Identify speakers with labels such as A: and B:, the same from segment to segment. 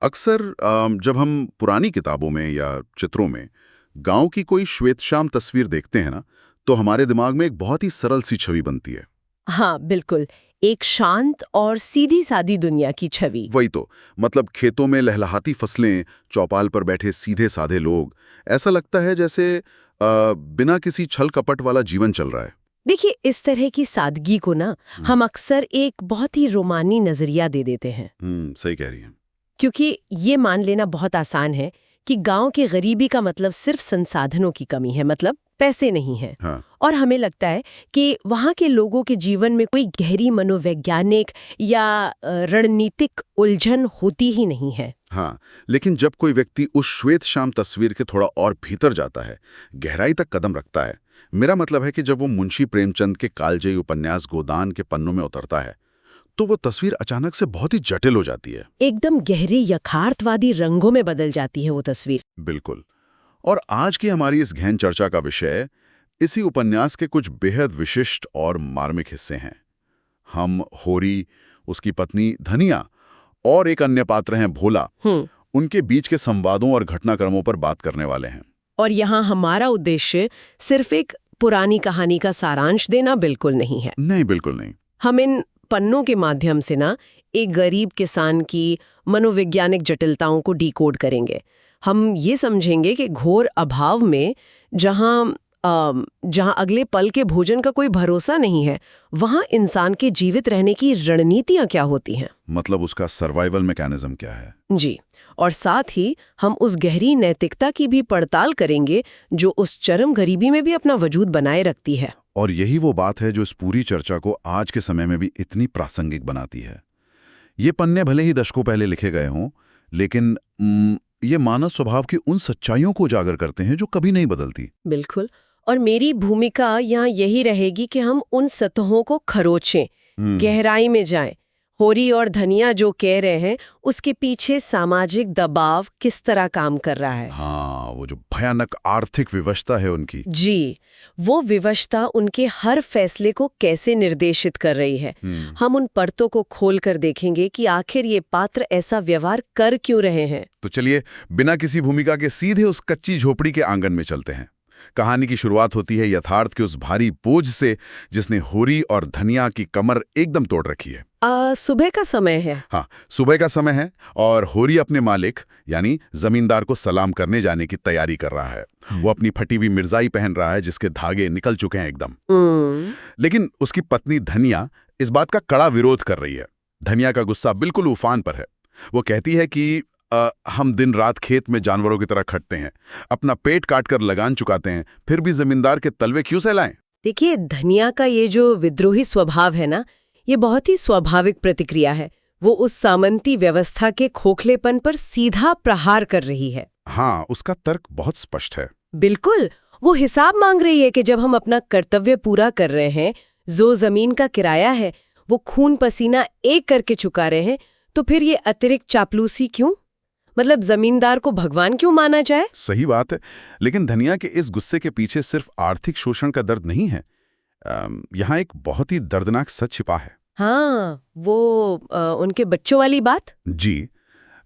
A: अक्सर जब हम पुरानी किताबों में या चित्रों में गांव की कोई श्वेतश्याम तस्वीर देखते हैं ना, तो हमारे दिमाग में एक बहुत ही सरल सी छवि बनती है।
B: हाँ बिल्कुल। एक शांत और सीधी सादी दुनिया की छवि।
A: वही तो, मतलब खेतों में लहलहाती फसलें, चौपाल पर बैठे सीधे साधे लोग। ऐसा लगता है जैसे बिना किसी छल कपट वाला जीवन चल रहा है।
B: देखिए, इस तरह की सादगी को ना हम अक्सर एक बहुत ही रोमानी नजरिया दे देते हैं,
A: सही कह रही हैं।
B: क्योंकि ये मान लेना बहुत आसान है कि गांव की गरीबी का मतलब सिर्फ संसाधनों की कमी है, मतलब पैसे नहीं है।
A: हाँ।
B: और हमें लगता है कि वहाँ के लोगों के जीवन में कोई गहरी मनोवैज्ञानिक या रणनीतिक उलझन होती ही नहीं है।
A: हाँ, लेकिन जब कोई व्यक्ति उस श्वेत शाम तस्वीर के थोड़ा और भीतर जाता है, गहराई तक कदम रखता है, मेरा मतलब है कि जब वो मुंशी प्रेमचंद के कालजयी उपन्यास गोदान के पन्नों में उतरता है, तो वो तस्वीर अचानक से बहुत ही जटिल हो जाती है।
B: एकदम गहरी यथार्थवादी रंगों में बदल जाती है वो तस्वीर।
A: बिल्कुल। और आज की हमारी इस गहन चर्चा का विषय इसी उपन्यास के कुछ बेहद विशिष्ट और मार्मिक हिस्से हैं। हम होरी, उसकी पत्नी धनिया और एक अन्य पात्र हैं भोला, उनके बीच के संवादों और घटनाक्रमों पर बात करने वाले हैं।
B: और यहाँ हमारा उद्देश्य सिर्फ एक पुरानी कहानी का सारांश देना बिल्कुल नहीं है।
A: नहीं, बिल्कुल नहीं।
B: हम इन पन्नों के माध्यम से ना एक गरीब किसान की मनोवैज्ञानिक जटिलताओं को डिकोड करेंगे। हम ये समझेंगे कि घोर अभाव में जहाँ अगले पल के भोजन का कोई भरोसा नहीं है, वहाँ इंसान के जीवित रहने की रणनीतियाँ क्या होती हैं।
A: मतलब उसका सर्वाइवल मैकेनिज्म क्या है।
B: जी, और साथ ही हम उस गहरी नैतिकता की भी पड़ताल करेंगे जो उस चरम गरीबी में भी अपना वजूद बनाए रखती है।
A: और यही वो बात है जो इस पूरी चर्चा को आज के समय में भी इतनी प्रासंगिक बनाती है। ये पन्ने भले ही दशकों पहले लिखे गए हों, लेकिन ये मानव स्वभाव की उन सच्चाइयों को उजागर करते हैं जो कभी नहीं बदलती।
B: बिल्कुल। और मेरी भूमिका यहाँ यही रहेगी कि हम उन सतहों को खरोचें, गहराई में जाएं। होरी और धनिया जो कह रहे हैं, उसके पीछे सामाजिक दबाव किस तरह काम कर रहा है।
A: हाँ, वो जो भयानक आर्थिक विवशता है उनकी।
B: जी, वो विवशता उनके हर फैसले को कैसे निर्देशित कर रही है। हम उन परतों को खोलकर देखेंगे कि आखिर ये पात्र ऐसा व्यवहार कर क्यों रहे हैं।
A: तो चलिए, बिना किसी भूमिका के सीधे उस कच्ची झोपड़ी के आंगन में चलते हैं। कहानी की शुरुआत होती है यथार्थ के उस भारी बोझ से जिसने होरी और धनिया की कमर एकदम तोड़ रखी है।
B: सुबह का समय है।
A: हाँ, सुबह का समय है और होरी अपने मालिक यानी जमींदार को सलाम करने जाने की तैयारी कर रहा है। वो अपनी फटी हुई मिर्जाई पहन रहा है जिसके धागे निकल चुके हैं एकदम। लेकिन उसकी पत्नी धनिया इस बात का कड़ा विरोध कर रही है। धनिया का गुस्सा बिल्कुल उफान पर है। वो कहती है कि हम दिन रात खेत में जानवरों की तरह खटते हैं, अपना पेट काटकर लगान चुकाते हैं, फिर भी जमींदार के तलवे क्यों सहलाएं?
B: देखिए, धनिया का ये जो विद्रोही स्वभाव है ना, ये बहुत ही स्वाभाविक प्रतिक्रिया है। वो उस सामंती व्यवस्था के खोखलेपन पर सीधा प्रहार कर रही है।
A: हाँ, उसका तर्क बहुत स्पष्ट है।
B: बिल्कुल, वो हिसाब मांग रही है कि जब हम अपना कर्तव्य पूरा कर रहे हैं, जो जमीन का किराया है वो खून पसीना एक करके चुका रहे हैं, तो फिर ये अतिरिक्त चापलूसी क्यों? मतलब जमींदार को भगवान क्यों माना जाए?
A: सही बात है, लेकिन धनिया के इस गुस्से के पीछे सिर्फ आर्थिक शोषण का दर्द नहीं है। यहाँ एक बहुत ही दर्दनाक सच छिपा है।
B: हाँ, वो उनके बच्चों वाली बात।
A: जी,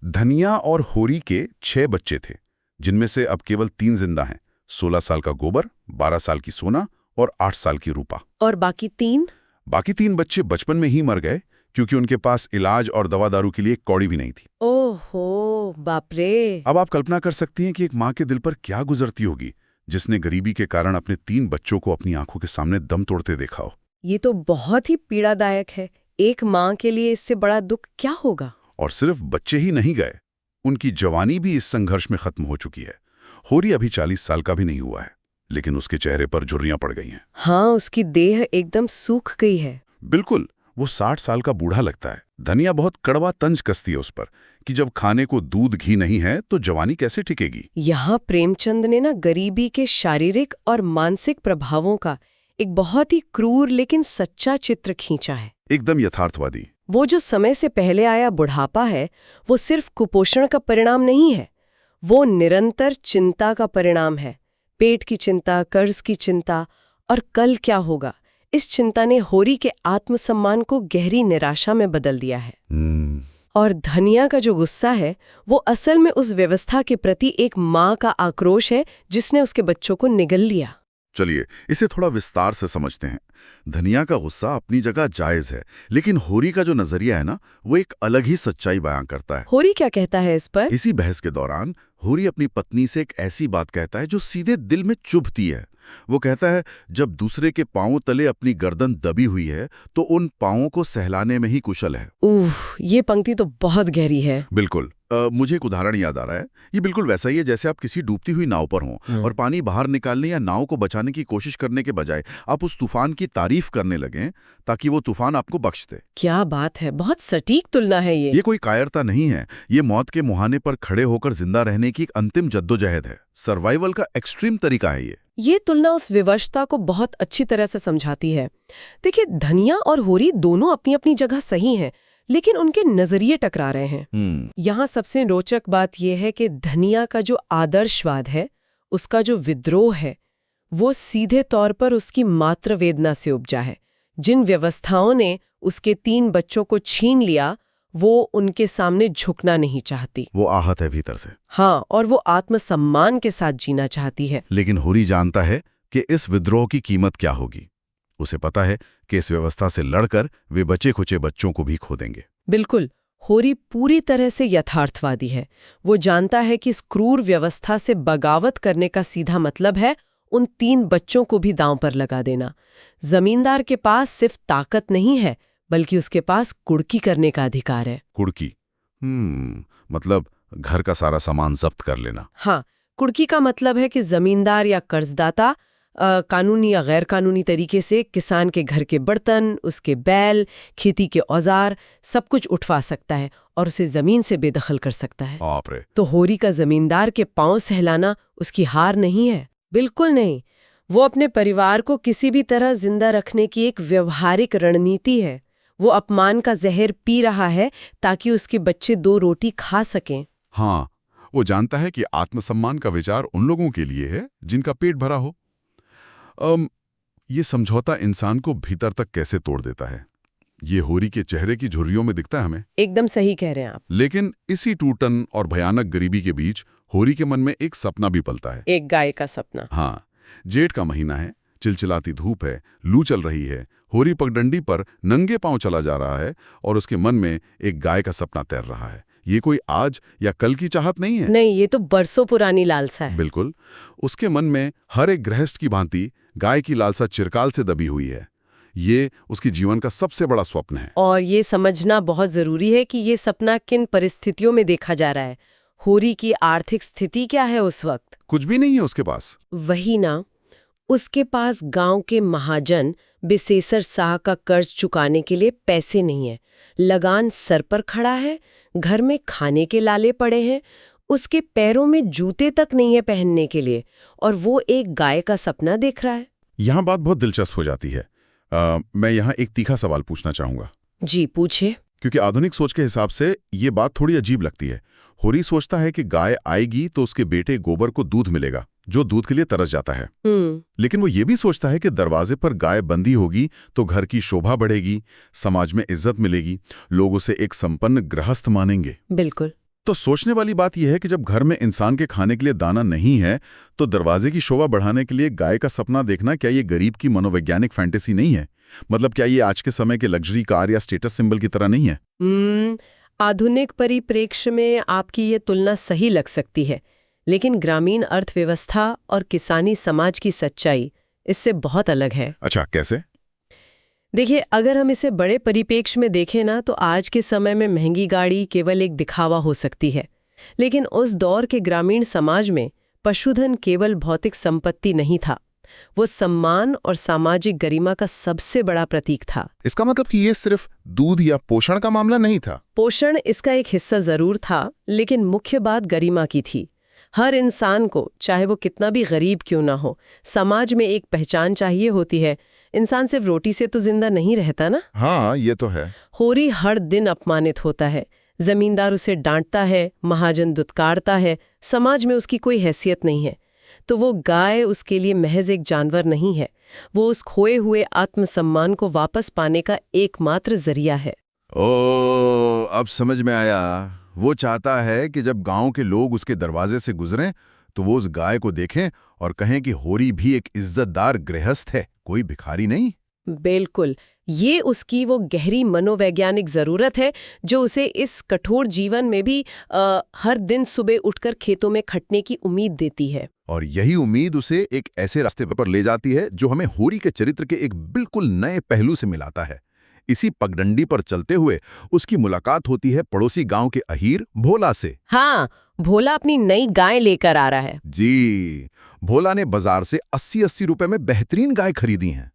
A: धनिया और होरी के 6 बच्चे थे, जिनमें से अब केवल 3 जिंदा हैं। 16 साल का गोबर, 12 साल की सोना और 8 साल की रूपा।
B: और बाकी 3?
A: बाकी 3 बच्चे बचपन में ही मर गए क्योंकि उनके पास इलाज और दवा दारू के लिए कौड़ी भी नहीं थी।
B: ओहो, बाप रे।
A: अब आप कल्पना कर सकती हैं कि एक माँ के दिल पर क्या गुजरती होगी जिसने गरीबी के कारण अपने 3 बच्चों को अपनी आंखों के सामने दम तोड़ते देखा हो।
B: ये तो बहुत ही पीड़ादायक है। एक माँ के लिए इससे बड़ा दुख क्या होगा।
A: और सिर्फ बच्चे ही नहीं गए, उनकी जवानी भी इस संघर्ष में खत्म हो चुकी है। होरी अभी 40 साल का भी नहीं हुआ है, लेकिन उसके चेहरे पर झुर्रियां पड़ गई हैं।
B: हाँ, उसकी देह एकदम सूख गई है।
A: बिल्कुल, वो 60 साल का बूढ़ा लगता है। धनिया बहुत कड़वा तंज कसती है उस पर कि जब खाने को दूध घी नहीं है तो जवानी कैसे टिकेगी।
B: यहाँ प्रेमचंद ने ना गरीबी के शारीरिक और मानसिक प्रभावों का एक बहुत ही क्रूर लेकिन सच्चा चित्र खींचा है।
A: एकदम यथार्थवादी।
B: वो जो समय से पहले आया बुढ़ापा है, वो सिर्फ कुपोषण का परिणाम नहीं है, वो निरंतर चिंता का परिणाम है। पेट की चिंता, कर्ज की चिंता और कल क्या होगा, इस चिंता ने होरी के आत्मसम्मान को गहरी निराशा में बदल दिया है। और धनिया का जो गुस्सा है वो असल में उस व्यवस्था के प्रति एक माँ का आक्रोश है जिसने उसके बच्चों को निगल लिया।
A: चलिए इसे थोड़ा विस्तार से समझते हैं। धनिया का गुस्सा अपनी जगह जायज है, लेकिन होरी का जो नजरिया है ना, वो एक अलग ही सच्चाई बयां करता है।
B: होरी क्या कहता है इस पर?
A: इसी बहस के दौरान होरी अपनी पत्नी से एक ऐसी बात कहता है जो सीधे दिल में चुभती है। वो कहता है, जब दूसरे के पांवों तले अपनी गर्दन दबी हुई है तो उन पांवों को सहलाने में ही कुशल है।
B: ये पंक्ति तो बहुत गहरी है।
A: बिल्कुल। मुझे एक उदाहरण याद आ रहा है। ये बिल्कुल वैसा ही है जैसे आप किसी डूबती हुई नाव पर हों और पानी बाहर निकालने या नाव को बचाने की कोशिश करने के बजाय आप उस तूफान की तारीफ करने लगें ताकि वो तूफान आपको बख्श दे।
B: क्या बात है, बहुत सटीक तुलना है ये।
A: ये कोई कायरता नहीं है, ये मौत के मुहाने पर खड़े होकर जिंदा रहने की एक अंतिम जद्दोजहद है। सर्वाइवल का एक्सट्रीम तरीका है ये
B: तुलना उस विवशता को बहुत अच्छी तरह से समझाती है। देखिए, धनिया और होरी दोनों अपनी अपनी जगह सही हैं, लेकिन उनके नजरिए टकरा रहे हैं। यहाँ सबसे रोचक बात यह है कि धनिया का जो आदर्शवाद है, उसका जो विद्रोह है, वो सीधे तौर पर उसकी मातृ वेदना से उपजा है। जिन व्यवस्थाओं ने उसके 3 बच्चों को छीन लिया, वो उनके सामने झुकना नहीं चाहती।
A: वो आहत है भीतर से।
B: हाँ, और वो आत्मसम्मान के साथ जीना चाहती है।
A: लेकिन होरी जानता है कि इस विद्रोह की कीमत क्या होगी। उसे पता है कि इस व्यवस्था से लड़कर वे बचे खुचे बच्चों को भी खो देंगे।
B: बिल्कुल, होरी पूरी तरह से यथार्थवादी है। वो जानता है कि इस क्रूर व्यवस्था से बगावत करने का सीधा मतलब है उन 3 बच्चों को भी दांव पर लगा देना। जमींदार के पास सिर्फ ताकत नहीं है, बल्कि उसके पास कुड़की करने का अधिकार है।
A: कुड़की? मतलब घर का सारा सामान जब्त कर लेना।
B: हाँ, कुड़की का मतलब है कि जमींदार या कर्जदाता कानूनी या गैर कानूनी तरीके से किसान के घर के बर्तन, उसके बैल, खेती के औजार सब कुछ उठवा सकता है और उसे जमीन से बेदखल कर सकता है।
A: बाप रे।
B: तो होरी का जमींदार के पांव सहलाना उसकी हार नहीं है, बिल्कुल नहीं। वो अपने परिवार को किसी भी तरह जिंदा रखने की एक व्यवहारिक रणनीति है। वो अपमान का जहर पी रहा है ताकि उसके बच्चे 2 रोटी खा सकें।
A: हाँ, वो जानता है कि आत्मसम्मान का विचार उन लोगों के लिए है जिनका पेट भरा हो। ये समझौता इंसान को भीतर तक कैसे तोड़ देता है, ये होरी के चेहरे की झुर्रियों में दिखता है हमें।
B: एकदम सही कह रहे हैं आप।
A: लेकिन इसी टूटन और भयानक गरीबी के बीच होरी के मन में एक सपना भी पलता है।
B: एक गाय का सपना।
A: हाँ, जेठ का महीना है, चिलचिलाती धूप है, लू चल रही है। होरी पगडंडी पर नंगे पांव चला जा रहा है और उसके मन में एक गाय का सपना तैर रहा है। ये कोई आज या कल की चाहत नहीं है।
B: नहीं, ये तो बरसों पुरानी लालसा है।
A: बिल्कुल। उसके मन में हर एक गृहस्थ की भांति गाय की लालसा चिरकाल से दबी हुई है। ये उसकी जीवन का सबसे बड़ा स्वप्न है।
B: और ये समझना बहुत जरूरी है कि ये सपना किन परिस्थितियों में देखा जा रहा है। होरी की आर्थिक स्थिति क्या है उस वक्त?
A: कुछ भी नहीं है उसके पास।
B: वही ना, उसके पास गांव के महाजन बिसेसर शाह का कर्ज चुकाने के लिए पैसे नहीं है। लगान सर पर खड़ा है, घर में खाने के लाले पड़े हैं, उसके पैरों में जूते तक नहीं है पहनने के लिए, और वो एक गाय का सपना देख रहा है।
A: यहाँ बात बहुत दिलचस्प हो जाती है। मैं यहाँ एक तीखा सवाल पूछना चाहूंगा।
B: जी, पूछिए।
A: क्योंकि आधुनिक सोच के हिसाब से ये बात थोड़ी अजीब लगती है। होरी सोचता है कि गाय आएगी तो उसके बेटे गोबर को दूध मिलेगा, जो दूध के लिए तरस जाता है। लेकिन वो ये भी सोचता है कि दरवाजे पर गाय बंधी होगी तो घर की शोभा बढ़ेगी, समाज में इज्जत मिलेगी, लोग उसे एक संपन्न गृहस्थ मानेंगे।
B: बिल्कुल।
A: तो सोचने वाली बात यह है कि जब घर में इंसान के खाने के लिए दाना नहीं है तो दरवाजे की शोभा बढ़ाने के लिए गाय का सपना देखना, क्या ये गरीब की मनोवैज्ञानिक फैंटेसी नहीं है? मतलब क्या ये आज के समय के लग्जरी कार या स्टेटस सिंबल की तरह नहीं है?
B: आधुनिक परिप्रेक्ष्य में आपकी ये तुलना सही लग सकती है, लेकिन ग्रामीण अर्थव्यवस्था और किसानी समाज की सच्चाई इससे बहुत अलग है।
A: अच्छा, कैसे?
B: देखिए, अगर हम इसे बड़े परिप्रेक्ष्य में देखें ना, तो आज के समय में महंगी गाड़ी केवल एक दिखावा हो सकती है। लेकिन उस दौर के ग्रामीण समाज में पशुधन केवल भौतिक संपत्ति नहीं था, वो सम्मान और सामाजिक गरिमा का सबसे बड़ा प्रतीक था।
C: इसका मतलब कि ये सिर्फ दूध या पोषण का मामला नहीं था।
B: पोषण इसका एक हिस्सा जरूर था, लेकिन मुख्य बात गरिमा की थी। हर इंसान को, चाहे वो कितना भी गरीब क्यों ना हो, समाज में एक पहचान चाहिए होती है। इंसान सिर्फ रोटी से तो जिंदा नहीं रहता ना।
C: हाँ, ये तो है।
B: होरी हर दिन अपमानित होता है, जमींदार उसे डांटता है, महाजन दुत्कारता है, समाज में उसकी कोई हैसियत नहीं है। तो वो गाय उसके लिए महज एक जानवर नहीं है, वो उस खोए हुए आत्मसम्मान को वापस पाने का एकमात्र जरिया है।
A: ओ, अब समझ में आया। वो चाहता है कि जब गांव के लोग उसके दरवाजे से गुजरें तो वो उस गाय को देखें और कहें कि होरी भी एक इज्जतदार गृहस्थ है, कोई भिखारी नहीं।
B: बिल्कुल, ये उसकी वो गहरी मनोवैज्ञानिक जरूरत है जो उसे इस कठोर जीवन में भी हर दिन सुबह उठकर खेतों में खटने की उम्मीद देती है।
A: और यही उम्मीद उसे एक ऐसे रास्ते पर ले जाती है जो हमें होरी के चरित्र के एक बिल्कुल नए पहलू से मिलाता है। इसी पगडंडी पर चलते हुए उसकी मुलाकात होती है पड़ोसी गांव के अहीर भोला से।
B: हाँ, भोला अपनी नई गाय लेकर आ रहा है।
A: जी, भोला ने बाजार से 80-80 रुपए में बेहतरीन गाय खरीदी हैं।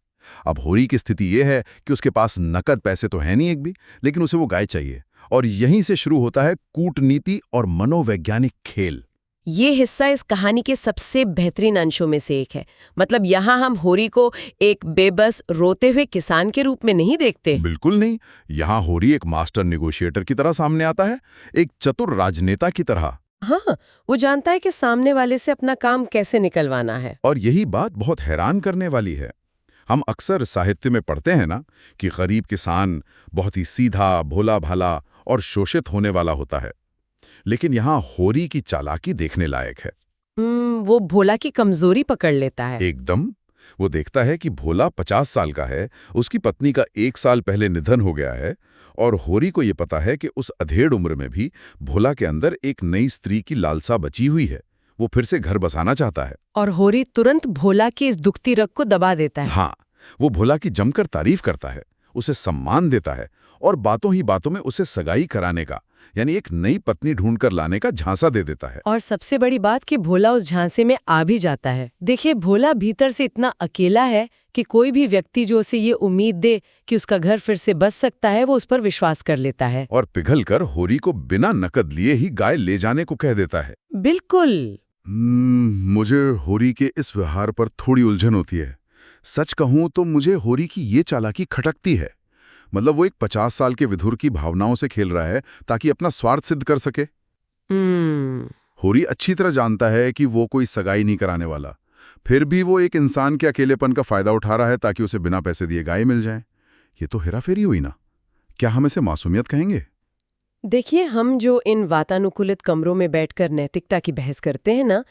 A: अब होरी की स्थिति यह है कि उसके पास नकद पैसे तो है नहीं एक भी, लेकिन उसे वो गाय चाहिए। और यहीं से शुरू होता है कूटनीति और मनोवैज्ञानिक खेल।
B: ये हिस्सा इस कहानी के सबसे बेहतरीन अंशों में से एक है। मतलब यहाँ हम होरी को एक बेबस रोते हुए किसान के रूप में नहीं देखते।
A: बिल्कुल नहीं, यहाँ होरी एक मास्टर नेगोशिएटर की तरह सामने आता है, एक चतुर राजनेता की तरह।
B: हाँ, वो जानता है कि सामने वाले से अपना काम कैसे निकलवाना है।
A: और यही बात बहुत हैरान करने वाली है। हम अक्सर साहित्य में पढ़ते हैं ना कि गरीब किसान बहुत ही सीधा, भोला भाला और शोषित होने वाला होता है, लेकिन यहाँ होरी की चालाकी देखने लायक है।
B: वो भोला की कमजोरी पकड़ लेता है।
A: एकदम। वो देखता है कि भोला 50 साल का है, उसकी पत्नी का 1 साल पहले निधन हो गया है, और होरी को ये पता है कि उस अधेड़ उम्र में भी भोला के अंदर एक नई स्त्री की लालसा बची हुई है। वो फिर से घर बसाना चाहता है।
B: और होरी तुरंत भोला की इस दुखती रग को दबा देता है।
A: हाँ, वो भोला की जमकर तारीफ करता है, उसे सम्मान देता है और बातों ही बातों में उसे सगाई कराने का, यानी एक नई पत्नी ढूंढकर लाने का झांसा दे देता है।
B: और सबसे बड़ी बात कि भोला उस झांसे में आ भी जाता है। देखिए, भोला भीतर से इतना अकेला है कि कोई भी व्यक्ति जो उसे ये उम्मीद दे कि उसका घर फिर से बस सकता है, वो उस पर विश्वास कर लेता है
A: और पिघलकर होरी को बिना नकद लिए ही गाय ले जाने को कह देता है।
B: बिल्कुल।
A: मुझे होरी के इस व्यवहार पर थोड़ी उलझन होती है। सच कहूं तो मुझे होरी की ये चालाकी खटकती है। मतलब वो एक 50 साल के विधुर की भावनाओं से खेल रहा है ताकि अपना स्वार्थ सिद्ध कर सके। होरी अच्छी तरह जानता है कि वो कोई सगाई नहीं कराने वाला, फिर भी वो एक इंसान के अकेलेपन का फायदा उठा रहा है ताकि उसे बिना पैसे दिए गाय मिल जाए। ये तो हेराफेरी हुई ना? क्या हम इसे मासूमियत कहेंगे?
B: देखिए, हम जो इन वातानुकूलित कमरों में बैठकर नैतिकता की बहस करते हैं ना,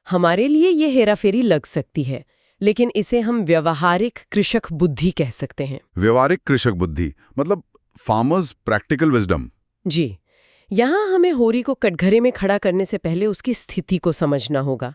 B: हमारे लिए ये हेराफेरी लग सकती है, लेकिन इसे हम व्यवहारिक कृषक बुद्धि कह सकते हैं।
A: व्यवहारिक कृषक बुद्धि मतलब फार्मर्स प्रैक्टिकल विजडम।
B: जी, यहाँ हमें होरी को कटघरे में खड़ा करने से पहले उसकी स्थिति को समझना होगा।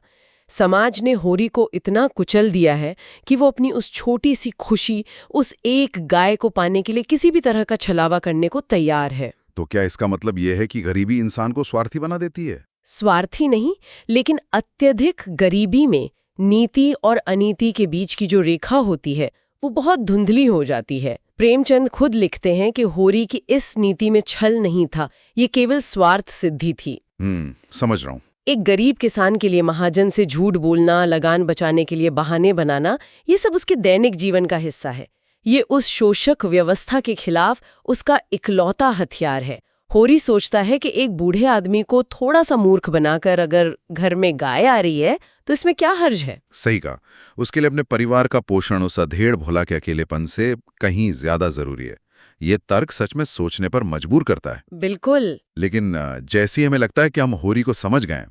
B: समाज ने होरी को इतना कुचल दिया है कि वो अपनी उस छोटी सी खुशी, उस एक गाय को पाने के लिए किसी भी तरह का छलावा करने को तैयार है।
A: तो क्या इसका मतलब यह है कि गरीबी इंसान को स्वार्थी बना देती है?
B: स्वार्थी नहीं, लेकिन अत्यधिक गरीबी में नीति और अनीति के बीच की जो रेखा होती है वो बहुत धुंधली हो जाती है। प्रेमचंद खुद लिखते हैं कि होरी की इस नीति में छल नहीं था, ये केवल स्वार्थ सिद्धि थी।
A: समझ रहा हूँ।
B: एक गरीब किसान के लिए महाजन से झूठ बोलना, लगान बचाने के लिए बहाने बनाना, ये सब उसके दैनिक जीवन का हिस्सा है। ये उस शोषक व्यवस्था के खिलाफ उसका इकलौता हथियार है। होरी सोचता है कि एक बूढ़े आदमी को थोड़ा सा मूर्ख बनाकर अगर घर में गाय आ रही है तो इसमें क्या हर्ज है।
A: सही कहा। उसके लिए अपने परिवार का पोषण उस अधेड़ भोला के अकेलेपन से कहीं ज्यादा जरूरी है। ये तर्क सच में सोचने पर मजबूर करता है।
B: बिल्कुल।
A: लेकिन जैसे ही हमें लगता है कि हम होरी को समझ गए,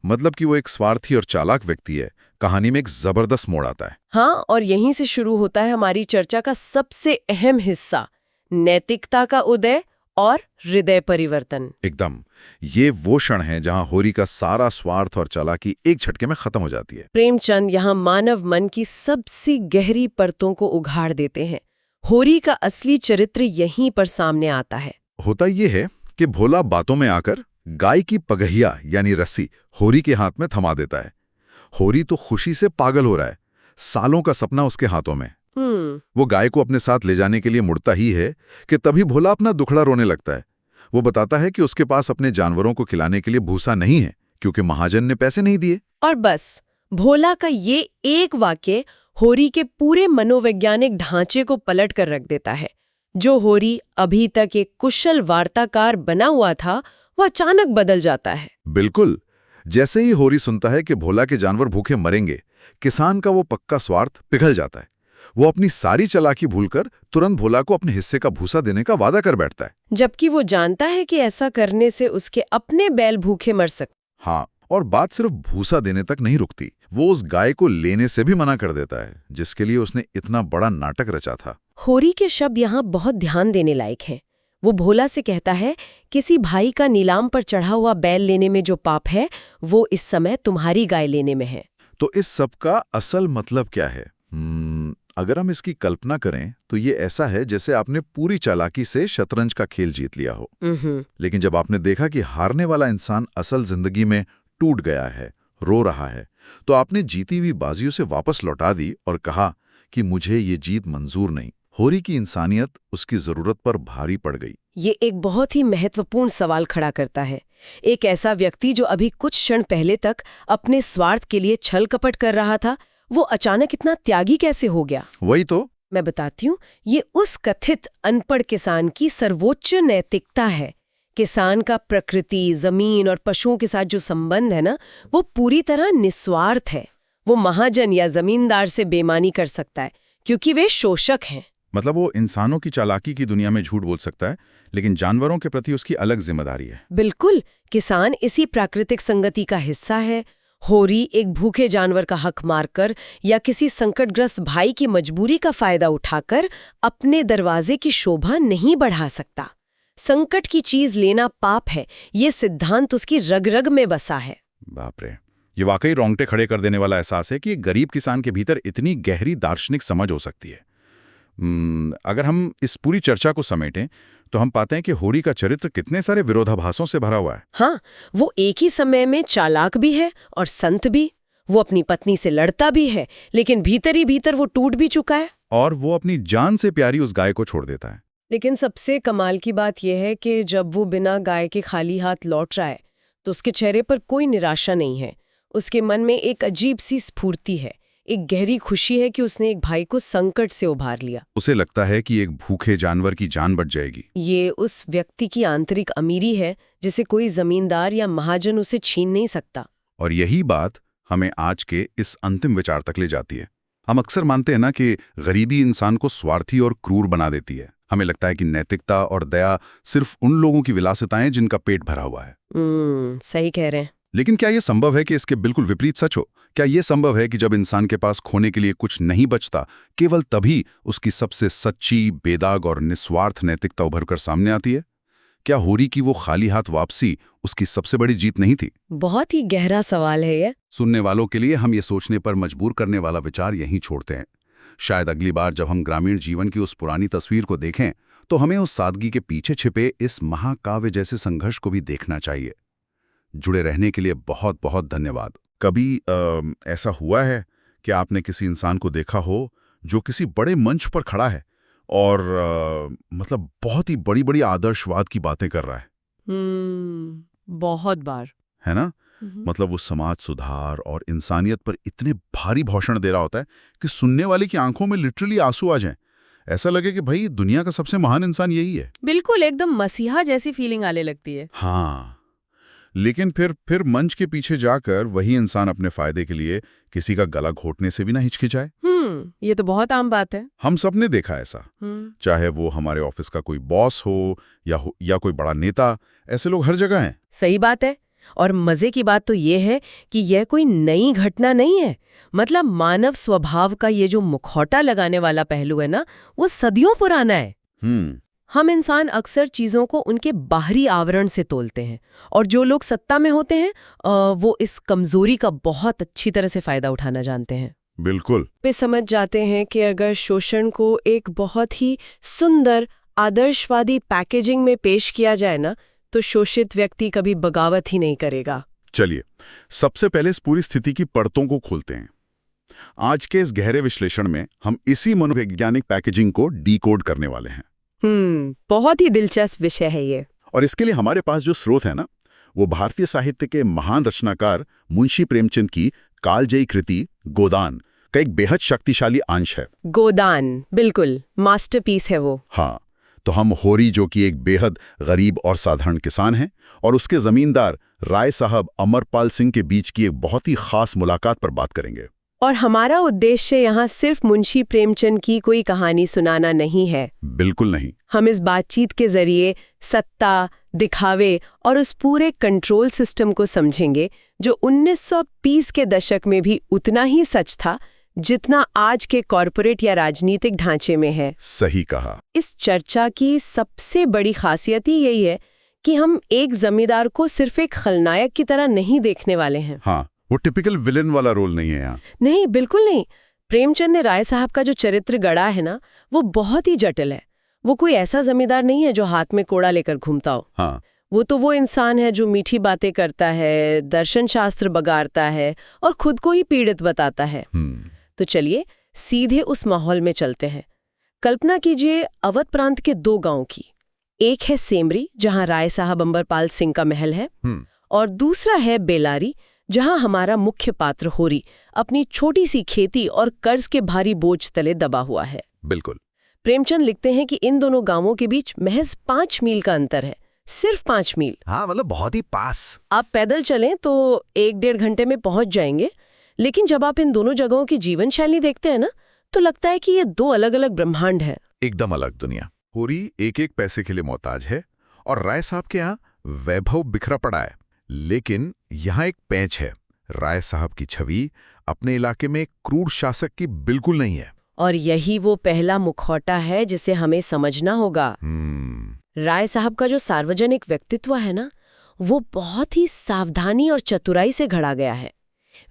A: मतलब कि वो एक स्वार्थी और चालाक व्यक्ति है, कहानी में एक जबरदस्त मोड़ आता है।
B: हाँ, और यहीं से शुरू होता है हमारी चर्चा का सबसे अहम हिस्सा, नैतिकता का उदय और हृदय परिवर्तन।
A: एकदम। ये वो क्षण है जहां होरी का सारा स्वार्थ और चालाकी एक झटके में खत्म हो जाती है।
B: प्रेमचंद यहाँ मानव मन की सबसे गहरी परतों को उघाड़ देते हैं। होरी का असली चरित्र यहीं पर सामने आता है।
A: होता ये है कि भोला बातों में आकर गाय की पगहिया यानी रस्सी होरी के हाथ में थमा देता है। होरी तो खुशी से पागल हो रहा है, सालों का सपना उसके हाथों में। वो गाय को अपने साथ ले जाने के लिए मुड़ता ही है कि तभी भोला अपना दुखड़ा रोने लगता है। वो बताता है कि उसके पास अपने जानवरों को खिलाने के लिए भूसा नहीं है क्योंकि महाजन ने पैसे नहीं दिए।
B: और बस भोला का ये एक वाक्य होरी के पूरे मनोवैज्ञानिक ढांचे को पलट कर रख देता है। जो होरी अभी तक एक कुशल वार्ताकार बना हुआ था, वह अचानक बदल जाता है।
A: बिल्कुल। जैसे ही होरी सुनता है कि भोला के जानवर भूखे मरेंगे, किसान का वो पक्का स्वार्थ पिघल जाता है। वो अपनी सारी चालाकी भूलकर तुरंत भोला को अपने हिस्से का भूसा देने का वादा कर बैठता है।
B: जबकि वो जानता है कि ऐसा करने से उसके अपने बैल भूखे मर सकते।
A: हाँ, और बात सिर्फ भूसा देने तक नहीं रुकती, वो उस गाय को लेने से भी मना कर देता है जिसके लिए उसने इतना बड़ा नाटक रचा था।
B: होरी के शब्द यहाँ बहुत ध्यान देने लायक हैं। वो भोला से कहता है, किसी भाई का नीलाम पर चढ़ा हुआ बैल लेने में जो पाप है वो इस समय तुम्हारी गाय लेने में है।
A: तो इस सब का असल मतलब क्या है? अगर हम इसकी कल्पना करें तो ये ऐसा है जैसे आपने पूरी चालाकी से शतरंज का खेल जीत लिया हो, लेकिन जब आपने देखा कि हारने वाला इंसान असल जिंदगी में टूट गया है, रो रहा है, तो आपने जीती हुई बाजियों से वापस लौटा दी और कहा कि मुझे ये जीत मंजूर नहीं। होरी की इंसानियत उसकी जरूरत पर भारी पड़ गई।
B: ये एक बहुत ही महत्वपूर्ण सवाल खड़ा करता है। एक ऐसा व्यक्ति जो अभी कुछ क्षण पहले तक अपने स्वार्थ के लिए छल कपट कर रहा था, वो अचानक इतना त्यागी कैसे हो गया?
A: वही तो
B: मैं बताती हूँ, ये उस कथित अनपढ़ किसान की सर्वोच्च नैतिकता है। किसान का प्रकृति, जमीन और पशुओं के साथ जो संबंध है ना, वो पूरी तरह निस्वार्थ है। वो महाजन या जमींदार से बेईमानी कर सकता है क्योंकि वे शोषक हैं।
A: मतलब वो इंसानों की चालाकी की दुनिया में झूठ बोल सकता है, लेकिन जानवरों के प्रति उसकी अलग जिम्मेदारी है।
B: बिल्कुल, किसान इसी प्राकृतिक संगति का हिस्सा है। होरी एक भूखे जानवर का हक मारकर या किसी संकटग्रस्त भाई की मजबूरी का फायदा उठाकर अपने दरवाजे की शोभा नहीं बढ़ा सकता। संकट की चीज लेना पाप है, ये सिद्धांत उसकी रग-रग में बसा है।
A: बाप रे, ये वाकई रोंगटे खड़े कर देने वाला एहसास है कि एक गरीब किसान के भीतर इतनी गहरी दार्शनिक समझ हो सकती है। अगर हम इस पूरी चर्चा को समेटें तो हम पाते हैं कि होरी का चरित्र कितने सारे विरोधाभासों से भरा हुआ है।
B: हाँ, वो एक ही समय में चालाक भी है और संत भी। वो अपनी पत्नी से लड़ता भी है, लेकिन भीतर ही भीतर वो टूट भी चुका है।
A: और वो अपनी जान से प्यारी उस गाय को छोड़ देता है।
B: लेकिन सबसे कमाल की बात यह है कि जब वो बिना गाय के खाली हाथ लौट रहा है तो उसके चेहरे पर कोई निराशा नहीं है। उसके मन में एक अजीब सी स्फूर्ति है, एक गहरी खुशी है कि उसने एक भाई को संकट से उभार लिया।
A: उसे लगता है कि एक भूखे जानवर की जान बच जाएगी।
B: ये उस व्यक्ति की आंतरिक अमीरी है जिसे कोई जमींदार या महाजन उसे छीन नहीं सकता।
A: और यही बात हमें आज के इस अंतिम विचार तक ले जाती है। हम अक्सर मानते हैं ना कि गरीबी इंसान को स्वार्थी और क्रूर बना देती है। हमें लगता है कि नैतिकता और दया सिर्फ उन लोगों की विलासिताएं जिनका पेट भरा हुआ है।
B: सही कह रहे हैं।
A: लेकिन क्या यह संभव है कि इसके बिल्कुल विपरीत सच हो? क्या यह संभव है कि जब इंसान के पास खोने के लिए कुछ नहीं बचता, केवल तभी उसकी सबसे सच्ची, बेदाग और निस्वार्थ नैतिकता उभर कर सामने आती है? क्या होरी की वो खाली हाथ वापसी उसकी सबसे बड़ी जीत नहीं थी?
B: बहुत ही गहरा सवाल है ये।
A: सुनने वालों के लिए हम ये सोचने पर मजबूर करने वाला विचार यहीं छोड़ते हैं। शायद अगली बार जब हम ग्रामीण जीवन की उस पुरानी तस्वीर को देखें तो हमें उस सादगी के पीछे छिपे इस महाकाव्य जैसे संघर्ष को भी देखना चाहिए। जुड़े रहने के लिए बहुत बहुत धन्यवाद। कभी ऐसा हुआ है कि आपने किसी इंसान को देखा हो जो किसी बड़े मंच पर खड़ा है और मतलब बहुत ही बड़ी बड़ी आदर्शवाद की बातें कर रहा है?
B: बहुत बार।
A: है ना? मतलब वो समाज सुधार और इंसानियत पर इतने भारी भाषण दे रहा होता है कि सुनने वाले की आंखों में लिटरली आंसू आ जाएं। ऐसा लगे कि भाई दुनिया का सबसे महान इंसान यही है।
B: बिल्कुल, एकदम मसीहा जैसी फीलिंग आने लगती है।
A: हाँ, लेकिन फिर मंच के पीछे जाकर वही इंसान अपने फायदे के लिए किसी का गला घोटने से भी ना हिचकिचाए।
B: ये तो बहुत आम बात है।
A: हम सबने देखा ऐसा, चाहे वो हमारे ऑफिस का कोई बॉस हो या कोई बड़ा नेता। ऐसे लोग हर जगह हैं।
B: सही बात है। और मजे की बात तो ये है कि यह कोई नई घटना नहीं है। मतलब मानव स्वभाव का ये जो मुखौटा लगाने वाला पहलू है ना, वो सदियों पुराना है। हम इंसान अक्सर चीजों को उनके बाहरी आवरण से तोलते हैं, और जो लोग सत्ता में होते हैं वो इस कमजोरी का बहुत अच्छी तरह से फायदा उठाना जानते हैं।
A: बिल्कुल।
B: पे समझ जाते हैं कि अगर शोषण को एक बहुत ही सुंदर आदर्शवादी पैकेजिंग में पेश किया जाए ना, तो शोषित व्यक्ति कभी बगावत ही नहीं करेगा।
A: चलिए, सबसे पहले इस पूरी स्थिति की परतों को खोलते हैं। आज के इस गहरे विश्लेषण में हम इसी मनोवैज्ञानिक पैकेजिंग को डीकोड करने वाले हैं।
B: बहुत ही दिलचस्प विषय है ये।
A: और इसके लिए हमारे पास जो स्रोत है ना, वो भारतीय साहित्य के महान रचनाकार मुंशी प्रेमचंद की कालजयी कृति गोदान का एक बेहद शक्तिशाली अंश है।
B: गोदान, बिल्कुल मास्टरपीस है वो।
A: हाँ, तो हम होरी, जो कि एक बेहद गरीब और साधारण किसान हैं, और उसके जमींदार राय साहब अमरपाल सिंह के बीच की एक बहुत ही खास मुलाकात पर बात करेंगे।
B: और हमारा उद्देश्य यहाँ सिर्फ मुंशी प्रेमचंद की कोई कहानी सुनाना नहीं है।
A: बिल्कुल नहीं।
B: हम इस बातचीत के जरिए सत्ता, दिखावे और उस पूरे कंट्रोल सिस्टम को समझेंगे जो 1920 के दशक में भी उतना ही सच था जितना आज के कॉरपोरेट या राजनीतिक ढांचे में है।
A: सही कहा।
B: इस चर्चा की सबसे बड़ी खासियत ही यही है कि हम एक जमींदार को सिर्फ एक खलनायक की तरह नहीं देखने वाले हैं।
A: हाँ, वो टिपिकल विलेन वाला रोल नहीं है यहाँ।
B: नहीं, बिल्कुल नहीं। प्रेमचंद ने राय साहब का जो चरित्र गढ़ा है ना, वो बहुत ही जटिल है। वो कोई ऐसा जमींदार नहीं है जो हाथ में कोड़ा लेकर घूमता हो।
A: हाँ।
B: वो इंसान है जो मीठी बातें करता है, दर्शन शास्त्र बगाड़ता है और खुद को ही पीड़ित बताता है। तो चलिए सीधे उस माहौल में चलते हैं। कल्पना कीजिए अवध प्रांत के 2 गांव की। एक है सेमरी, जहां राय साहब अंबरपाल सिंह का महल है, और दूसरा है बेलारी, जहां हमारा मुख्य पात्र होरी अपनी छोटी सी खेती और कर्ज के भारी बोझ तले दबा हुआ है।
A: बिल्कुल।
B: प्रेमचंद लिखते हैं कि इन दोनों गांवों के बीच महज 5 मील का अंतर है, सिर्फ 5 मील।
D: हाँ, मतलब बहुत ही पास।
B: आप पैदल चलें तो 1-1.5 घंटे में पहुंच जाएंगे, लेकिन जब आप इन दोनों जगहों की जीवन शैली देखते हैं ना, तो लगता है कि ये 2 अलग-अलग ब्रह्मांड है।
A: एकदम अलग दुनिया। होरी एक पैसे के लिए मोहताज है और राय साहब के यहाँ वैभव बिखरा पड़ा है। लेकिन यहाँ एक पैंच है। राय साहब की छवि अपने इलाके में एक क्रूर शासक की बिल्कुल नहीं है।
B: और यही वो पहला मुखौटा है जिसे हमें समझना होगा। राय साहब का जो सार्वजनिक व्यक्तित्व है ना, वो बहुत ही सावधानी और चतुराई से घड़ा गया है।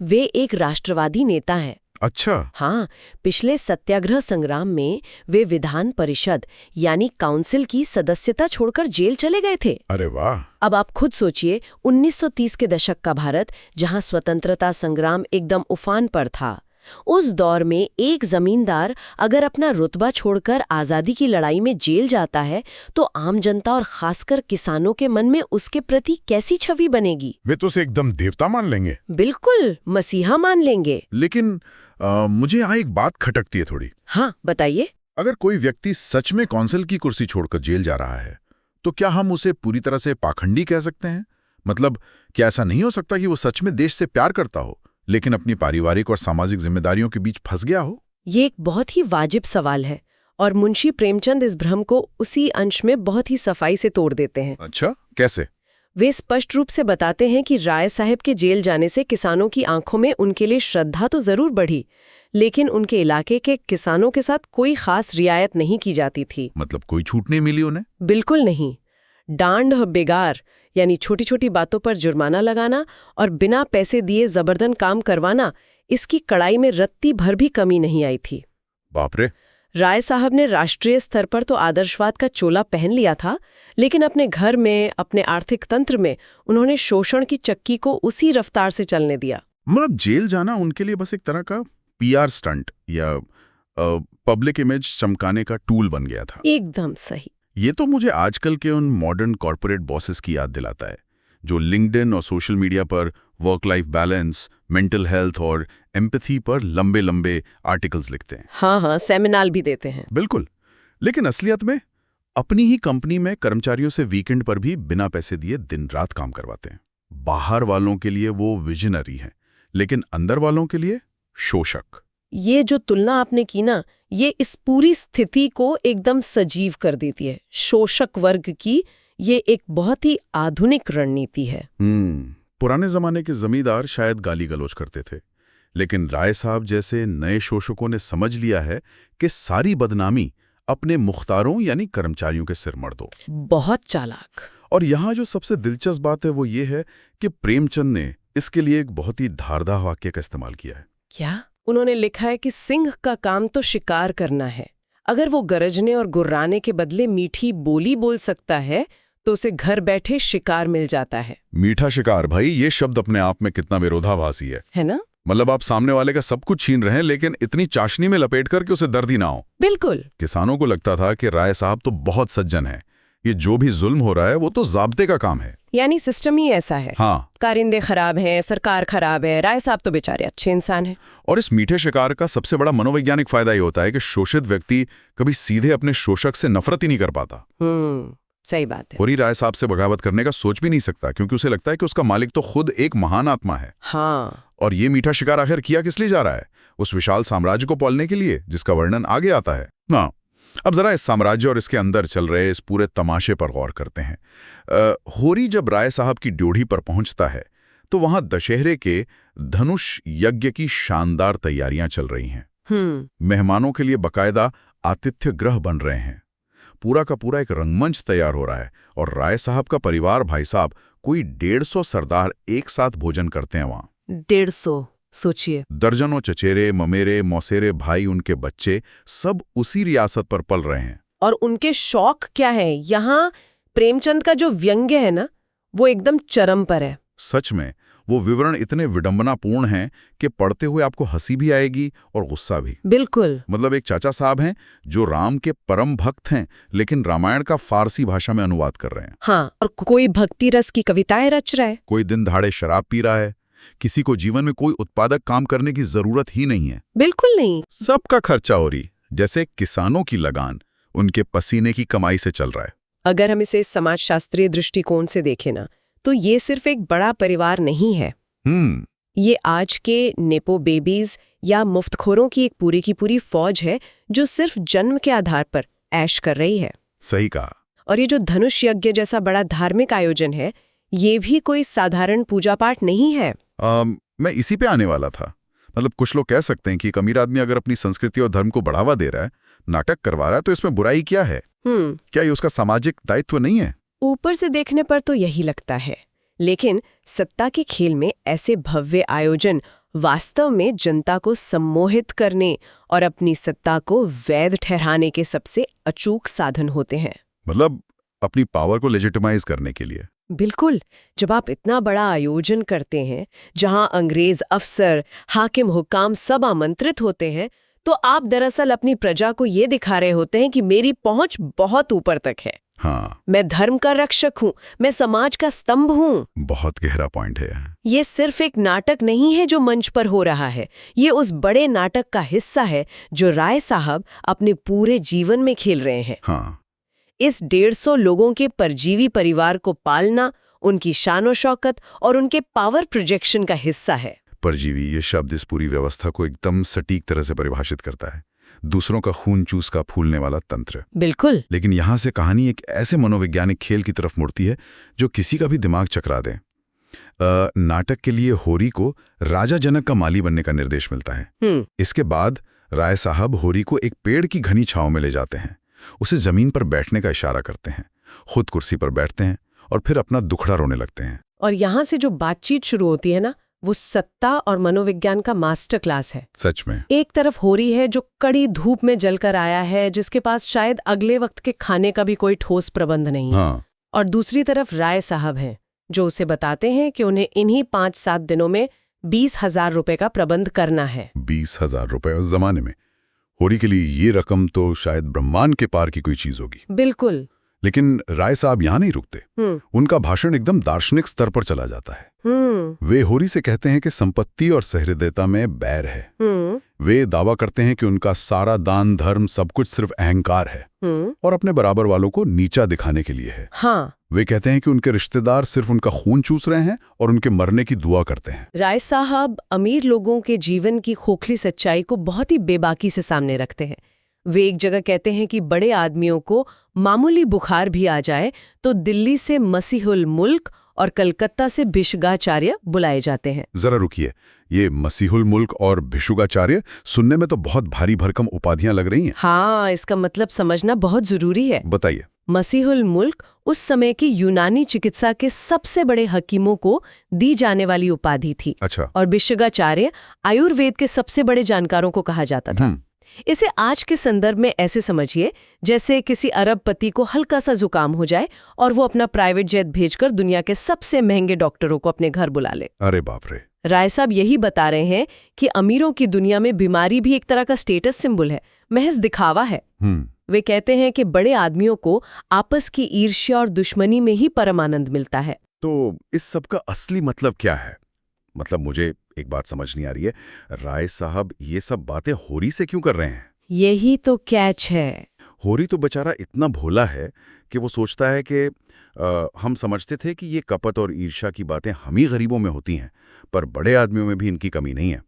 B: वे एक राष्ट्रवादी नेता हैं।
A: अच्छा।
B: हाँ, पिछले सत्याग्रह संग्राम में वे विधान परिषद यानी काउंसिल की सदस्यता छोड़कर जेल चले गए थे।
A: अरे वाह।
B: अब आप खुद सोचिए, 1930 के दशक का भारत, जहां स्वतंत्रता संग्राम एकदम उफान पर था, उस दौर में एक जमींदार अगर अपना रुतबा छोड़कर आजादी की लड़ाई में जेल जाता है तो आम जनता और खासकर किसानों के मन में उसके प्रति कैसी छवि बनेगी?
A: वे तो उसे एकदम देवता मान लेंगे।
B: बिल्कुल, मसीहा मान लेंगे।
A: लेकिन मुझे यहाँ एक बात खटकती है थोड़ी।
B: हाँ, बताइए।
A: अगर कोई व्यक्ति सच में कौंसिल की कुर्सी छोड़कर जेल जा रहा है, तो क्या हम उसे पूरी तरह से पाखंडी कह सकते हैं? मतलब क्या ऐसा नहीं हो सकता कि वो सच में देश से प्यार करता हो, लेकिन अपनी पारिवारिक और सामाजिक जिम्मेदारियों के बीच फंस गया हो?
B: ये एक बहुत ही वाजिब सवाल है और मुंशी प्रेमचंद इस भ्रम को उसी अंश में बहुत ही सफाई से तोड़ देते हैं।
A: अच्छा, कैसे?
B: वे स्पष्ट रूप से बताते हैं कि राय साहब के जेल जाने से किसानों की आंखों में उनके लिए श्रद्धा तो जरूर बढ़ी, लेकिन उनके इलाके के किसानों के साथ कोई खास रियायत नहीं की जाती थी।
A: मतलब कोई छूट नहीं मिली उन्हें?
B: बिल्कुल नहीं। डांड बेगार यानी छोटी छोटी बातों पर जुर्माना लगाना और बिना पैसे दिए जबरदन काम करवाना, इसकी कड़ाई में रत्ती भर भी कमी नहीं आई थी।
A: बाप रे।
B: राय साहब ने राष्ट्रीय स्तर पर तो आदर्शवाद का चोला पहन लिया था, लेकिन अपने घर में, अपने आर्थिक तंत्र में उन्होंने शोषण की चक्की को उसी रफ्तार से चलने दिया।
A: मतलब जेल जाना उनके लिए बस एक तरह का पीआर स्टंट या पब्लिक इमेज चमकाने का टूल बन गया था।
B: एकदम सही।
A: ये तो मुझे आजकल के उन मॉडर्न कॉर्पोरेट बॉसेस की याद दिलाता है जो लिंक्डइन और सोशल मीडिया पर work life balance, mental health और एम्पैथी पर लंबे लंबे आर्टिकल्स लिखते हैं।
B: हाँ, सेमिनार भी देते हैं।
A: बिल्कुल। लेकिन असलियत में अपनी ही कंपनी में कर्मचारियों से वीकेंड पर भी बिना पैसे दिए दिन रात काम करवाते हैं। बाहर वालों के लिए वो विजनरी हैं, लेकिन अंदर वालों के लिए शोषक।
B: ये जो तुलना आपने की ना, ये इस पूरी स्थिति को एकदम सजीव कर देती है। शोषक वर्ग की ये एक बहुत ही आधुनिक रणनीति है।
A: पुराने जमाने के जमींदार शायद गाली गलौज करते थे, लेकिन राय साहब जैसे नए शोषकों ने समझ लिया है कि सारी बदनामी अपने मुख्तारों यानी कर्मचारियों के सिर मर दो।
B: बहुत चालाक।
A: और यहाँ जो सबसे दिलचस्प बात है वो ये है कि प्रेमचंद ने इसके लिए एक बहुत ही धारदार वाक्य का इस्तेमाल किया है।
B: क्या? उन्होंने लिखा है कि सिंह का काम तो शिकार करना है। अगर वो गरजने और गुर्राने के बदले मीठी बोली बोल सकता है तो उसे घर बैठे शिकार मिल जाता है।
A: मीठा शिकार, भाई ये शब्द अपने आप में कितना विरोधाभासी है
B: ना?
A: मतलब आप सामने वाले का सब कुछ छीन रहे हैं, लेकिन इतनी चाशनी में लपेट कर कि उसे दर्द ही ना हो।
B: बिल्कुल।
A: किसानों को लगता था कि राय साहब तो बहुत सज्जन है, ये जो भी जुल्म हो रहा है वो तो ज़ाब्ते का काम है,
B: यानी सिस्टम ही ऐसा है।
A: हाँ,
B: कारिंदे खराब हैं, सरकार खराब है, राय साहब तो बेचारे अच्छे इंसान हैं।
A: और इस मीठे शिकार का सबसे बड़ा मनोवैज्ञानिक फायदा ये होता है कि शोषित व्यक्ति कभी सीधे अपने शोषक से नफरत ही नहीं कर पाता।
B: सही बात है।
A: होरी राय साहब से बगावत करने का सोच भी नहीं सकता, क्योंकि उसे लगता है कि उसका मालिक तो खुद एक महान आत्मा है।
B: हाँ।
A: और ये मीठा शिकार आखिर किया किस लिए जा रहा है? उस विशाल साम्राज्य को पालने के लिए जिसका वर्णन आगे आता है। हाँ, अब जरा इस साम्राज्य और इसके अंदर चल रहे इस पूरे तमाशे पर गौर करते हैं। होरी जब राय साहब की ड्योढ़ी पर पहुंचता है तो वहां दशहरे के धनुष यज्ञ की शानदार तैयारियां चल रही हैं। मेहमानों के लिए बकायदा आतिथ्य गृह बन रहे हैं। पूरा का पूरा एक रंगमंच तैयार हो रहा है और राय साहब का परिवार, भाई साहब, कोई 150 सरदार एक साथ भोजन करते हैं वहां।
B: 150, सोचिए।
A: दर्जनों चचेरे, ममेरे, मौसेरे भाई, उनके बच्चे सब उसी रियासत पर पल रहे हैं।
B: और उनके शौक क्या है? यहाँ प्रेमचंद का जो व्यंग्य है ना, वो एकदम चरम पर है।
A: सच में वो विवरण इतने विडंबनापूर्ण हैं कि पढ़ते हुए आपको हंसी भी आएगी और गुस्सा भी।
B: बिल्कुल।
A: मतलब एक चाचा साहब हैं जो राम के परम भक्त हैं, लेकिन रामायण का फारसी भाषा में अनुवाद कर रहे हैं।
B: हाँ, और कोई भक्ति रस की कविताएं रच रहा है,
A: कोई दिन दहाड़े शराब पी रहा है। किसी को जीवन में कोई उत्पादक काम करने की जरूरत ही नहीं है।
B: बिल्कुल नहीं।
A: सबका खर्चा हो रही, जैसे किसानों की लगान उनके पसीने की कमाई से चल रहा है।
B: अगर हम इसे समाजशास्त्रीय दृष्टिकोण से देखें ना, तो ये सिर्फ एक बड़ा परिवार नहीं है। ये आज के नेपो बेबीज या मुफ्तखोरों की एक पूरी की पूरी फौज है जो सिर्फ जन्म के आधार पर ऐश कर रही है।
A: सही कहा।
B: और ये जो धनुष यज्ञ जैसा बड़ा धार्मिक आयोजन है, ये भी कोई साधारण पूजा पाठ नहीं है।
A: मैं इसी पे आने वाला था। मतलब कुछ लोग कह सकते हैं कि एक अमीर आदमी अगर अपनी संस्कृति और धर्म को बढ़ावा दे रहा है, नाटक करवा रहा है, तो इसमें बुराई क्या है? क्या ये उसका सामाजिक दायित्व नहीं है?
B: ऊपर से देखने पर तो यही लगता है, लेकिन सत्ता के खेल में ऐसे भव्य आयोजन वास्तव में जनता को सम्मोहित करने और अपनी सत्ता को वैध ठहराने के सबसे अचूक साधन होते हैं।
A: मतलब अपनी पावर को लेजिटिमाइज करने के लिए।
B: बिल्कुल। जब आप इतना बड़ा आयोजन करते हैं जहां अंग्रेज अफसर, हाकिम, हुक्काम सब आमंत्रित होते हैं, तो आप दरअसल अपनी प्रजा को ये दिखा रहे होते हैं कि मेरी पहुंच बहुत ऊपर तक है।
A: हाँ,
B: मैं धर्म का रक्षक हूँ, मैं समाज का स्तंभ हूँ।
A: बहुत गहरा पॉइंट है।
B: ये सिर्फ एक नाटक नहीं है जो मंच पर हो रहा है, ये उस बड़े नाटक का हिस्सा है जो राय साहब अपने पूरे जीवन में खेल रहे हैं।
A: हाँ,
B: इस 150 लोगों के परजीवी परिवार को पालना उनकी शानो शौकत और उनके पावर प्रोजेक्शन का हिस्सा है।
A: परजीवी, ये शब्द इस पूरी व्यवस्था को एकदम सटीक तरह से परिभाषित करता है। दूसरों का खून चूस का फूलने वाला तंत्र।
B: बिल्कुल।
A: लेकिन यहाँ से कहानी एक ऐसे मनोवैज्ञानिक खेल की तरफ मुड़ती है जो किसी का भी दिमाग चकरा दे। नाटक के लिए होरी को राजा जनक का माली बनने का निर्देश मिलता है। इसके बाद राय साहब होरी को एक पेड़ की घनी छांव में ले जाते हैं, उसे जमीन पर बैठने का इशारा करते हैं, खुद कुर्सी पर बैठते हैं और फिर अपना दुखड़ा रोने लगते हैं।
B: और यहाँ से जो बातचीत शुरू होती है ना, वो सत्ता और मनोविज्ञान का मास्टर क्लास है।
A: सच में।
B: एक तरफ होरी है जो कड़ी धूप में जलकर आया है, जिसके पास शायद अगले वक्त के खाने का भी कोई ठोस प्रबंध नहीं है।
A: हाँ।
B: और दूसरी तरफ राय साहब हैं जो उसे बताते हैं कि उन्हें इन्हीं 5-7 दिनों में 20,000 रुपए का प्रबंध करना है।
A: 20,000 रुपए उस जमाने में होरी के लिए ये रकम तो शायद ब्रह्मांड के पार की कोई चीज होगी।
B: बिल्कुल।
A: लेकिन राय साहब यहाँ नहीं रुकते। उनका भाषण एकदम दार्शनिक स्तर पर चला जाता है। वे होरी से कहते हैं कि संपत्ति और सहृदयता में बैर है। वे दावा करते हैं कि उनका सारा दान धर्म सब कुछ सिर्फ अहंकार है और अपने बराबर वालों को नीचा दिखाने के लिए है।
B: हाँ।
A: वे कहते हैं कि उनके रिश्तेदार सिर्फ उनका खून चूस रहे हैं और उनके मरने की दुआ करते हैं।
B: राय साहब अमीर लोगों के जीवन की खोखली सच्चाई को बहुत ही बेबाकी से सामने रखते हैं। वे एक जगह कहते हैं कि बड़े आदमियों को मामूली बुखार भी आ जाए तो दिल्ली से मसीहुल मुल्क और कलकत्ता से भिषुगाचार्य बुलाए जाते हैं।
A: जरा रुकिए, ये मसीहुल मुल्क और भिषुगाचार्य सुनने में तो बहुत भारी भरकम उपाधियां लग रही हैं।
B: हाँ, इसका मतलब समझना बहुत जरूरी है।
A: बताइए।
B: मसीहुल मुल्क उस समय की यूनानी चिकित्सा के सबसे बड़े हकीमों को दी जाने वाली उपाधि थी।
A: अच्छा।
B: और भिषुगाचार्य आयुर्वेद के सबसे बड़े जानकारों को कहा जाता था। इसे आज के संदर्भ में ऐसे समझिए जैसे किसी अरबपति को हल्का सा जुकाम हो जाए और वो अपना प्राइवेट जेट भेजकर दुनिया के सबसे महंगे डॉक्टरों को अपने घर बुला ले।
A: अरे बाप रे।
B: राय साहब यही बता रहे हैं कि अमीरों की दुनिया में बीमारी भी एक तरह का स्टेटस सिंबल है, महज दिखावा है। वे कहते हैं कि बड़े आदमियों को आपस की ईर्ष्या और दुश्मनी में ही परम आनंद मिलता है।
A: तो इस सब का असली मतलब क्या है? मतलब मुझे एक बात समझ नहीं आ रही है, राय साहब ये सब बातें होरी से क्यों कर रहे हैं?
B: यही तो कैच है।
A: होरी तो बेचारा इतना भोला है कि वो सोचता है कि हम समझते थे कि ये कपट और ईर्ष्या की बातें हम ही गरीबों में होती हैं, पर बड़े आदमियों में भी इनकी कमी नहीं है।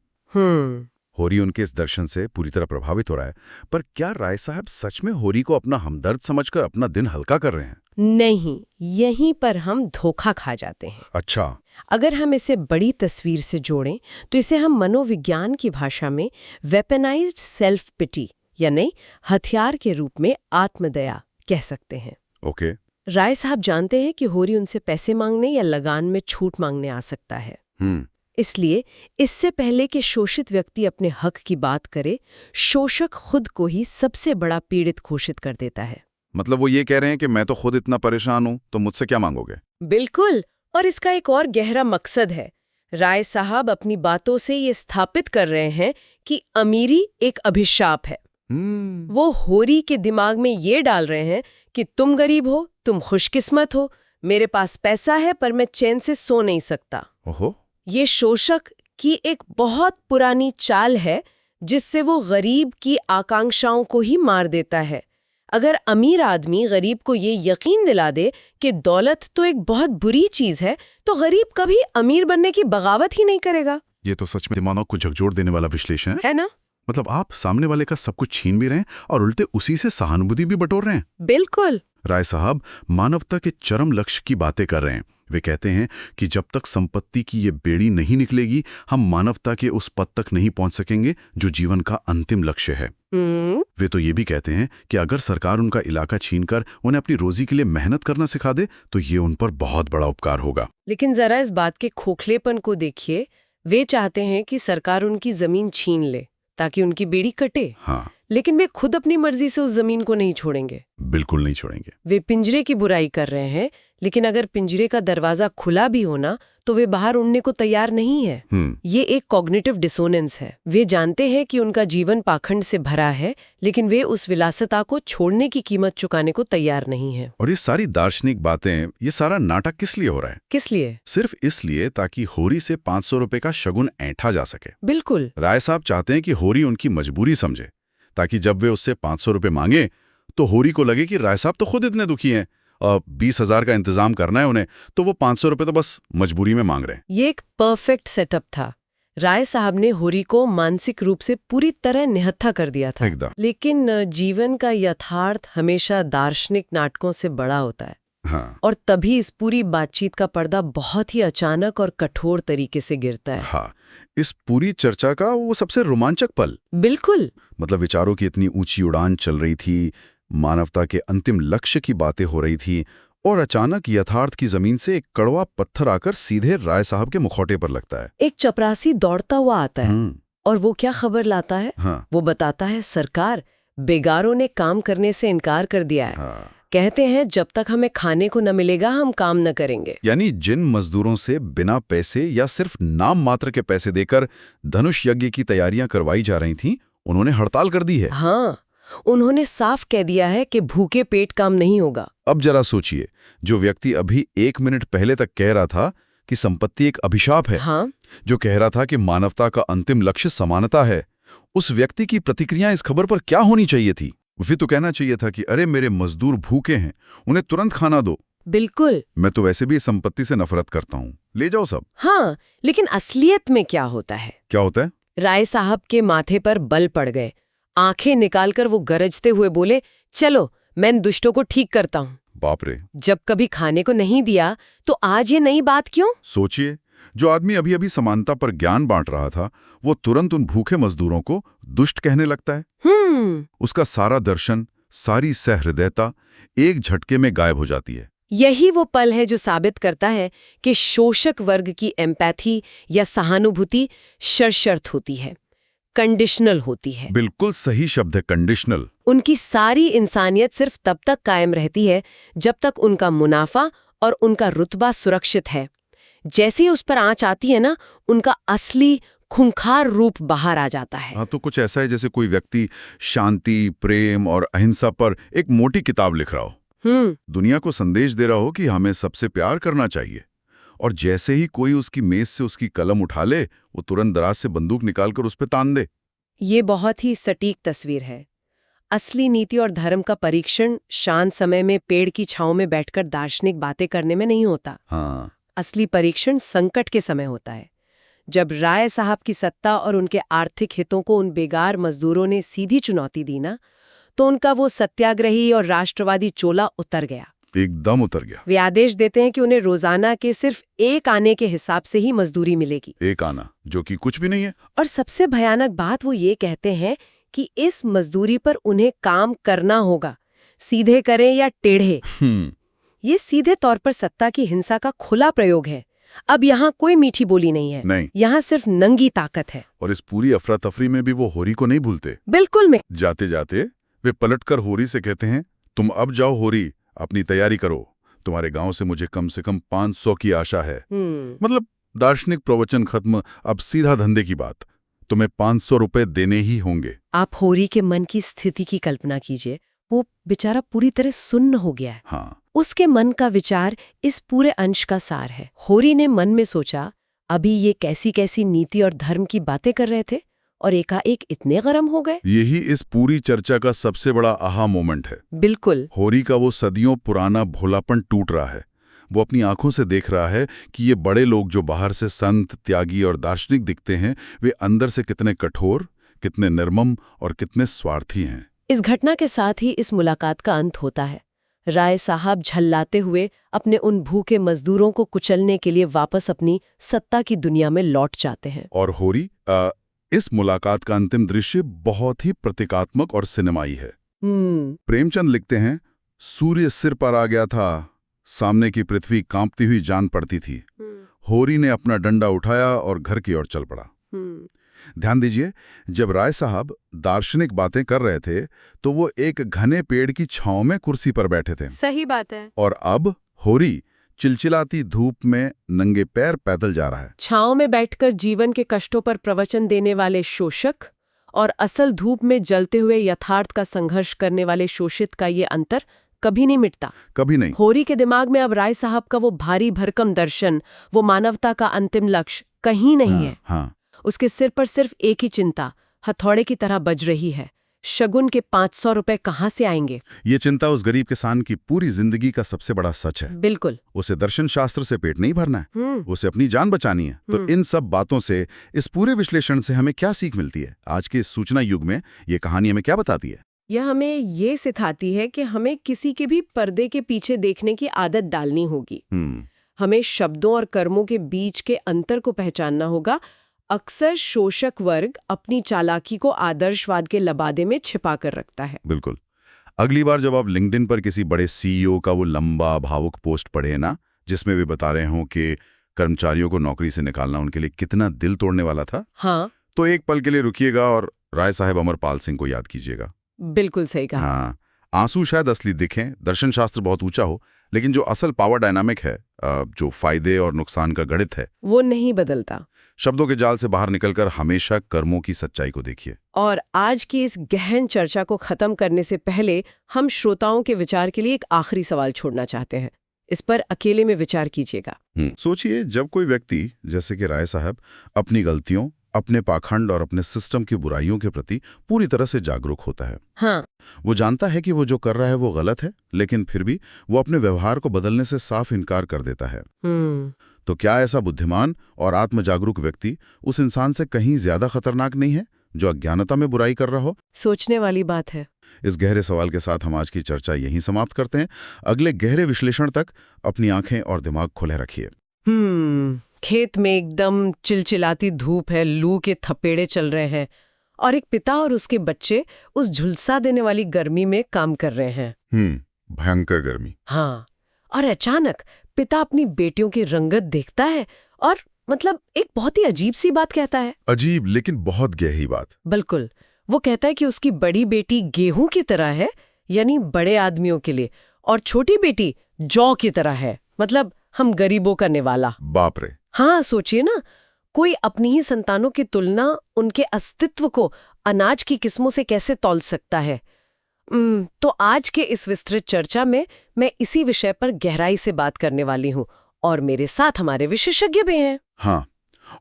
A: होरी उनके इस दर्शन से पूरी तरह प्रभावित हो रहा है। पर क्या राय साहब सच में होरी को अपना हमदर्द समझकर अपना दिन हल्का कर रहे हैं?
B: नहीं, यहीं पर हम धोखा खा जाते हैं।
A: अच्छा।
B: अगर हम इसे बड़ी तस्वीर से जोड़ें तो इसे हम मनोविज्ञान की भाषा में वेपनाइज्ड सेल्फ पिटी यानी हथियार के रूप में आत्मदया कह सकते हैं।
A: ओके।
B: राय साहब जानते हैं कि होरी उनसे पैसे मांगने या लगान में छूट मांगने आ सकता है। इसलिए इससे पहले कि शोषित व्यक्ति अपने हक की बात करे, शोषक खुद को ही सबसे बड़ा पीड़ित घोषित कर देता है।
A: मतलब वो ये कह रहे हैं कि मैं तो खुद इतना परेशान हूं, तो मुझसे क्या मांगोगे?
B: बिल्कुल। और इसका एक और गहरा मकसद है। राय साहब अपनी बातों से ये स्थापित कर रहे हैं कि अमीरी एक अभिशाप है। वो होरी के दिमाग में ये डाल रहे हैं कि तुम गरीब हो, तुम खुशकिस्मत हो, मेरे पास पैसा है पर मैं चैन से सो नहीं सकता।
A: ओहो।
B: ये शोषक की एक बहुत पुरानी चाल है जिससे वो गरीब की आकांक्षाओं को ही मार देता है। अगर अमीर आदमी गरीब को ये यकीन दिला दे कि दौलत तो एक बहुत बुरी चीज है, तो गरीब कभी अमीर बनने की बगावत ही नहीं करेगा।
A: ये तो सच में दिमाग को झकझोर देने वाला विश्लेषण
B: है ना?
A: मतलब आप सामने वाले का सब कुछ छीन भी रहे हैं और उल्टे उसी से सहानुभूति भी बटोर रहे हैं।
B: बिल्कुल।
A: राय साहब मानवता के चरम लक्ष्य की बातें कर रहे हैं। वे कहते हैं कि जब तक संपत्ति की ये बेड़ी नहीं निकलेगी, हम मानवता के उस पद तक नहीं पहुंच सकेंगे जो जीवन का अंतिम लक्ष्य है। वे तो ये भी कहते हैं कि अगर सरकार उनका इलाका छीनकर उन्हें अपनी रोजी के लिए मेहनत करना सिखा दे तो ये उन पर बहुत बड़ा उपकार होगा।
B: लेकिन जरा इस बात के खोखलेपन को देखिए। वे चाहते हैं कि सरकार उनकी जमीन छीन ले ताकि उनकी बेड़ी कटे।
A: हाँ।
B: लेकिन वे खुद अपनी मर्जी से उस जमीन को नहीं छोड़ेंगे।
A: बिल्कुल नहीं छोड़ेंगे।
B: वे पिंजरे की बुराई कर रहे हैं, लेकिन अगर पिंजरे का दरवाजा खुला भी होना तो वे बाहर उड़ने को तैयार नहीं है। ये एक कॉग्निटिव डिसोनेंस है। वे जानते हैं कि उनका जीवन पाखंड से भरा है, लेकिन वे उस विलासिता को छोड़ने की कीमत चुकाने को तैयार नहीं है।
A: और ये सारी दार्शनिक बातें, ये सारा नाटक किस लिए हो रहा है?
B: किस लिए?
A: सिर्फ इसलिए ताकि होरी से 500 रुपए का शगुन ऐंठा जा सके।
B: बिल्कुल।
A: राय साहब चाहते हैं कि होरी उनकी मजबूरी समझे, ताकि जब वे उससे 500 रुपए मांगे तो होरी को लगे कि राय साहब तो खुद इतने दुखी हैं, 20,000 का इंतजाम करना है उन्हें, तो वो 500 रुपए तो बस मजबूरी में मांग रहे हैं।
B: ये एक परफेक्ट सेटअप था। राय साहब ने होरी को मानसिक रूप से पूरी तरह निहत्था कर दिया था।
A: एकदम।
B: लेकिन जीवन का यथार्थ हमेशा दार्शनिक नाटकों से बड़ा होता है।
A: हाँ।
B: और तभी इस पूरी बातचीत का पर्दा बहुत ही अचानक और कठोर तरीके से गिरता है।
A: हाँ, इस पूरी चर्चा का वो सबसे रोमांचक पल।
B: बिल्कुल।
A: मतलब विचारों की इतनी ऊंची उड़ान चल रही थी, मानवता के अंतिम लक्ष्य की बातें हो रही थी, और अचानक यथार्थ की जमीन से एक कड़वा पत्थर आकर सीधे राय साहब के मुखौटे पर लगता है।
B: एक चपरासी दौड़ता हुआ आता है और वो क्या खबर लाता है?
A: हाँ।
B: वो बताता है सरकार, बेगारों ने काम करने से इनकार कर दिया है।
A: हाँ।
B: कहते हैं जब तक हमें खाने को न मिलेगा हम काम न करेंगे।
A: यानी जिन मजदूरों से बिना पैसे या सिर्फ नाम मात्र के पैसे देकर धनुष यज्ञ की तैयारियां करवाई जा रही थीं, उन्होंने हड़ताल कर दी है।
B: हाँ, उन्होंने साफ कह दिया है कि भूखे पेट काम नहीं होगा।
A: अब जरा सोचिए, जो व्यक्ति अभी 1 मिनट पहले तक कह रहा था कि संपत्ति एक अभिशाप है,
B: हाँ?
A: जो कह रहा था कि मानवता का अंतिम लक्ष्य समानता है, उस व्यक्ति की प्रतिक्रिया इस खबर पर क्या होनी चाहिए थी? वे तो कहना चाहिए था कि अरे मेरे मजदूर भूखे हैं, उन्हें तुरंत खाना दो।
B: बिल्कुल।
A: मैं तो वैसे भी इस संपत्ति से नफरत करता हूँ, ले जाओ सब।
B: हाँ, लेकिन असलियत में क्या होता है?
A: क्या होता है?
B: राय साहब के माथे पर बल पड़ गए। आंखें निकालकर वो गरजते हुए बोले, चलो मैं इन दुष्टों को ठीक करता हूँ।
A: बाप रे।
B: जब कभी खाने को नहीं दिया तो आज ये नई बात क्यों?
A: सोचिए, जो आदमी अभी अभी समानता पर ज्ञान बांट रहा था, वो तुरंत उन भूखे मजदूरों को दुष्ट कहने लगता है। उसका सारा दर्शन, सारी सहृदयता एक झटके में गायब हो जाती है।
B: यही वो पल है जो साबित करता है कि शोषक वर्ग की एम्पैथी या सहानुभूति सशर्त होती है, कंडीशनल होती है।
A: बिल्कुल सही शब्द है, कंडीशनल।
B: उनकी सारी इंसानियत सिर्फ तब तक कायम रहती है जब तक उनका मुनाफा और उनका रुतबा सुरक्षित है। जैसे ही उस पर आंच आती है ना, उनका असली खूंखार रूप बाहर आ जाता है।
A: हाँ, तो कुछ ऐसा है जैसे कोई व्यक्ति शांति, प्रेम और अहिंसा पर एक मोटी किताब लिख रहा हो, दुनिया को संदेश दे रहा हो कि हमें सबसे प्यार करना चाहिए, और जैसे ही कोई उसकी मेज से उसकी कलम उठा ले, वो तुरंत दराज से बंदूक निकालकर उस पर तान दे।
B: ये बहुत ही सटीक तस्वीर है। असली नीति और धर्म का परीक्षण शांत समय में पेड़ की छांव में बैठकर दार्शनिक बातें करने में नहीं होता।
A: हाँ।
B: असली परीक्षण संकट के समय होता है, जब राय साहब की सत्ता और उनके आर्थिक हितों को उन बेगार मजदूरों ने सीधी चुनौती दी ना, तो उनका वो सत्याग्रही और राष्ट्रवादी चोला उतर गया।
A: एकदम उतर गया।
B: वे आदेश देते हैं कि उन्हें रोजाना के सिर्फ 1 आने के हिसाब से ही मजदूरी मिलेगी।
A: 1 आना, जो कि कुछ भी नहीं है।
B: और सबसे भयानक बात वो ये कहते हैं कि इस मजदूरी पर उन्हें काम करना होगा, सीधे करें या टेढ़े। ये सीधे तौर पर सत्ता की हिंसा का खुला प्रयोग है। अब यहाँ कोई मीठी बोली नहीं है,
A: नहीं।
B: यहाँ सिर्फ नंगी ताकत है।
A: और इस पूरी अफरा तफरी में भी वो होरी को नहीं भूलते।
B: बिल्कुल में
A: जाते जाते वे पलटकर होरी से कहते हैं, तुम अब जाओ होरी, अपनी तैयारी करो। तुम्हारे गांव से मुझे कम से कम 500 की आशा है। मतलब दार्शनिक प्रवचन खत्म, अब सीधा धंधे की बात। तुम्हें 500 रुपए देने ही होंगे।
B: आप होरी के मन की स्थिति की कल्पना कीजिए। वो बेचारा पूरी तरह सुन्न हो गया है।
A: हाँ,
B: उसके मन का विचार इस पूरे अंश का सार है। होरी ने मन में सोचा, अभी ये कैसी कैसी नीति और धर्म की बातें कर रहे थे और एकाएक इतने गरम हो गए।
A: यही इस पूरी चर्चा का सबसे बड़ा आहा मोमेंट है।
B: बिल्कुल।
A: होरी का वो सदियों पुराना भोलापन टूट रहा है। वो अपनी आंखों से देख रहा है कि ये बड़े लोग जो बाहर से संत, त्यागी और दार्शनिक दिखते हैं, वे अंदर से कितने कठोर, कितने निर्मम और कितने स्वार्थी हैं।
B: इस घटना के साथ ही इस मुलाकात का अंत होता है। राय साहब झल्लाते हुए अपने उन भूखे मजदूरों को कुचलने के लिए वापस अपनी सत्ता की दुनिया में लौट जाते हैं।
A: और होरी इस मुलाकात का अंतिम दृश्य बहुत ही प्रतीकात्मक और सिनेमाई है। प्रेमचंद लिखते हैं, सूर्य सिर पर आ गया था, सामने की पृथ्वी कांपती हुई जान पड़ती थी। होरी ने अपना डंडा उठाया और घर की ओर चल पड़ा। ध्यान दीजिए, जब राय साहब दार्शनिक बातें कर रहे थे तो वो एक घने पेड़ की छांव में कुर्सी पर बैठे थे।
E: सही बात है।
A: और अब होरी चिलचिलाती धूप में नंगे पैर पैदल जा रहा है।
B: छांव में बैठकर जीवन के कष्टों पर प्रवचन देने वाले शोषक और असल धूप में जलते हुए यथार्थ का संघर्ष करने वाले शोषित का ये अंतर कभी नहीं मिटता।
A: कभी नहीं।
B: होरी के दिमाग में अब राय साहब का वो भारी भरकम दर्शन, वो मानवता का अंतिम लक्ष्य कहीं नहीं है।
A: हाँ।
B: उसके सिर पर सिर्फ एक ही चिंता हथौड़े की तरह बज रही है, शगुन के 500 रुपए कहाँ से आएंगे।
A: ये चिंता उस गरीब किसान की पूरी जिंदगी का सबसे बड़ा सच है।
B: बिल्कुल।
A: उसे दर्शन शास्त्र से पेट नहीं भरना है, उसे अपनी जान बचानी है। तो इन सब बातों से, इस पूरे विश्लेषण से हमें क्या सीख मिलती है? आज के इस सूचना युग में ये कहानी हमें क्या बताती है?
B: यह हमें ये सिखाती है कि हमें किसी के भी पर्दे के पीछे देखने की आदत डालनी होगी। हमें शब्दों और कर्मों के बीच के अंतर को पहचानना होगा। अक्सर शोषक वर्ग अपनी चालाकी को आदर्शवाद के लबादे में छिपा कर रखता है।
A: बिल्कुल। अगली बार जब आप लिंक्डइन पर किसी बड़े सीईओ का वो लंबा भावुक पोस्ट पढ़े ना, जिसमें वे बता रहे हों कि कर्मचारियों को नौकरी से निकालना उनके लिए कितना दिल तोड़ने वाला था,
B: हाँ,
A: तो एक पल के लिए रुकिएगा और राय साहब अमरपाल सिंह को याद कीजिएगा।
B: बिल्कुल सही कहा।
A: हाँ, आंसू शायद असली दिखें, दर्शन शास्त्र बहुत ऊंचा हो, लेकिन जो असल पावर डायनामिक है, जो फायदे और नुकसान का गणित है,
B: वो नहीं बदलता।
A: शब्दों के जाल से बाहर निकलकर हमेशा कर्मों की सच्चाई को देखिए।
B: और आज की इस गहन चर्चा को खत्म करने से पहले हम श्रोताओं के विचार के लिए एक आखिरी सवाल छोड़ना चाहते हैं। इस पर अकेले में विचार कीजिएगा।
A: सोचिए, जब कोई व्यक्ति जैसे कि राय साहब अपनी गलतियों, अपने पाखंड और अपने सिस्टम की बुराइयों के प्रति पूरी तरह से जागरूक होता है।
B: हाँ,
A: वो जानता है कि वो जो कर रहा है वो गलत है, लेकिन फिर भी वो अपने व्यवहार को बदलने से साफ इनकार कर देता है। तो क्या ऐसा बुद्धिमान और आत्मजागरूक व्यक्ति उस इंसान से कहीं ज्यादा खतरनाक नहीं है जो अज्ञानता में बुराई कर रहा हो?
B: सोचने वाली बात है।
A: इस गहरे सवाल के साथ हम आज की चर्चा यहीं समाप्त करते हैं। अगले गहरे विश्लेषण तक अपनी आंखें और दिमाग खुले रखिए।
B: खेत में एकदम चिलचिलाती धूप है, लू के थपेड़े चल रहे हैं और एक पिता और उसके बच्चे उस झुलसा देने वाली गर्मी में काम कर रहे हैं।
A: भयंकर गर्मी।
B: हाँ, और अचानक पिता अपनी बेटियों की रंगत देखता है और मतलब एक बहुत ही अजीब सी बात कहता है।
A: अजीब लेकिन बहुत गहरी बात।
B: बिल्कुल। वो कहता है कि उसकी बड़ी बेटी गेहूं की तरह है, यानी बड़े आदमियों के लिए, और छोटी बेटी जौ की तरह है, मतलब हम गरीबों का निवाला।
A: बाप रे।
B: हाँ, सोचिए ना, कोई अपनी ही संतानों की तुलना उनके अस्तित्व को अनाज की किस्मों से कैसे तौल सकता है। तो आज के इस विस्तृत चर्चा में मैं इसी विषय पर गहराई से बात करने वाली हूँ और मेरे साथ हमारे विशेषज्ञ भी हैं।
A: हाँ,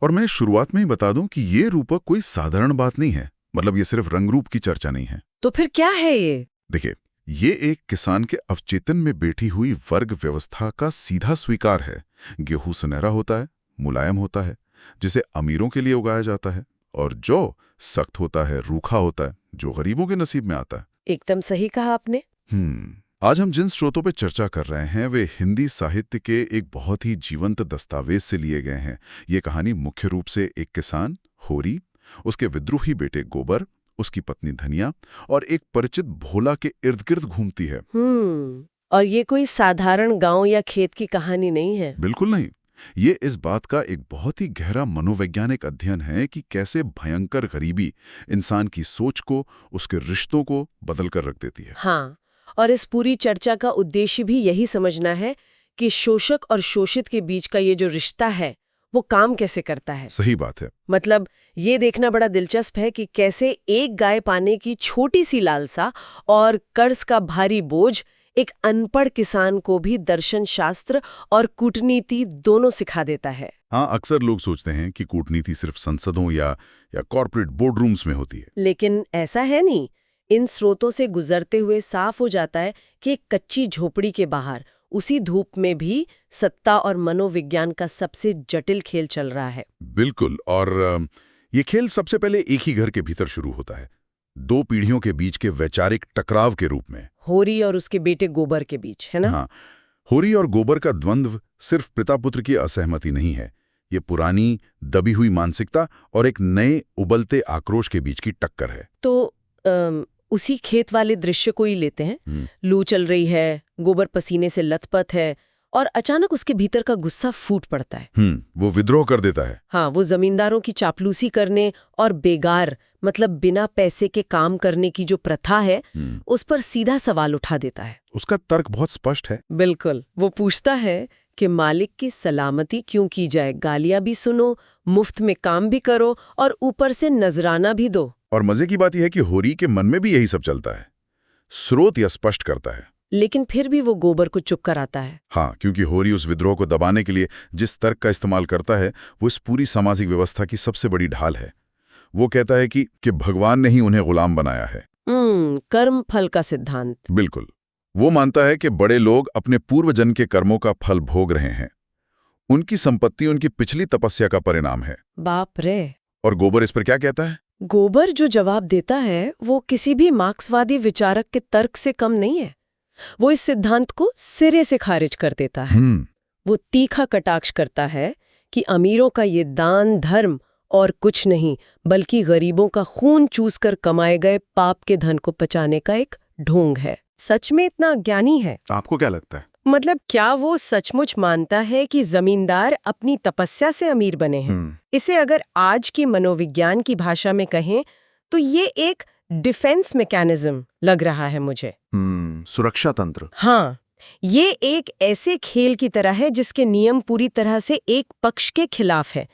A: और मैं शुरुआत में ही बता दूं कि ये रूपक कोई साधारण बात नहीं है। मतलब ये सिर्फ रंग रूप की चर्चा नहीं है।
B: तो फिर क्या है ये?
A: देखिए, ये एक किसान के अवचेतन में बैठी हुई वर्ग व्यवस्था का सीधा स्वीकार है। गेहूं सुनहरा होता है, मुलायम होता है, जिसे अमीरों के लिए उगाया जाता है, और जौ सख्त होता है, रूखा होता है, जो गरीबों के नसीब में आता है।
B: एकदम सही कहा आपने।
A: आज हम जिन स्रोतों पर चर्चा कर रहे हैं वे हिंदी साहित्य के एक बहुत ही जीवंत दस्तावेज से लिए गए हैं। ये कहानी मुख्य रूप से एक किसान होरी, उसके विद्रोही बेटे गोबर, उसकी पत्नी धनिया और एक परिचित भोला के इर्द गिर्द घूमती है।
B: और ये कोई साधारण गांव या खेत की कहानी नहीं है।
A: बिल्कुल नहीं। ये इस बात का एक बहुत ही गहरा मनोवैज्ञानिक अध्ययन है कि कैसे भयंकर गरीबी इंसान की सोच को, उसके रिश्तों को बदल कर रख देती है।
B: हाँ, और इस पूरी चर्चा का उद्देश्य भी यही समझना है कि शोषक और शोषित के बीच का ये जो रिश्ता है वो काम कैसे करता है।
A: सही बात है।
B: मतलब ये देखना बड़ा दिलचस्प है कि कैसे एक गाय पाने की छोटी सी लालसा और कर्ज का भारी बोझ एक अनपढ़ किसान को भी दर्शन शास्त्र और कूटनीति दोनों सिखा देता है।
A: हाँ, अक्सर लोग सोचते हैं कि कूटनीति सिर्फ संसदों या कॉर्पोरेट बोर्डरूम्स में होती है।
B: लेकिन ऐसा है नहीं। इन स्रोतों से गुजरते हुए साफ हो जाता है कि एक कच्ची झोपड़ी के बाहर उसी धूप में भी सत्ता और मनोविज्ञान का सबसे जटिल खेल चल रहा है।
A: बिल्कुल। और ये खेल सबसे पहले एक ही घर के भीतर शुरू होता है, दो पीढ़ियों के बीच के वैचारिक टकराव के रूप में।
B: होरी और उसके बेटे गोबर के बीच, है ना?
A: हाँ, होरी और गोबर का द्वंद्व सिर्फ पिता पुत्र की असहमति नहीं है। ये पुरानी दबी हुई मानसिकता और एक नए उबलते आक्रोश के बीच की टक्कर है।
B: तो उसी खेत वाले दृश्य को ही लेते हैं। लू चल रही है, गोबर पसीने से लथपथ है और अचानक उसके भीतर का गुस्सा फूट पड़ता है।
A: वो विद्रोह कर देता है।
B: हाँ, वो जमींदारों की चापलूसी करने और बेगार मतलब बिना पैसे के काम करने की जो प्रथा है उस पर सीधा सवाल उठा देता है।
A: उसका तर्क बहुत स्पष्ट है।
B: बिल्कुल। वो पूछता है कि मालिक की सलामती क्यों की जाए, गालियां भी सुनो, मुफ्त में काम भी करो और ऊपर से नजराना भी दो।
A: और मजे की बात यह है कि होरी के मन में भी यही सब चलता है। स्रोत यह स्पष्ट करता है।
B: लेकिन फिर भी वो गोबर को चुप कराता है।
A: हाँ, क्योंकि होरी उस विद्रोह को दबाने के लिए जिस तर्क का इस्तेमाल करता है वो इस पूरी सामाजिक व्यवस्था की सबसे बड़ी ढाल है। वो कहता है कि भगवान ने ही उन्हें गुलाम बनाया है।
B: कर्म फल का सिद्धांत।
A: बिल्कुल। वो मानता है कि बड़े लोग अपने पूर्वजन्म के कर्मों का फल भोग रहे हैं। उनकी संपत्ति उनकी पिछली तपस्या का परिणाम है।
B: बाप रे।
A: और गोबर इस पर क्या कहता है?
B: गोबर जो जवाब देता है वो किसी भी मार्क्सवादी विचारक के तर्क से कम नहीं है। वो इस सिद्धांत को सिरे से खारिज कर देता है। वो तीखा कटाक्ष करता है कि अमीरों का ये दान धर्म और कुछ नहीं बल्कि गरीबों का खून चूसकर कमाए गए पाप के धन को पचाने का एक ढोंग है। सच में इतना अज्ञानी है?
A: आपको क्या लगता है?
B: मतलब क्या वो सचमुच मानता है कि जमींदार अपनी तपस्या से अमीर बने हैं? इसे अगर आज की मनोविज्ञान की भाषा में कहें तो ये एक डिफेंस मैकेनिज्म लग रहा है मुझे।
D: सुरक्षा तंत्र।
B: हाँ, ये एक ऐसे खेल की तरह है जिसके नियम पूरी तरह से एक पक्ष के खिलाफ है।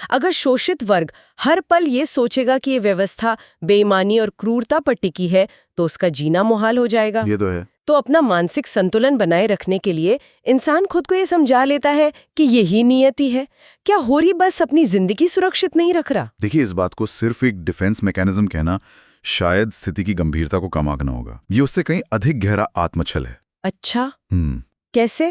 B: अगर शोषित वर्ग हर पल ये सोचेगा कि ये व्यवस्था बेईमानी और क्रूरता पर टिकी है तो उसका जीना मुहाल हो जाएगा।
D: ये तो है।
B: तो अपना मानसिक संतुलन बनाए रखने के लिए इंसान खुद को ये समझा लेता है कि यही नियति है। क्या होरी बस अपनी जिंदगी सुरक्षित नहीं रख रहा?
A: देखिए, इस बात को सिर्फ एक डिफेंस मैकेनिज्म कहना शायद स्थिति की गंभीरता को कम आंकना होगा। ये उससे कहीं अधिक गहरा आत्मछल है।
B: अच्छा, कैसे?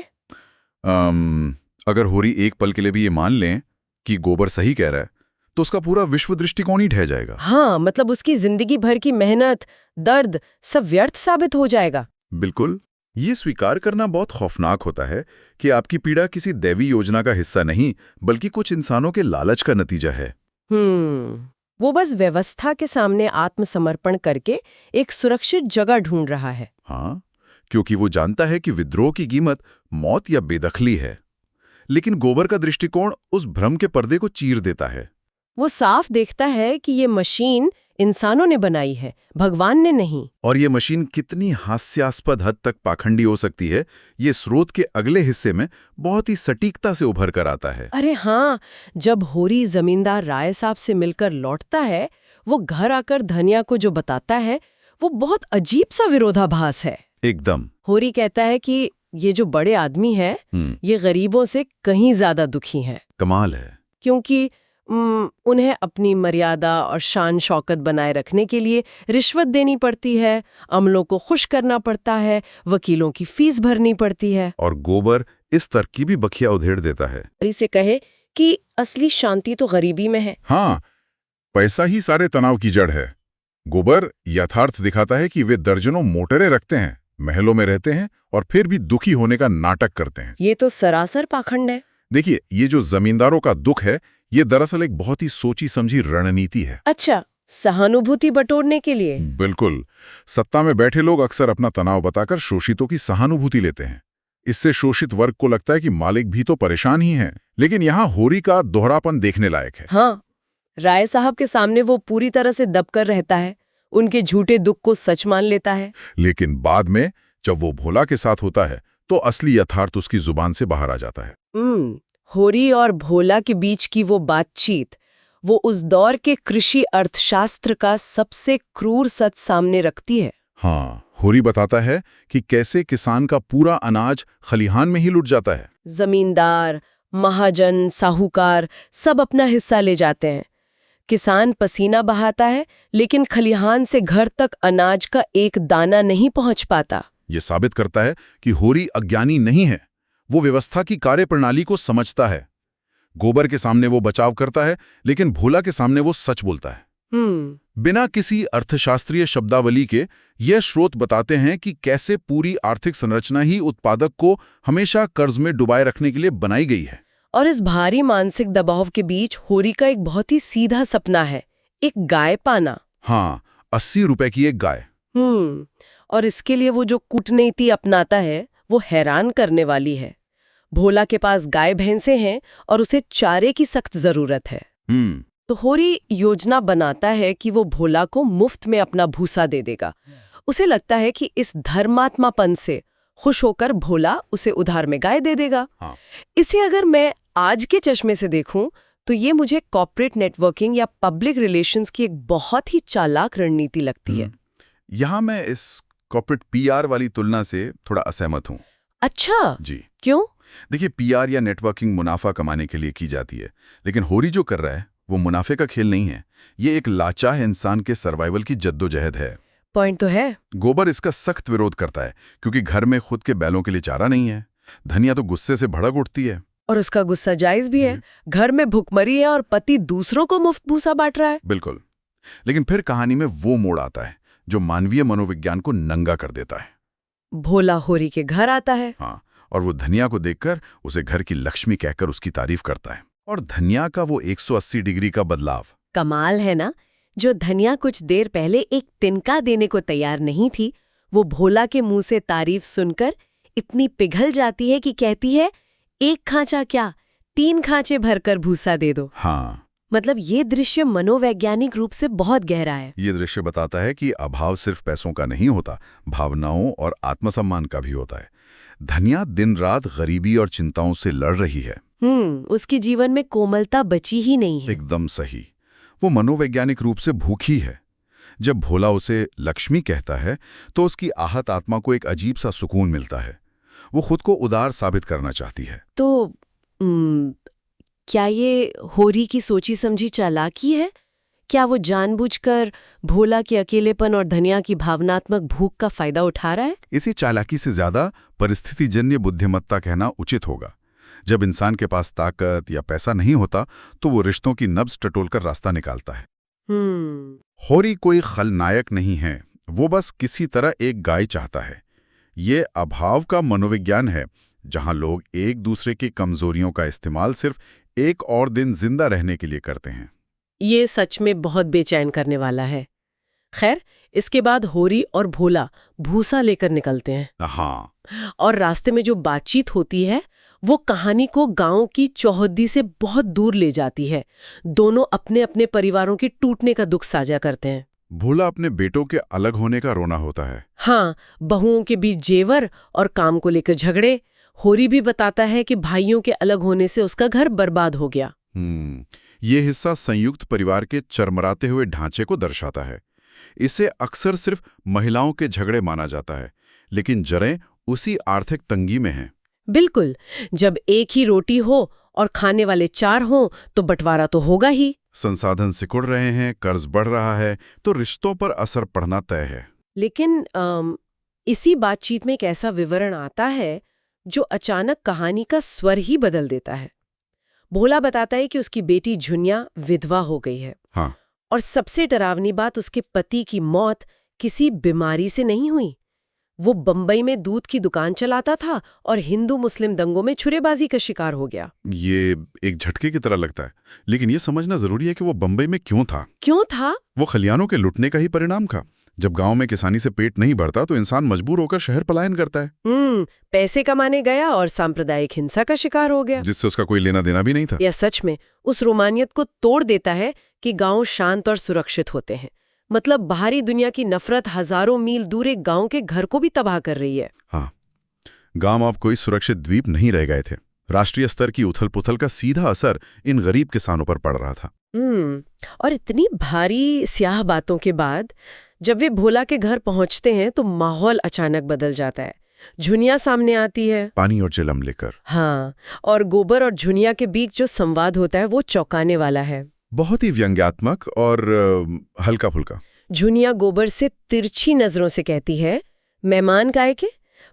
A: अगर होरी एक पल के लिए भी ये मान लें कि गोबर सही कह रहा है तो उसका पूरा विश्व दृष्टिकोण ही ढह जाएगा।
B: हाँ, मतलब उसकी जिंदगी भर की मेहनत दर्द सब व्यर्थ साबित हो जाएगा।
A: बिल्कुल। ये स्वीकार करना बहुत खौफनाक होता है कि आपकी पीड़ा किसी दैवी योजना का हिस्सा नहीं बल्कि कुछ इंसानों के लालच का नतीजा है।
B: वो बस व्यवस्था के सामने आत्मसमर्पण करके एक सुरक्षित जगह ढूंढ रहा है।
A: हाँ, क्योंकि वो जानता है कि विद्रोह की कीमत मौत या बेदखली है। लेकिन गोबर का दृष्टिकोण उस भ्रम के पर्दे को चीर देता है।
B: वो साफ देखता है कि ये मशीन इंसानों ने बनाई है, भगवान ने नहीं।
A: और ये मशीन कितनी हास्यास्पद हद तक पाखंडी हो सकती है ये स्रोत के अगले हिस्से में बहुत ही सटीकता से उभर कर आता है।
B: अरे हाँ, जब होरी जमींदार राय साहब से मिलकर लौटता है वो घर आकर धनिया को जो बताता है वो बहुत अजीब सा विरोधाभास है।
A: एकदम।
B: होरी कहता है कि ये जो बड़े आदमी है ये गरीबों से कहीं ज्यादा दुखी हैं।
A: कमाल है।
B: क्योंकि उन्हें अपनी मर्यादा और शान शौकत बनाए रखने के लिए रिश्वत देनी पड़ती है, अमलों को खुश करना पड़ता है, वकीलों की फीस भरनी पड़ती है।
A: और गोबर इस तर्क की भी बखिया उधेड़ देता है।
B: इसे कहे कि असली शांति तो गरीबी में है।
C: हाँ, पैसा ही सारे तनाव की जड़ है। गोबर यथार्थ दिखाता है कि वे दर्जनों मोटरें रखते हैं, महलों में रहते हैं और फिर भी दुखी होने का नाटक करते हैं।
B: ये तो सरासर पाखंड है।
C: देखिए, ये जो जमींदारों का दुख है, ये दरअसल एक बहुत ही सोची समझी रणनीति है।
B: अच्छा, सहानुभूति बटोरने के लिए?
C: बिल्कुल। सत्ता में बैठे लोग अक्सर अपना तनाव बताकर शोषितों की सहानुभूति लेते हैं। इससे शोषित वर्ग को लगता है कि मालिक भी तो परेशान ही है। लेकिन यहाँ होरी का दोहरापन देखने लायक है।
B: हाँ, राय साहब के सामने वो पूरी तरह से दबकर रहता है, उनके झूठे दुख को सच मान लेता है।
C: लेकिन बाद में जब वो भोला के साथ होता है तो असली यथार्थ उसकी जुबान से बाहर आ जाता है।
B: होरी और भोला के बीच की वो बातचीत, वो उस दौर के कृषि अर्थशास्त्र का सबसे क्रूर सच सामने रखती है।
C: हाँ, होरी बताता है कि कैसे किसान का पूरा अनाज खलिहान में ही लुट जाता है।
B: जमींदार, महाजन, साहूकार सब अपना हिस्सा ले जाते हैं। किसान पसीना बहाता है, लेकिन खलिहान से घर तक अनाज का एक दाना नहीं पहुंच पाता।
C: ये साबित करता है कि होरी अज्ञानी नहीं है, वो व्यवस्था की कार्यप्रणाली को समझता है। गोबर के सामने वो बचाव करता है, लेकिन भोला के सामने वो सच बोलता है। बिना किसी अर्थशास्त्रीय शब्दावली के ये स्रोत बताते हैं कि कैसे पूरी आर्थिक संरचना ही उत्पादक को हमेशा कर्ज में डुबाए रखने के लिए बनाई गई है।
B: और इस भारी मानसिक दबाव के बीच होरी का एक बहुत ही सीधा सपना है, एक गाय पाना।
C: हाँ, 80 रुपए की एक गाय।
B: और इसके लिए वो जो कूटनीति अपनाता है वो हैरान करने वाली है। भोला के पास गाय भैंसे हैं और उसे चारे की सख्त जरूरत है। तो होरी योजना बनाता है कि वो भोला को मुफ्त में अपना भूसा दे देगा। उसे लगता है कि इस धर्मात्मापन से खुश होकर भोला उसे उधार में गाय दे देगा।
C: हाँ।
B: इसे अगर मैं आज के चश्मे से देखूं तो ये मुझे कॉर्पोरेट नेटवर्किंग या पब्लिक रिलेशंस की एक बहुत ही चालाक रणनीति लगती है।
C: यहाँ मैं इस कॉर्पोरेट पीआर वाली तुलना से थोड़ा असहमत हूँ।
B: अच्छा
C: जी,
B: क्यों?
C: देखिए, पीआर या नेटवर्किंग मुनाफा कमाने के लिए की जाती है, लेकिन होरी जो कर रहा है वो मुनाफे का खेल नहीं है। ये एक लाचार इंसान के सर्वाइवल की जद्दोजहद है।
B: पॉइंट तो है।
C: गोबर इसका सख्त विरोध करता है, क्योंकि घर में खुद के बैलों के लिए चारा नहीं है। धनिया तो गुस्से से भड़क उठती है।
B: और उसका गुस्सा जायज भी है। घर में भुखमरी है और पति दूसरों को मुफ्त भूसा बांट रहा है।
C: बिल्कुल। लेकिन फिर कहानी में वो मोड़ आता है जो मानवीय मनोविज्ञान को नंगा कर देता है।
B: भोला होरी के घर आता है।
C: हाँ, और वो धनिया को देखकर उसे घर की लक्ष्मी कहकर उसकी तारीफ करता है। और धनिया का वो 180 डिग्री का बदलाव।
B: कमाल है ना, जो धनिया कुछ देर पहले एक तिनका देने को तैयार नहीं थी, वो भोला के मुंह से तारीफ सुनकर इतनी पिघल जाती है कि कहती है, एक खांचा क्या, 3 खांचे भरकर भूसा दे दो।
C: हाँ,
B: मतलब ये दृश्य मनोवैज्ञानिक रूप से बहुत गहरा है।
C: ये दृश्य बताता है कि अभाव सिर्फ पैसों का नहीं होता, भावनाओं और आत्मसम्मान का भी होता है। धनिया दिन रात गरीबी और चिंताओं से लड़ रही है।
B: उसकी जीवन में कोमलता बची ही नहीं है।
C: एकदम सही। वो मनोवैज्ञानिक रूप से भूखी है। जब भोला उसे लक्ष्मी कहता है तो उसकी आहत आत्मा को एक अजीब सा सुकून मिलता है। वो खुद को उदार साबित करना चाहती है।
B: तो क्या ये होरी की सोची समझी चालाकी है? क्या वो जानबूझकर भोला के अकेलेपन और धनिया की भावनात्मक भूख का फायदा उठा रहा है?
C: इसी चालाकी से ज्यादा परिस्थितिजन्य बुद्धिमत्ता कहना उचित होगा। जब इंसान के पास ताकत या पैसा नहीं होता तो वो रिश्तों की नब्ज टटोलकर रास्ता निकालता है। होरी कोई खलनायक नहीं है, वो बस किसी तरह एक गाय चाहता है। ये अभाव का मनोविज्ञान है, जहां लोग एक दूसरे की कमजोरियों का इस्तेमाल सिर्फ एक और दिन जिंदा रहने के लिए करते हैं।
B: ये सच में बहुत बेचैन करने वाला है। खैर, इसके बाद होरी और भोला भूसा लेकर निकलते हैं।
C: हाँ,
B: और रास्ते में जो बातचीत होती है वो कहानी को गांव की चौहद्दी से बहुत दूर ले जाती है। दोनों अपने अपने परिवारों के टूटने का दुख साझा करते हैं।
C: भोला अपने बेटों के अलग होने का रोना होता है।
B: हाँ, बहुओं के बीच जेवर और काम को लेकर झगड़े। होरी भी बताता है कि भाइयों के अलग होने से उसका घर बर्बाद हो गया।
C: ये हिस्सा संयुक्त परिवार के चरमराते हुए ढांचे को दर्शाता है। इसे अक्सर सिर्फ महिलाओं के झगड़े माना जाता है, लेकिन जड़ें उसी आर्थिक तंगी में हैं।
B: बिल्कुल, जब एक ही रोटी हो और खाने वाले 4 हों तो बंटवारा तो होगा ही।
C: संसाधन सिकुड़ रहे हैं, कर्ज बढ़ रहा है, तो रिश्तों पर असर पड़ना तय है।
B: लेकिन इसी बातचीत में एक ऐसा विवरण आता है जो अचानक कहानी का स्वर ही बदल देता है। भोला बताता है कि उसकी बेटी झुनिया विधवा हो गई है।
C: हाँ।
B: और सबसे डरावनी बात, उसके पति की मौत किसी बीमारी से नहीं हुई। वो बंबई में दूध की दुकान चलाता था और हिंदू मुस्लिम दंगों में छुरेबाजी का शिकार हो गया।
C: ये एक झटके की तरह लगता है, लेकिन ये समझना जरूरी है कि वो बंबई में क्यों था।
B: क्यों था?
C: वो खलियानों के लुटने का ही परिणाम था। जब गांव में किसानी से पेट नहीं भरता तो इंसान मजबूर होकर शहर पलायन करता है।
B: पैसे कमाने गया और सांप्रदायिक हिंसा का शिकार हो गया,
C: जिससे उसका कोई लेना देना भी नहीं था।
B: यह सच में उस रोमानियत को तोड़ देता है कि गांव शांत और सुरक्षित होते हैं। मतलब बाहरी दुनिया की नफरत हजारों मील दूर एक गांव के घर को भी तबाह कर रही है।
C: हाँ, गांव अब कोई सुरक्षित द्वीप नहीं रह गए थे। राष्ट्रीय स्तर की उथल पुथल का सीधा असर इन गरीब किसानों पर पड़ रहा था।
B: और इतनी भारी स्याह बातों के बाद जब वे भोला के घर पहुंचते हैं तो माहौल अचानक बदल जाता है। झुनिया सामने आती है,
C: पानी और चिलम लेकर।
B: हाँ, और गोबर और झुनिया के बीच जो संवाद होता है वो चौंकाने वाला है।
C: बहुत ही व्यंग्यात्मक और हल्का फुल्का।
B: झुनिया गोबर से तिरछी नजरों से कहती है, मेहमान काहे के?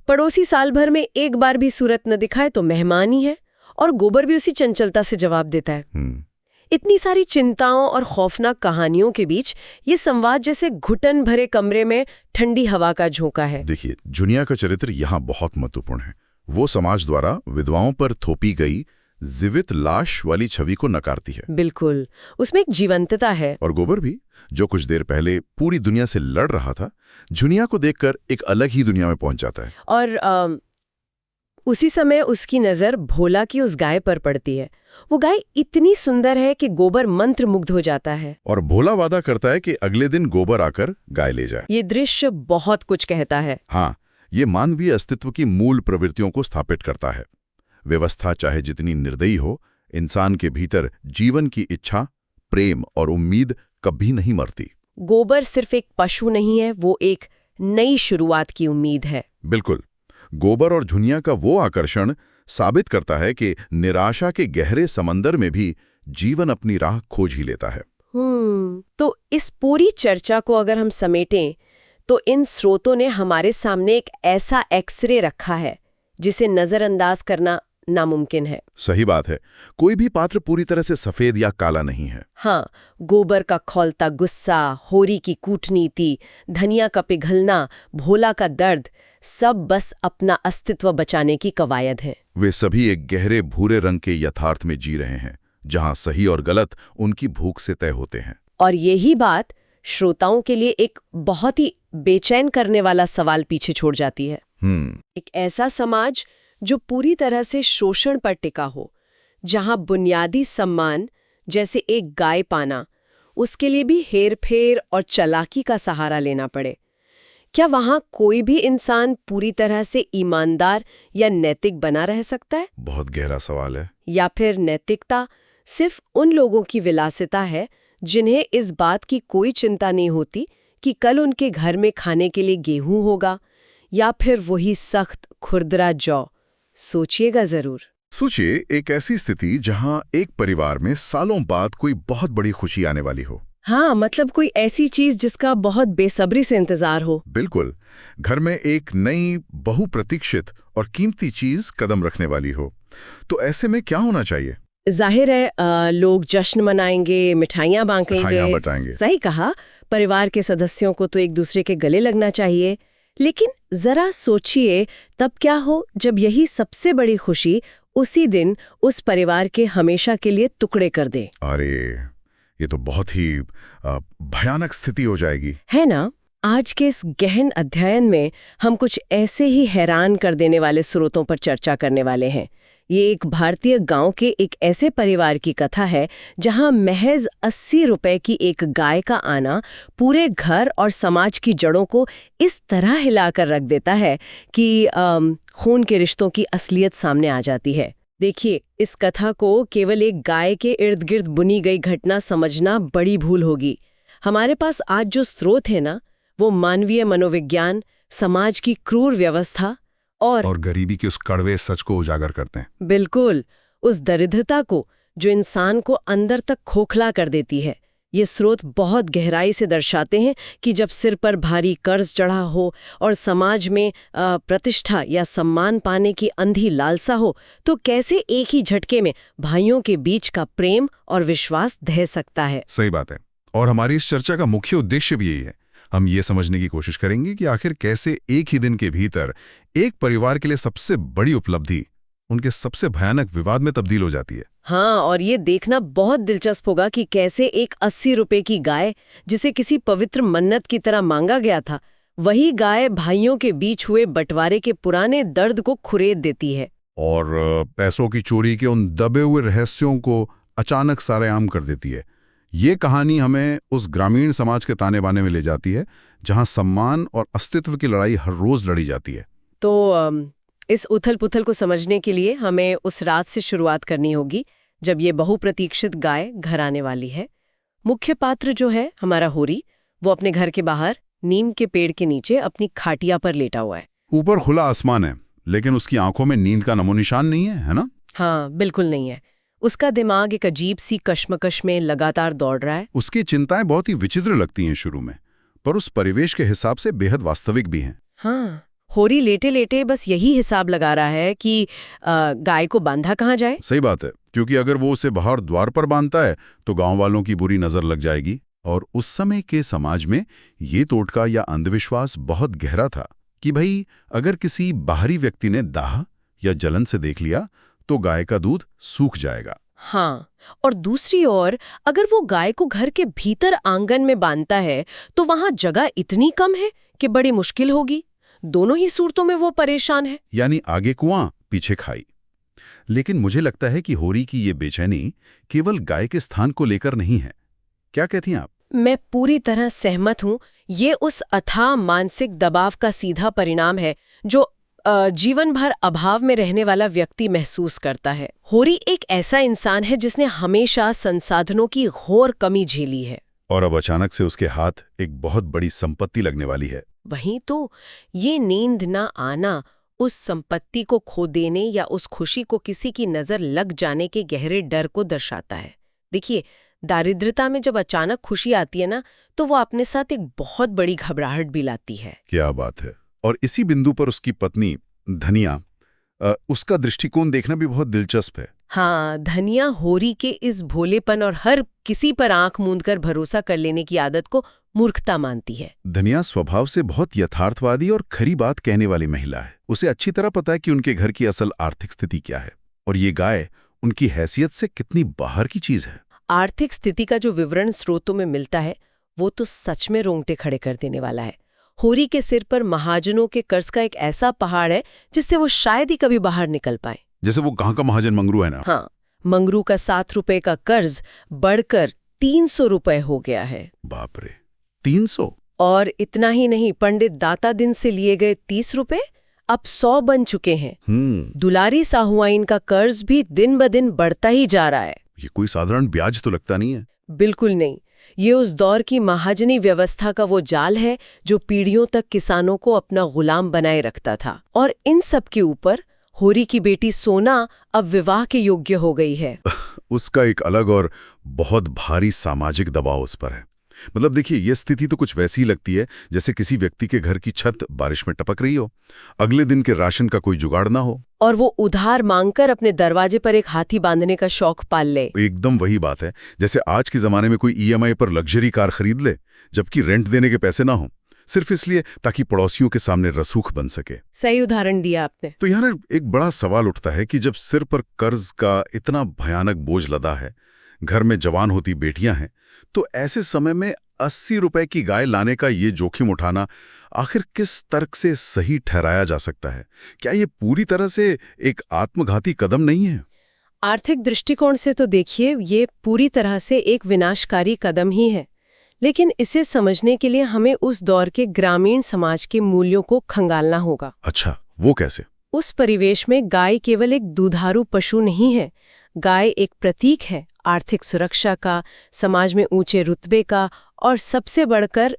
B: पड़ोसी साल भर में एक बार भी सूरत न दिखाए तो मेहमान ही है। और गोबर भी उसी चंचलता से जवाब देता है। इतनी सारी चिंताओं और खौफनाक कहानियों के बीच ये संवाद जैसे घुटन भरे कमरे में ठंडी हवा का झोंका है।
C: देखिए, झुनिया का चरित्र यहाँ बहुत महत्वपूर्ण है। वो समाज द्वारा विधवाओं पर थोपी गई जीवित लाश वाली छवि को नकारती है।
B: बिल्कुल, उसमें एक जीवंतता है।
C: और गोबर भी, जो कुछ देर पहले पूरी दुनिया से लड़ रहा था, झुनिया को देखकर एक अलग ही दुनिया में पहुंच जाता है।
B: और उसी समय उसकी नजर भोला की उस गाय पर पड़ती है। वो गाय इतनी सुंदर है कि गोबर मंत्रमुग्ध हो जाता है।
C: और भोला वादा करता है कि अगले दिन गोबर आकर गाय ले जाए।
B: ये दृश्य बहुत कुछ कहता है।
C: हाँ, ये मानवीय अस्तित्व की मूल प्रवृत्तियों को स्थापित करता है। व्यवस्था चाहे जितनी निर्दयी हो, इंसान के भीतर जीवन की इच्छा, प्रेम और उम्मीद कभी नहीं मरती।
B: गोबर सिर्फ एक पशु नहीं है, वो एक नई शुरुआत की उम्मीद है।
C: बिल्कुल। गोबर और झुनिया का वो आकर्षण साबित करता है कि निराशा के गहरे समंदर में भी जीवन अपनी राह खोज ही लेता है।
B: तो इस पूरी चर्चा को अगर हम समेटें तो इन स्रोतों ने हमारे सामने एक ऐसा एक्सरे रखा है जिसे नजरअंदाज करना नामुमकिन है।
C: सही बात है। कोई भी पात्र पूरी तरह से सफेद या काला नहीं है।
B: हाँ, गोबर का खौलता गुस्सा, होरी की कूटनीति, धनिया का पिघलना, भोला का दर्द, सब बस अपना अस्तित्व बचाने की कवायद है।
C: वे सभी एक गहरे भूरे रंग के यथार्थ में जी रहे हैं, जहां सही और गलत उनकी भूख से तय होते हैं।
B: और यही बात श्रोताओं के लिए एक बहुत ही बेचैन करने वाला सवाल पीछे छोड़ जाती है। एक ऐसा समाज जो पूरी तरह से शोषण पर टिका हो, जहां बुनियादी सम्मान जैसे एक गाय पाना, उसके लिए भी हेरफेर और चालाकी का सहारा लेना पड़े। क्या वहां कोई भी इंसान पूरी तरह से ईमानदार या नैतिक बना रह सकता है?
C: बहुत गहरा सवाल है।
B: या फिर नैतिकता सिर्फ उन लोगों की विलासिता है जिन्हें इस बात की कोई चिंता नहीं होती कि कल उनके घर में खाने के लिए गेहूं होगा या फिर वही सख्त खुरदरा जौ? सोचिएगा जरूर।
C: सोचिए, एक ऐसी स्थिति जहां एक परिवार में सालों बाद कोई बहुत बड़ी खुशी आने वाली हो।
B: हाँ, मतलब कोई ऐसी चीज जिसका बहुत बेसब्री से इंतजार हो।
C: बिल्कुल। घर में एक नई बहुप्रतीक्षित और कीमती चीज कदम रखने वाली हो। तो ऐसे में क्या होना चाहिए?
B: जाहिर है लोग जश्न मनाएंगे, मिठाइयाँ बांटेंगे। सही कहा, परिवार के सदस्यों को तो एक दूसरे के गले लगना चाहिए। लेकिन जरा सोचिए, तब क्या हो जब यही सबसे बड़ी खुशी उसी दिन उस परिवार के हमेशा के लिए टुकड़े कर दे?
C: अरे, ये तो बहुत ही भयानक स्थिति हो जाएगी,
B: है ना? आज के इस गहन अध्ययन में हम कुछ ऐसे ही हैरान कर देने वाले स्रोतों पर चर्चा करने वाले हैं। ये एक भारतीय गांव के एक ऐसे परिवार की कथा है जहां महज 80 रुपए की एक गाय का आना पूरे घर और समाज की जड़ों को इस तरह हिलाकर रख देता है कि खून के रिश्तों की असलियत सामने आ जाती है। देखिए, इस कथा को केवल एक गाय के इर्द गिर्द बुनी गई घटना समझना बड़ी भूल होगी। हमारे पास आज जो स्रोत है ना, वो मानवीय मनोविज्ञान, समाज की क्रूर व्यवस्था और
C: गरीबी के उस कड़वे सच को उजागर करते हैं।
B: बिल्कुल, उस दरिद्रता को जो इंसान को अंदर तक खोखला कर देती है। ये स्रोत बहुत गहराई से दर्शाते हैं कि जब सिर पर भारी कर्ज चढ़ा हो और समाज में प्रतिष्ठा या सम्मान पाने की अंधी लालसा हो, तो कैसे एक ही झटके में भाइयों के बीच का प्रेम और विश्वास ढह सकता है।
C: सही बात है। और हमारी इस चर्चा का मुख्य उद्देश्य भी यही है। हम ये समझने की कोशिश करेंगे कि आखिर कैसे एक ही दिन के भीतर एक परिवार के लिए सबसे बड़ी उपलब्धि उनके सबसे भयानक विवाद में तब्दील हो जाती है।
B: हाँ, और ये देखना बहुत दिलचस्प होगा कि कैसे एक 80 रुपए की गाय, जिसे किसी पवित्र मन्नत की तरह मांगा गया था, वही गाय भाइयों के बीच हुए बंटवारे के पुराने दर्द को खुरेद देती है
C: और पैसों की चोरी के उन दबे हुए रहस्यों को अचानक सारेआम कर देती है। ये कहानी हमें उस ग्रामीण समाज के ताने बाने में ले जाती है जहां सम्मान और अस्तित्व की लड़ाई हर रोज लड़ी जाती है।
B: तो इस उथल पुथल को समझने के लिए हमें उस रात से शुरुआत करनी होगी जब ये बहुप्रतीक्षित गाय घर आने वाली है। मुख्य पात्र जो है हमारा होरी, वो अपने घर के बाहर नीम के पेड़ के नीचे अपनी खाटिया पर लेटा हुआ है।
C: ऊपर खुला आसमान है, लेकिन उसकी आंखों में नींद का नमो निशान नहीं है ना?
B: हाँ, बिल्कुल नहीं है। उसका दिमाग एक अजीब सी कश्मकश में लगातार दौड़ रहा है।
C: उसकी चिंताएं बहुत ही विचित्र लगती हैं शुरू में, पर उस परिवेश के हिसाब से बेहद वास्तविक भी हैं।
B: हाँ, होरी लेटे लेटे बस यही हिसाब लगा रहा है कि गाय को बांधा कहाँ जाए।
C: सही बात है, क्योंकि अगर वो उसे बाहर द्वार पर बांधता है तो गांव वालों की बुरी नजर लग जाएगी। और उस समय के समाज में ये टोटका या अंधविश्वास बहुत गहरा था कि भाई अगर किसी बाहरी व्यक्ति ने दाह या जलन से देख लिया तो गाय का दूध सूख जाएगा।
B: हाँ, और दूसरी ओर अगर वो गाय को घर के भीतर आंगन में बांधता है तो वहां जगह इतनी कम है कि बड़ी मुश्किल होगी। दोनों ही सूरतों में वो परेशान है।
C: यानी आगे कुआं पीछे खाई। लेकिन मुझे लगता है कि होरी की ये बेचैनी केवल गाय के स्थान को लेकर नहीं है। क्या कहती हैं आप?
B: मैं पूरी तरह सहमत हूँ। ये उस अथाह मानसिक दबाव का सीधा परिणाम है जो जीवन भर अभाव में रहने वाला व्यक्ति महसूस करता है। होरी एक ऐसा इंसान है जिसने हमेशा संसाधनों की घोर कमी झेली है,
C: और अब अचानक से उसके हाथ एक बहुत बड़ी संपत्ति लगने वाली है।
B: वहीं तो ये नींद न आना उस संपत्ति को खो देने या उस खुशी को किसी की नजर लग जाने के गहरे डर को दर्शाता है। देखिए, दारिद्रता में जब अचानक खुशी आती है ना, तो वो अपने साथ एक बहुत बड़ी घबराहट भी लाती है।
C: क्या बात है। और इसी बिंदु पर उसकी पत्नी धनिया, उसका दृष्टिकोण देखना भी बहुत दिलचस्प है।
B: हाँ, धनिया होरी के इस भोलेपन और हर किसी पर आंख मूंदकर भरोसा कर लेने की आदत को मूर्खता मानती है।
C: धनिया स्वभाव से बहुत यथार्थवादी और खरी बात कहने वाली महिला है। उसे अच्छी तरह पता है कि उनके घर की असल आर्थिक स्थिति क्या है और ये गाय उनकी हैसियत से कितनी बाहर की चीज है।
B: आर्थिक स्थिति का जो विवरण स्रोतों में मिलता है वो तो सच में रोंगटे खड़े कर देने वाला है। होरी के सिर पर महाजनों के कर्ज का एक ऐसा पहाड़ है जिससे वो शायद ही कभी बाहर निकल पाए।
C: जैसे वो कहाँ का महाजन मंगरू है ना?
B: हाँ, मंगरू का 7 रुपए का कर्ज बढ़कर 300 रुपए हो गया है।
C: बाप रे, 300!
B: और इतना ही नहीं, पंडित दाता दिन से लिए गए 30 रुपए अब 100 बन चुके हैं। दुलारी साहुआइन का कर्ज भी दिन ब दिन बढ़ता ही जा रहा है।
C: ये कोई साधारण ब्याज तो लगता नहीं है।
B: बिल्कुल नहीं। ये उस दौर की महाजनी व्यवस्था का वो जाल है जो पीढ़ियों तक किसानों को अपना गुलाम बनाए रखता था। और इन सब के ऊपर होरी की बेटी सोना अब विवाह के योग्य हो गई है।
C: उसका एक अलग और बहुत भारी सामाजिक दबाव उस पर है। मतलब देखिए, ये स्थिति तो कुछ वैसी ही लगती है जैसे किसी व्यक्ति के घर की छत बारिश में टपक रही हो, अगले दिन के राशन का कोई जुगाड़ ना हो
B: और वो उधार मांगकर अपने दरवाजे पर एक हाथी बांधने का शौक पाल ले।
C: एकदम वही बात है जैसे आज के जमाने में कोई ईएमआई पर लग्जरी कार खरीद ले जबकि रेंट देने के पैसे ना हो, सिर्फ इसलिए ताकि पड़ोसियों के सामने रसूख बन सके।
B: सही उदाहरण दिया आपने।
C: तो यहाँ एक बड़ा सवाल उठता है कि जब सिर पर कर्ज का इतना भयानक बोझ लदा है, घर में जवान होती बेटियां हैं, तो ऐसे समय में 80 रुपए की गाय लाने का ये जोखिम उठाना आखिर किस तर्क से सही ठहराया जा सकता है? क्या ये पूरी तरह से एक आत्मघाती कदम नहीं है?
B: आर्थिक दृष्टिकोण से तो देखिए, ये पूरी तरह से एक विनाशकारी कदम ही है। लेकिन इसे समझने के लिए हमें उस दौर के ग्रामीण समाज के मूल्यों को खंगालना होगा।
C: अच्छा, वो कैसे?
B: उस परिवेश में गाय केवल एक दुधारू पशु नहीं है। गाय एक प्रतीक है आर्थिक सुरक्षा का, समाज में ऊंचे रुतबे का और सबसे बढ़कर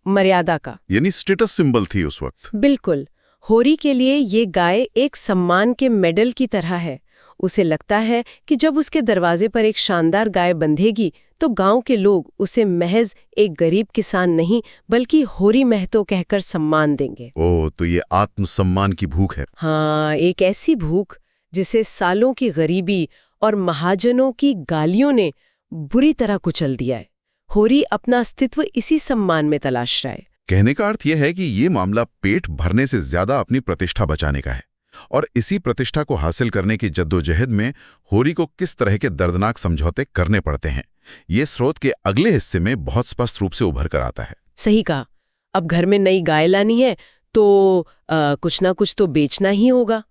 B: मर्यादा का।
C: यानी स्टेटस सिंबल थी उस वक्त।
B: बिल्कुल। होरी के लिए ये गाय एक सम्मान के मेडल की तरह है। उसे लगता है कि जब उसके दरवाजे पर एक शानदार गाय बंधेगी तो गांव के लोग उसे महज एक गरीब किसान नहीं बल्कि होरी महतो कहकर सम्मान देंगे।
C: ओ, तो ये आत्मसम्मान की भूख है।
B: हाँ, एक ऐसी भूख जिसे सालों की गरीबी और महाजनों की गालियों ने बुरी तरह कुचल दिया है। होरी अपना अस्तित्व इसी सम्मान में तलाश रहा है।
C: कहने का अर्थ यह है कि ये मामला पेट भरने से ज्यादा अपनी प्रतिष्ठा बचाने का है, और इसी प्रतिष्ठा को हासिल करने की जद्दोजहद में होरी को किस तरह के दर्दनाक समझौते करने पड़ते हैं, ये स्रोत के अगले हिस्से में बहुत स्पष्ट रूप से उभर कर आता है।
B: सही कहा। अब घर में नई गाय लानी है तो कुछ ना कुछ तो बेचना ही होगा।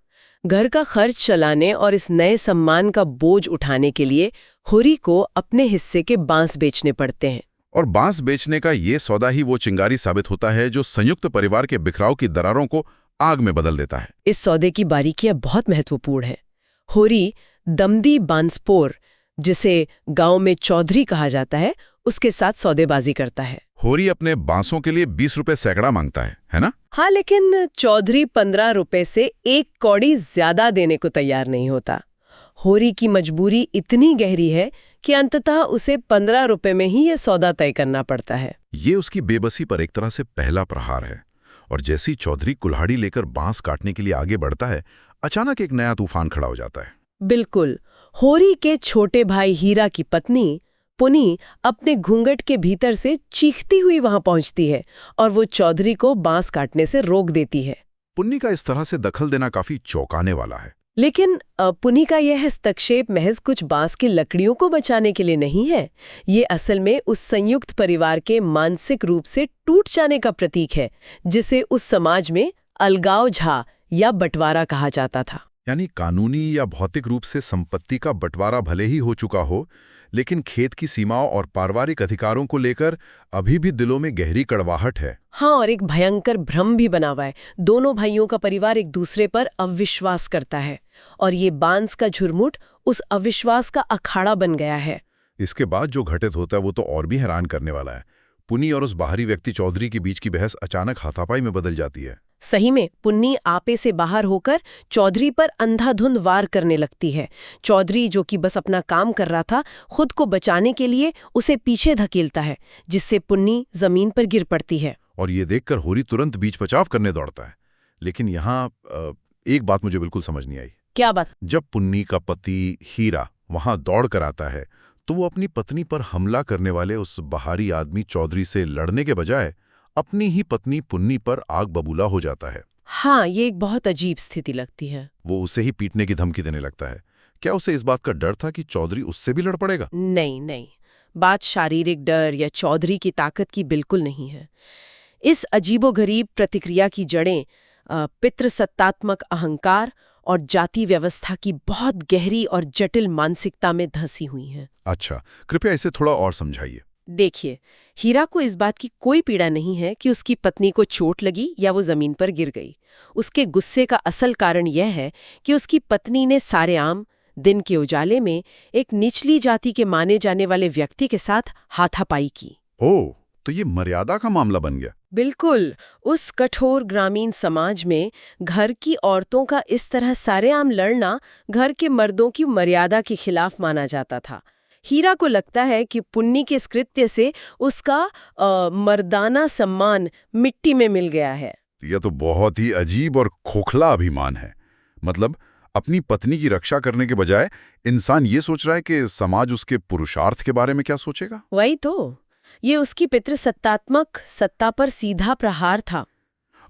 B: घर का खर्च चलाने और इस नए सम्मान का बोझ उठाने के लिए होरी को अपने हिस्से के बांस बेचने पड़ते हैं।
C: और बांस बेचने का ये सौदा ही वो चिंगारी साबित होता है जो संयुक्त परिवार के बिखराव की दरारों को आग में बदल देता है।
B: इस सौदे की बारीकियां बहुत महत्वपूर्ण है। होरी दमदी बांसपोर, जिसे गांव में चौधरी कहा जाता है, उसके साथ सौदेबाजी करता है।
C: होरी अपने बांसों के लिए 20 रुपए सैकड़ा मांगता है ना?
B: हाँ, लेकिन चौधरी 15 रुपए से 1 कौड़ी ज्यादा देने को तैयार नहीं होता। होरी की मजबूरी इतनी गहरी है कि अंततः उसे 15 रुपए में ही यह सौदा तय करना पड़ता है।
C: ये उसकी बेबसी पर एक तरह से पहला प्रहार है। और जैसी चौधरी कुल्हाड़ी लेकर बांस काटने के लिए आगे बढ़ता है, अचानक एक नया तूफान खड़ा हो जाता है।
B: बिल्कुल। होरी के छोटे भाई हीरा की पत्नी पुनी अपने घूंघट के भीतर से चीखती हुई वहां पहुंचती है और वो चौधरी को बांस काटने से रोक देती है।
C: पुन्नी का इस तरह से दखल देना काफी चौंकाने वाला है।
B: लेकिन पुनी का यह हस्तक्षेप महज कुछ बांस की लकड़ियों को बचाने के लिए नहीं है। ये असल में उस संयुक्त परिवार के मानसिक रूप से टूट जाने का प्रतीक है, जिसे उस समाज में अलगाव झा या बंटवारा कहा जाता था।
C: यानी कानूनी या भौतिक रूप से संपत्ति का बंटवारा भले ही हो चुका हो, लेकिन खेत की सीमाओं और पारिवारिक अधिकारों को लेकर अभी भी दिलों में गहरी कड़वाहट है।
B: हाँ, और एक भयंकर भ्रम भी बना हुआ है। दोनों भाइयों का परिवार एक दूसरे पर अविश्वास करता है और ये बांस का झुरमुट उस अविश्वास का अखाड़ा बन गया है।
C: इसके बाद जो घटित होता है वो तो और भी हैरान करने वाला है। पुनी और उस बाहरी व्यक्ति चौधरी के बीच की बहस अचानक हाथापाई में बदल जाती है।
B: सही में पुन्नी आपे से बाहर होकर चौधरी पर अंधाधुंध वार करने लगती है। चौधरी, जो कि बस अपना काम कर रहा था, खुद को बचाने के लिए उसे पीछे धकेलता है, जिससे पुन्नी जमीन पर गिर पड़ती है।
C: और ये देखकर होरी तुरंत बीच बचाव करने दौड़ता है। लेकिन यहाँ एक बात मुझे बिल्कुल समझ नहीं आई।
B: क्या बात?
C: जब पुन्नी का पति हीरा वहां दौड़ कर आता है तो वो अपनी पत्नी पर हमला करने वाले उस बाहरी आदमी चौधरी से लड़ने के बजाय अपनी ही पत्नी पुन्नी पर आग बबूला हो जाता है।
B: हाँ, ये एक बहुत अजीब स्थिति लगती है।
C: वो उसे ही पीटने की धमकी देने लगता है। क्या उसे इस बात का डर था कि चौधरी उससे भी लड़ पड़ेगा?
B: नहीं, बात शारीरिक डर या चौधरी की ताकत की बिल्कुल नहीं है। इस अजीबोगरीब प्रतिक्रिया की जड़ें पितृसत्तात्मक अहंकार और जाति व्यवस्था की बहुत गहरी और जटिल मानसिकता में धंसी हुई हैं।
C: अच्छा, कृपया इसे थोड़ा और समझाइए।
B: देखिए, हीरा को इस बात की कोई पीड़ा नहीं है कि उसकी पत्नी को चोट लगी या वो जमीन पर गिर गई। उसके गुस्से का असल कारण यह है कि उसकी पत्नी ने सारेआम दिन के उजाले में एक निचली जाति के माने जाने वाले व्यक्ति के साथ हाथापाई की।
C: ओह, तो ये मर्यादा का मामला बन गया।
B: बिल्कुल। उस कठोर ग्रामीण समाज में घर की औरतों का इस तरह सारेआम लड़ना घर के मर्दों की मर्यादा के खिलाफ माना जाता था। हीरा को लगता है कि पुन्नी के इस कृत्य से उसका मर्दाना सम्मान मिट्टी में मिल गया है।
C: यह तो बहुत ही अजीब और खोखला अभिमान है। मतलब अपनी पत्नी की रक्षा करने के बजाय इंसान ये सोच रहा है कि समाज उसके पुरुषार्थ के बारे में क्या सोचेगा।
B: वही तो, ये उसकी पितृसत्तात्मक सत्ता पर सीधा प्रहार था।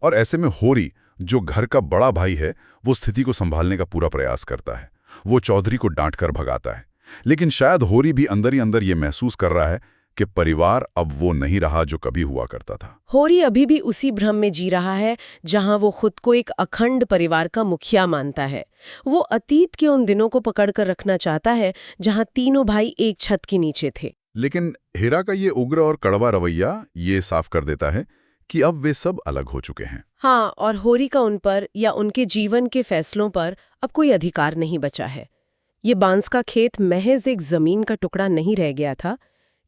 C: और ऐसे में होरी, जो घर का बड़ा भाई है, वो स्थिति को संभालने का पूरा प्रयास करता है। वो चौधरी को डांट कर भगाता है। लेकिन शायद होरी भी अंदर ही अंदर ये महसूस कर रहा है कि परिवार अब वो नहीं रहा जो कभी हुआ करता था।
B: होरी अभी भी उसी भ्रम में जी रहा है जहां वो खुद को एक अखंड परिवार का मुखिया मानता है। वो अतीत के उन दिनों को पकड़कर रखना चाहता है जहां तीनों भाई एक छत के नीचे थे।
C: लेकिन हीरा का ये उग्र और कड़वा रवैया ये साफ कर देता है कि अब वे सब अलग हो चुके हैं।
B: हाँ, और होरी का उन पर या उनके जीवन के फैसलों पर अब कोई अधिकार नहीं बचा है। ये बांस का खेत महज एक जमीन का टुकड़ा नहीं रह गया था,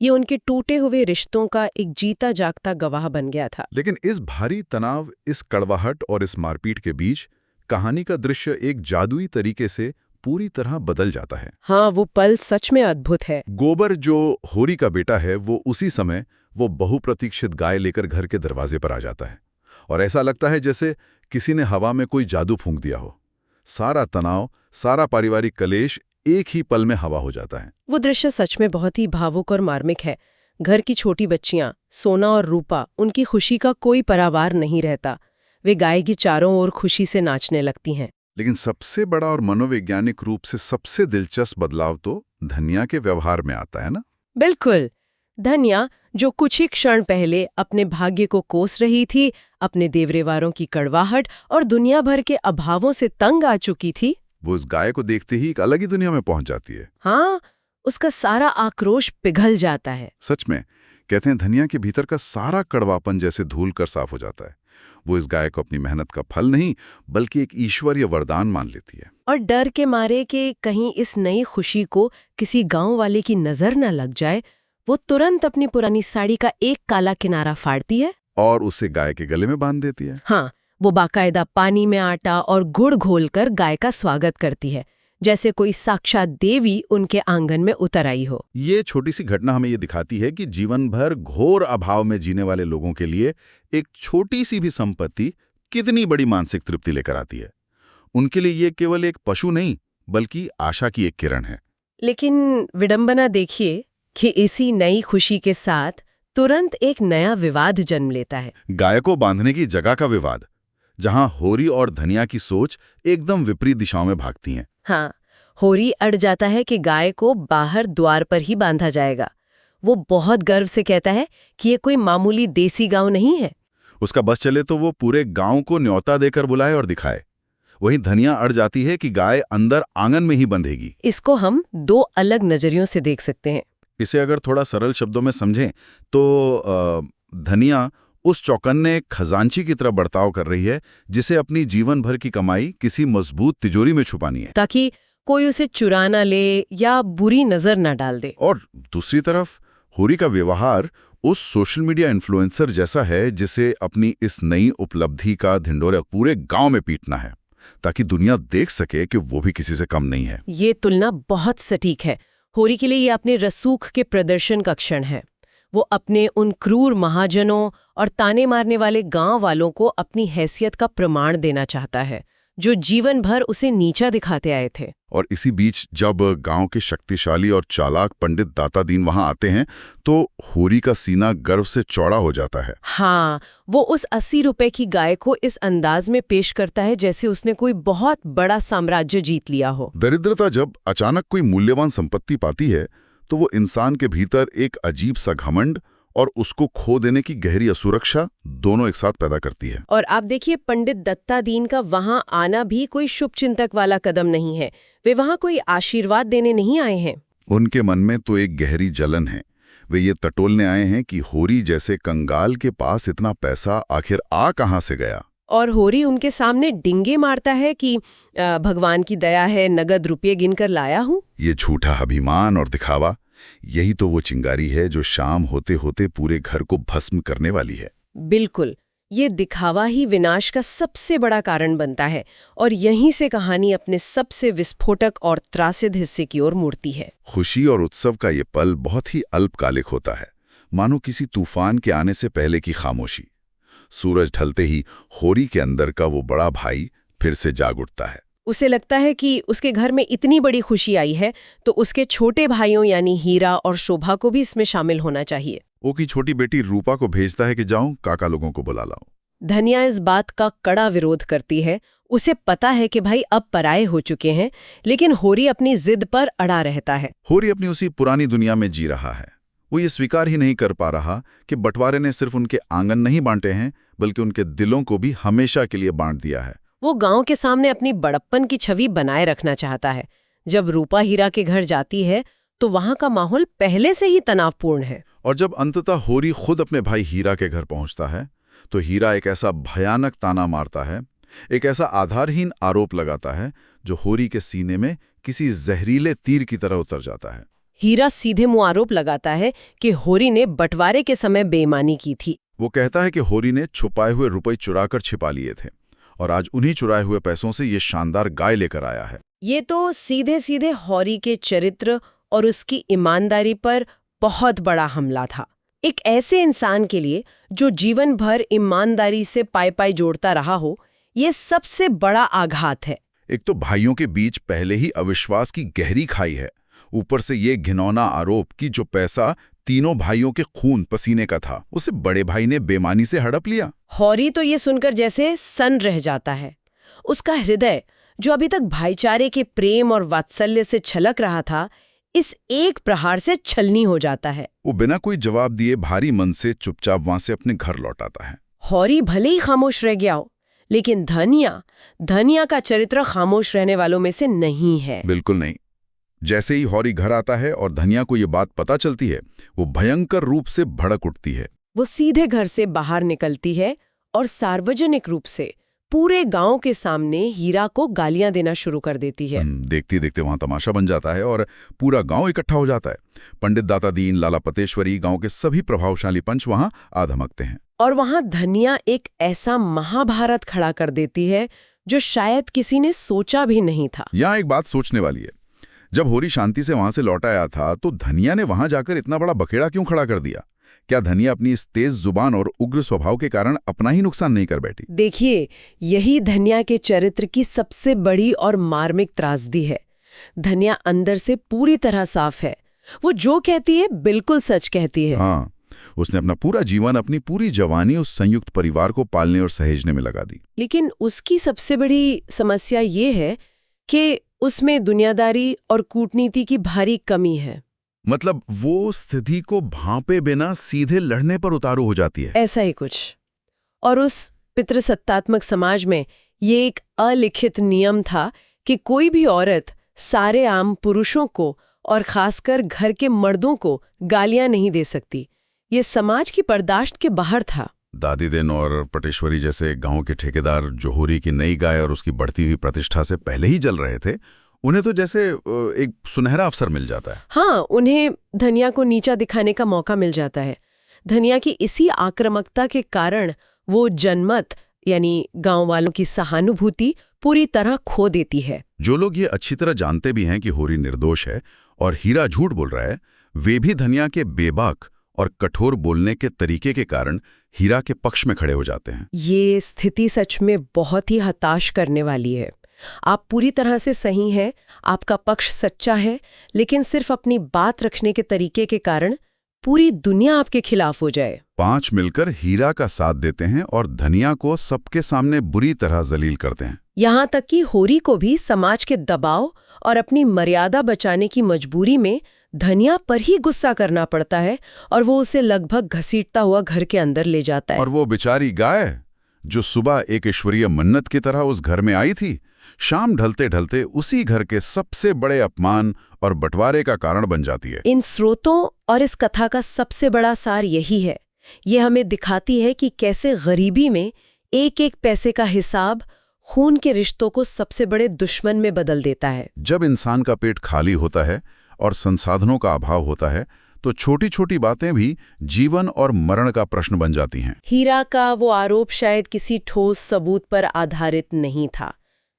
B: ये उनके टूटे हुए रिश्तों का एक जीता जागता गवाह बन गया था।
C: लेकिन इस भारी तनाव, इस कड़वाहट और इस मारपीट के बीच कहानी का दृश्य एक जादुई तरीके से पूरी तरह बदल जाता है।
B: हाँ, वो पल सच में अद्भुत है।
C: गोबर जो होरी का बेटा है वो उसी समय वो बहुप्रतीक्षित गाय लेकर घर के दरवाजे पर आ जाता है और ऐसा लगता है जैसे किसी ने हवा में कोई जादू फूंक दिया हो। सारा तनाव, सारा पारिवारिक कलेश एक ही पल में हवा हो जाता है।
B: वो दृश्य सच में बहुत ही भावुक और मार्मिक है। घर की छोटी बच्चियां सोना और रूपा, उनकी खुशी का कोई परावार नहीं रहता। वे गाय की चारों ओर खुशी से नाचने लगती हैं।
C: लेकिन सबसे बड़ा और मनोवैज्ञानिक रूप से सबसे दिलचस्प बदलाव तो धनिया के व्यवहार में आता है ना।
B: बिल्कुल। धन्या, जो कुछ ही क्षण पहले अपने भाग्य को कोस रही थी, अपने देवरेवारों की कड़वाहट और दुनिया भर के अभावों से तंग आ चुकी थी,
C: वो इस गाय को देखते ही एक अलग ही दुनिया में पहुंच जाती है।
B: हाँ, उसका सारा आक्रोश पिघल जाता है।
C: सच में कहते हैं धनिया के भीतर का सारा कड़वापन जैसे धूल कर साफ हो जाता है। वो इस गाय को अपनी मेहनत का फल नहीं बल्कि एक ईश्वरीय वरदान मान लेती है।
B: और डर के मारे कि कहीं इस नई खुशी को किसी गांव वाले की नजर न लग जाए, वो तुरंत अपनी पुरानी साड़ी का एक काला किनारा फाड़ती है
C: और उसे गाय के गले में बांध देती है।
B: हाँ, वो बाकायदा पानी में आटा और गुड़ घोलकर गाय का स्वागत करती है, जैसे कोई साक्षात देवी उनके आंगन में उतर आई हो।
C: ये छोटी सी घटना हमें ये दिखाती है कि जीवन भर घोर अभाव में जीने वाले लोगों के लिए एक छोटी सी भी संपत्ति कितनी बड़ी मानसिक तृप्ति लेकर आती है। उनके लिए ये केवल एक पशु नहीं बल्कि आशा की एक किरण है।
B: लेकिन विडंबना देखिए कि इसी नई खुशी के साथ तुरंत एक नया विवाद जन्म लेता है।
C: गाय को बांधने की जगह का विवाद, जहां होरी और धनिया की सोच एकदम विपरीत दिशाओं में भागती हैं।
B: हाँ, होरी अड़ जाता है कि गाय को बाहर द्वार पर ही बांधा जाएगा। वो बहुत गर्व से कहता है कि ये कोई मामूली देसी गांव नहीं है।
C: उसका बस चले तो वो पूरे गांव को न्योता देकर बुलाए और दिखाए। वहीं धनिया अड़ जाती है कि गाय अंदर आंगन में ही बंधेगी।
B: इसको हम दो अलग नजरियों से देख सकते हैं।
C: इसे अगर थोड़ा सरल शब्दों में समझें तो धनिया उस चौकन्ने खजांची की तरह बर्ताव कर रही है जिसे अपनी जीवन भर की कमाई किसी मजबूत तिजोरी में छुपानी है,
B: ताकि कोई उसे चुरा ना ले या बुरी नजर ना डाल दे।
C: और दूसरी तरफ होरी का व्यवहार उस सोशल मीडिया इन्फ्लुएंसर जैसा है जिसे अपनी इस नई उपलब्धि का ढिंढोरा पूरे गांव में पीटना है ताकि दुनिया देख सके कि वो भी किसी से कम नहीं है।
B: ये तुलना बहुत सटीक है। होरी के लिए ये अपने रसूख के प्रदर्शन का क्षण है। वो अपने उन क्रूर महाजनों और ताने मारने वाले गांव वालों को अपनी हैसियत का प्रमाण देना चाहता है, जो जीवन भर उसे नीचा दिखाते आए थे।
C: और इसी बीच जब गांव के शक्तिशाली और चालाक पंडित दाता दीन वहां आते हैं तो होरी का सीना गर्व से चौड़ा हो जाता है।
B: हाँ, वो उस 80 रुपए की गाय को इस अंदाज में पेश करता है जैसे उसने कोई बहुत बड़ा साम्राज्य जीत लिया हो।
C: दरिद्रता जब अचानक कोई मूल्यवान संपत्ति पाती है तो वो इंसान के भीतर एक अजीब सा घमंड और उसको खो देने की गहरी असुरक्षा दोनों एक साथ पैदा करती है।
B: और आप देखिए, पंडित दत्ता दीन का वहां आना भी कोई शुभचिंतक वाला कदम नहीं है। वे वहां कोई आशीर्वाद देने नहीं आए हैं।
C: उनके मन में तो एक गहरी जलन है। वे ये टटोलने आए हैं कि होरी जैसे कंगाल के पास इतना पैसा आखिर आ कहां से गया।
B: और होरी उनके सामने डिंगे मारता है कि भगवान की दया है, नगद रुपये गिनकर लाया हूं।
C: ये झूठा अभिमान और दिखावा, यही तो वो चिंगारी है जो शाम होते होते पूरे घर को भस्म करने वाली है।
B: बिल्कुल, ये दिखावा ही विनाश का सबसे बड़ा कारण बनता है और यहीं से कहानी अपने सबसे विस्फोटक और त्रासिद हिस्से की ओर मुड़ती है।
C: खुशी और उत्सव का ये पल बहुत ही अल्पकालिक होता है, मानो किसी तूफान के आने से पहले की खामोशी। सूरज ढलते ही होरी के अंदर का वो बड़ा भाई फिर से जाग उठता है।
B: उसे लगता है कि उसके घर में इतनी बड़ी खुशी आई है तो उसके छोटे भाइयों यानी हीरा और शोभा को भी इसमें शामिल होना चाहिए।
C: वो की छोटी बेटी रूपा को भेजता है कि जाऊं काका लोगों को बुला लाऊं।
B: धनिया इस बात का कड़ा विरोध करती है। उसे पता है कि भाई अब पराये हो चुके हैं, लेकिन होरी अपनी जिद पर अड़ा रहता है।
C: होरी अपनी उसी पुरानी दुनिया में जी रहा है। वो ये स्वीकार ही नहीं कर पा रहा कि बंटवारे ने सिर्फ उनके आंगन नहीं बांटे हैं बल्कि उनके दिलों को भी हमेशा के लिए बांट दिया है।
B: वो गांव के सामने अपनी बड़प्पन की छवि बनाए रखना चाहता है। जब रूपा हीरा के घर जाती है तो वहां का माहौल पहले से ही तनावपूर्ण है।
C: और जब अंततः होरी खुद अपने भाई हीरा के घर पहुंचता है तो हीरा एक ऐसा भयानक ताना मारता है, एक ऐसा आधारहीन आरोप लगाता है जो होरी के सीने में किसी जहरीले तीर की तरह उतर जाता है।
B: हीरा सीधे मुंह आरोप लगाता है कि होरी ने बंटवारे के समय बेईमानी की थी।
C: वो कहता है कि होरी ने छुपाए हुए रुपए चुराकर छिपा लिए थे और आज उन्हीं चुराए हुए पैसों से ये शानदार गाय लेकर आया है।
B: ये तो सीधे सीधे हौरी के चरित्र और उसकी ईमानदारी पर बहुत बड़ा हमला था। एक ऐसे इंसान के लिए जो जीवन भर ईमानदारी से पाई जोड़ता रहा हो, ये सबसे बड़ा आघात है।
C: एक तो भाइयों के बीच पहले ही अविश्वास की गहरी खाई है, ऊपर से ये घिनौना आरोप कि जो पैसा तीनों भाइयों के खून पसीने का था, उसे बड़े भाई ने बेमानी से हड़प लिया।
B: हौरी तो ये सुनकर जैसे सन्न रह जाता है। उसका हृदय, जो अभी तक भाईचारे के प्रेम और वात्सल्य से छलक रहा था, इस एक प्रहार से छलनी हो जाता है।
C: वो बिना कोई जवाब दिए भारी मन से चुपचाप वहां से अपने घर लौट आता है।
B: हौरी भले ही खामोश रह गया हो, लेकिन धनिया का चरित्र खामोश रहने वालों में से नहीं है।
C: बिल्कुल नहीं। जैसे ही हौरी घर आता है और धनिया को ये बात पता चलती है, वो भयंकर रूप से भड़क उठती है।
B: वो सीधे घर से बाहर निकलती है और सार्वजनिक रूप से पूरे गांव के सामने हीरा को गालियां देना शुरू कर देती है।
C: देखते देखते वहां तमाशा बन जाता है और पूरा गांव इकट्ठा हो जाता है। पंडित दाता दीन, लाला पतेश्वरी, गांव के सभी प्रभावशाली पंच वहां आ धमकते हैं।
B: और वहां धनिया एक ऐसा महाभारत खड़ा कर देती है जो शायद किसी ने सोचा भी नहीं था।
C: यहाँ एक बात सोचने वाली है। जब हौरी शांति से वहां से लौट आया था, तो धनिया ने वहां जाकर इतना बड़ा बखेड़ा क्यों खड़ा कर दिया? क्या धनिया अपनी इस तेज जुबान और उग्र स्वभाव के कारण अपना ही नुकसान नहीं कर बैठी?
B: देखिए, यही धनिया के चरित्र की सबसे बड़ी और मार्मिक त्रासदी है। धनिया अंदर से पूरी तरह साफ है। वो जो कहती है बिल्कुल सच कहती है।
C: हाँ, उसने अपना पूरा जीवन, अपनी पूरी जवानी उस संयुक्त परिवार को पालने और सहेजने में लगा दी।
B: लेकिन उसकी सबसे बड़ी समस्या ये है कि उसमें दुनियादारी और कूटनीति की भारी कमी है।
C: मतलब वो स्थिति को भांपे बिना सीधे लड़ने पर उतारू हो जाती है।
B: ऐसा ही कुछ। और उस पितृसत्तात्मक समाज में ये एक अलिखित नियम था कि कोई भी औरत सारे आम पुरुषों को और खासकर घर के मर्दों को गालियां नहीं दे सकती। ये समाज की बर्दाश्त के बाहर था।
C: दादी दिन और पटेश्वरी जैसे गांव के ठेकेदार जो हौरी की नई गाय और उसकी बढ़ती हुई प्रतिष्ठा से पहले ही जल रहे थे, उन्हें तो जैसे एक सुनहरा अवसर मिल जाता है।
B: हाँ, उन्हें धनिया को नीचा दिखाने का मौका मिल जाता है। धनिया की इसी आक्रामकता के कारण वो जनमत यानी गांव वालों की सहानुभूति पूरी तरह खो देती है।
C: जो लोग ये अच्छी तरह जानते भी हैं कि हौरी निर्दोष है और हीरा झूठ बोल रहा है, वे भी धनिया के बेबाक और कठोर बोलने के तरीके के कारण हीरा के पक्ष में खड़े हो जाते हैं।
B: ये स्थिति सच में बहुत ही हताश करने वाली है। आप पूरी तरह से सही हैं, आपका पक्ष सच्चा है, लेकिन सिर्फ अपनी बात रखने के तरीके के कारण पूरी दुनिया आपके खिलाफ हो जाए।
C: 5 मिलकर हीरा का साथ देते हैं और धनिया को सबके सामने बुरी तरह जलील करते हैं।
B: यहाँ तक कि हौरी को भी समाज के दबाव और अपनी मर्यादा बचाने की मजबूरी में धनिया पर ही गुस्सा करना पड़ता है और वो उसे लगभग घसीटता हुआ घर के अंदर ले जाता है।
C: और वो बेचारी गाय जो सुबह एक ईश्वरीय मन्नत की तरह उस घर में आई थी, शाम ढलते ढलते उसी घर के सबसे बड़े अपमान और बंटवारे का कारण बन जाती है।
B: इन स्रोतों और इस कथा का सबसे बड़ा सार यही है। ये हमें दिखाती है कि कैसे गरीबी में एक एक पैसे का हिसाब खून के रिश्तों को सबसे बड़े दुश्मन में बदल देता है।
C: जब इंसान का पेट खाली होता है और संसाधनों का अभाव होता है, तो छोटी छोटी बातें भी जीवन और मरण का प्रश्न बन जाती हैं।
B: हीरा का वो आरोप शायद किसी ठोस सबूत पर आधारित नहीं था।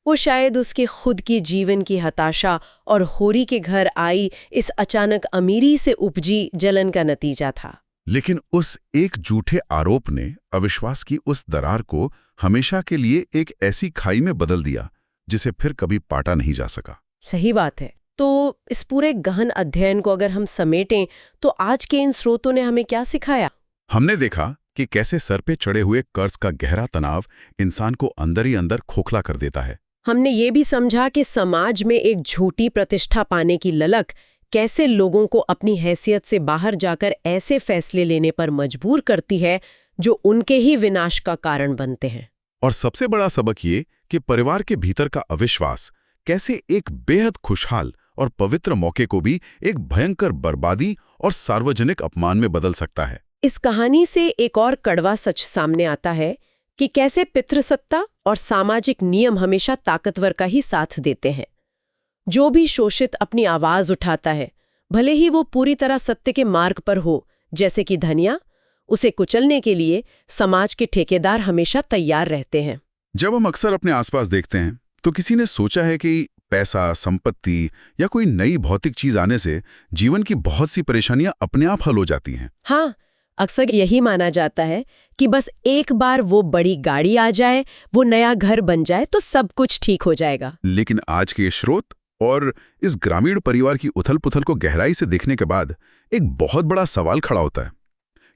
B: वो शायद उसके खुद की जीवन की हताशा और हौरी के घर आई इस अचानक अमीरी से उपजी जलन का नतीजा था।
C: लेकिन उस एक झूठे आरोप ने अविश्वास की उस दरार को हमेशा के लिए एक ऐसी खाई में बदल दिया जिसे फिर कभी पाटा नहीं जा सका।
B: सही बात है। तो इस पूरे गहन अध्ययन को अगर हम समेटें तो आज के इन स्रोतों ने हमें क्या सिखाया?
C: हमने देखा कि कैसे सर पे चढ़े हुए कर्ज का गहरा तनाव इंसान को अंदर ही अंदर खोखला कर देता है।
B: हमने ये भी समझा कि समाज में एक झूठी प्रतिष्ठा पाने की ललक कैसे लोगों को अपनी हैसियत से बाहर जाकर ऐसे फैसले लेने पर मजबूर करती है जो उनके ही विनाश का कारण बनते हैं।
C: और सबसे बड़ा सबक ये कि परिवार के भीतर का अविश्वास कैसे एक बेहद खुशहाल और पवित्र मौके को भी एक भयंकर बर्बादी और सार्वजनिक अपमान में बदल सकता है।
B: इस कहानी से एक और कड़वा सच सामने आता है कि कैसे पितृसत्ता और सामाजिक नियम हमेशा ताकतवर का ही साथ देते हैं। जो भी शोषित अपनी आवाज उठाता है, भले ही वो पूरी तरह सत्य के मार्ग पर हो, जैसे कि धनिया, उसे कुचलने के लिए समाज के ठेकेदार हमेशा तैयार रहते हैं।
C: जब हम अक्सर अपने आसपास देखते हैं तो किसी ने सोचा है कि पैसा, संपत्ति या कोई नई भौतिक चीज आने से जीवन की बहुत सी परेशानियां अपने आप हल हो जाती हैं।
B: हाँ, अक्सर यही माना जाता है कि बस एक बार वो बड़ी गाड़ी आ जाए, वो नया घर बन जाए तो सब कुछ ठीक हो जाएगा।
C: लेकिन आज के स्रोत और इस ग्रामीण परिवार की उथल-पुथल को गहराई से देखने के बाद एक बहुत बड़ा सवाल खड़ा होता है।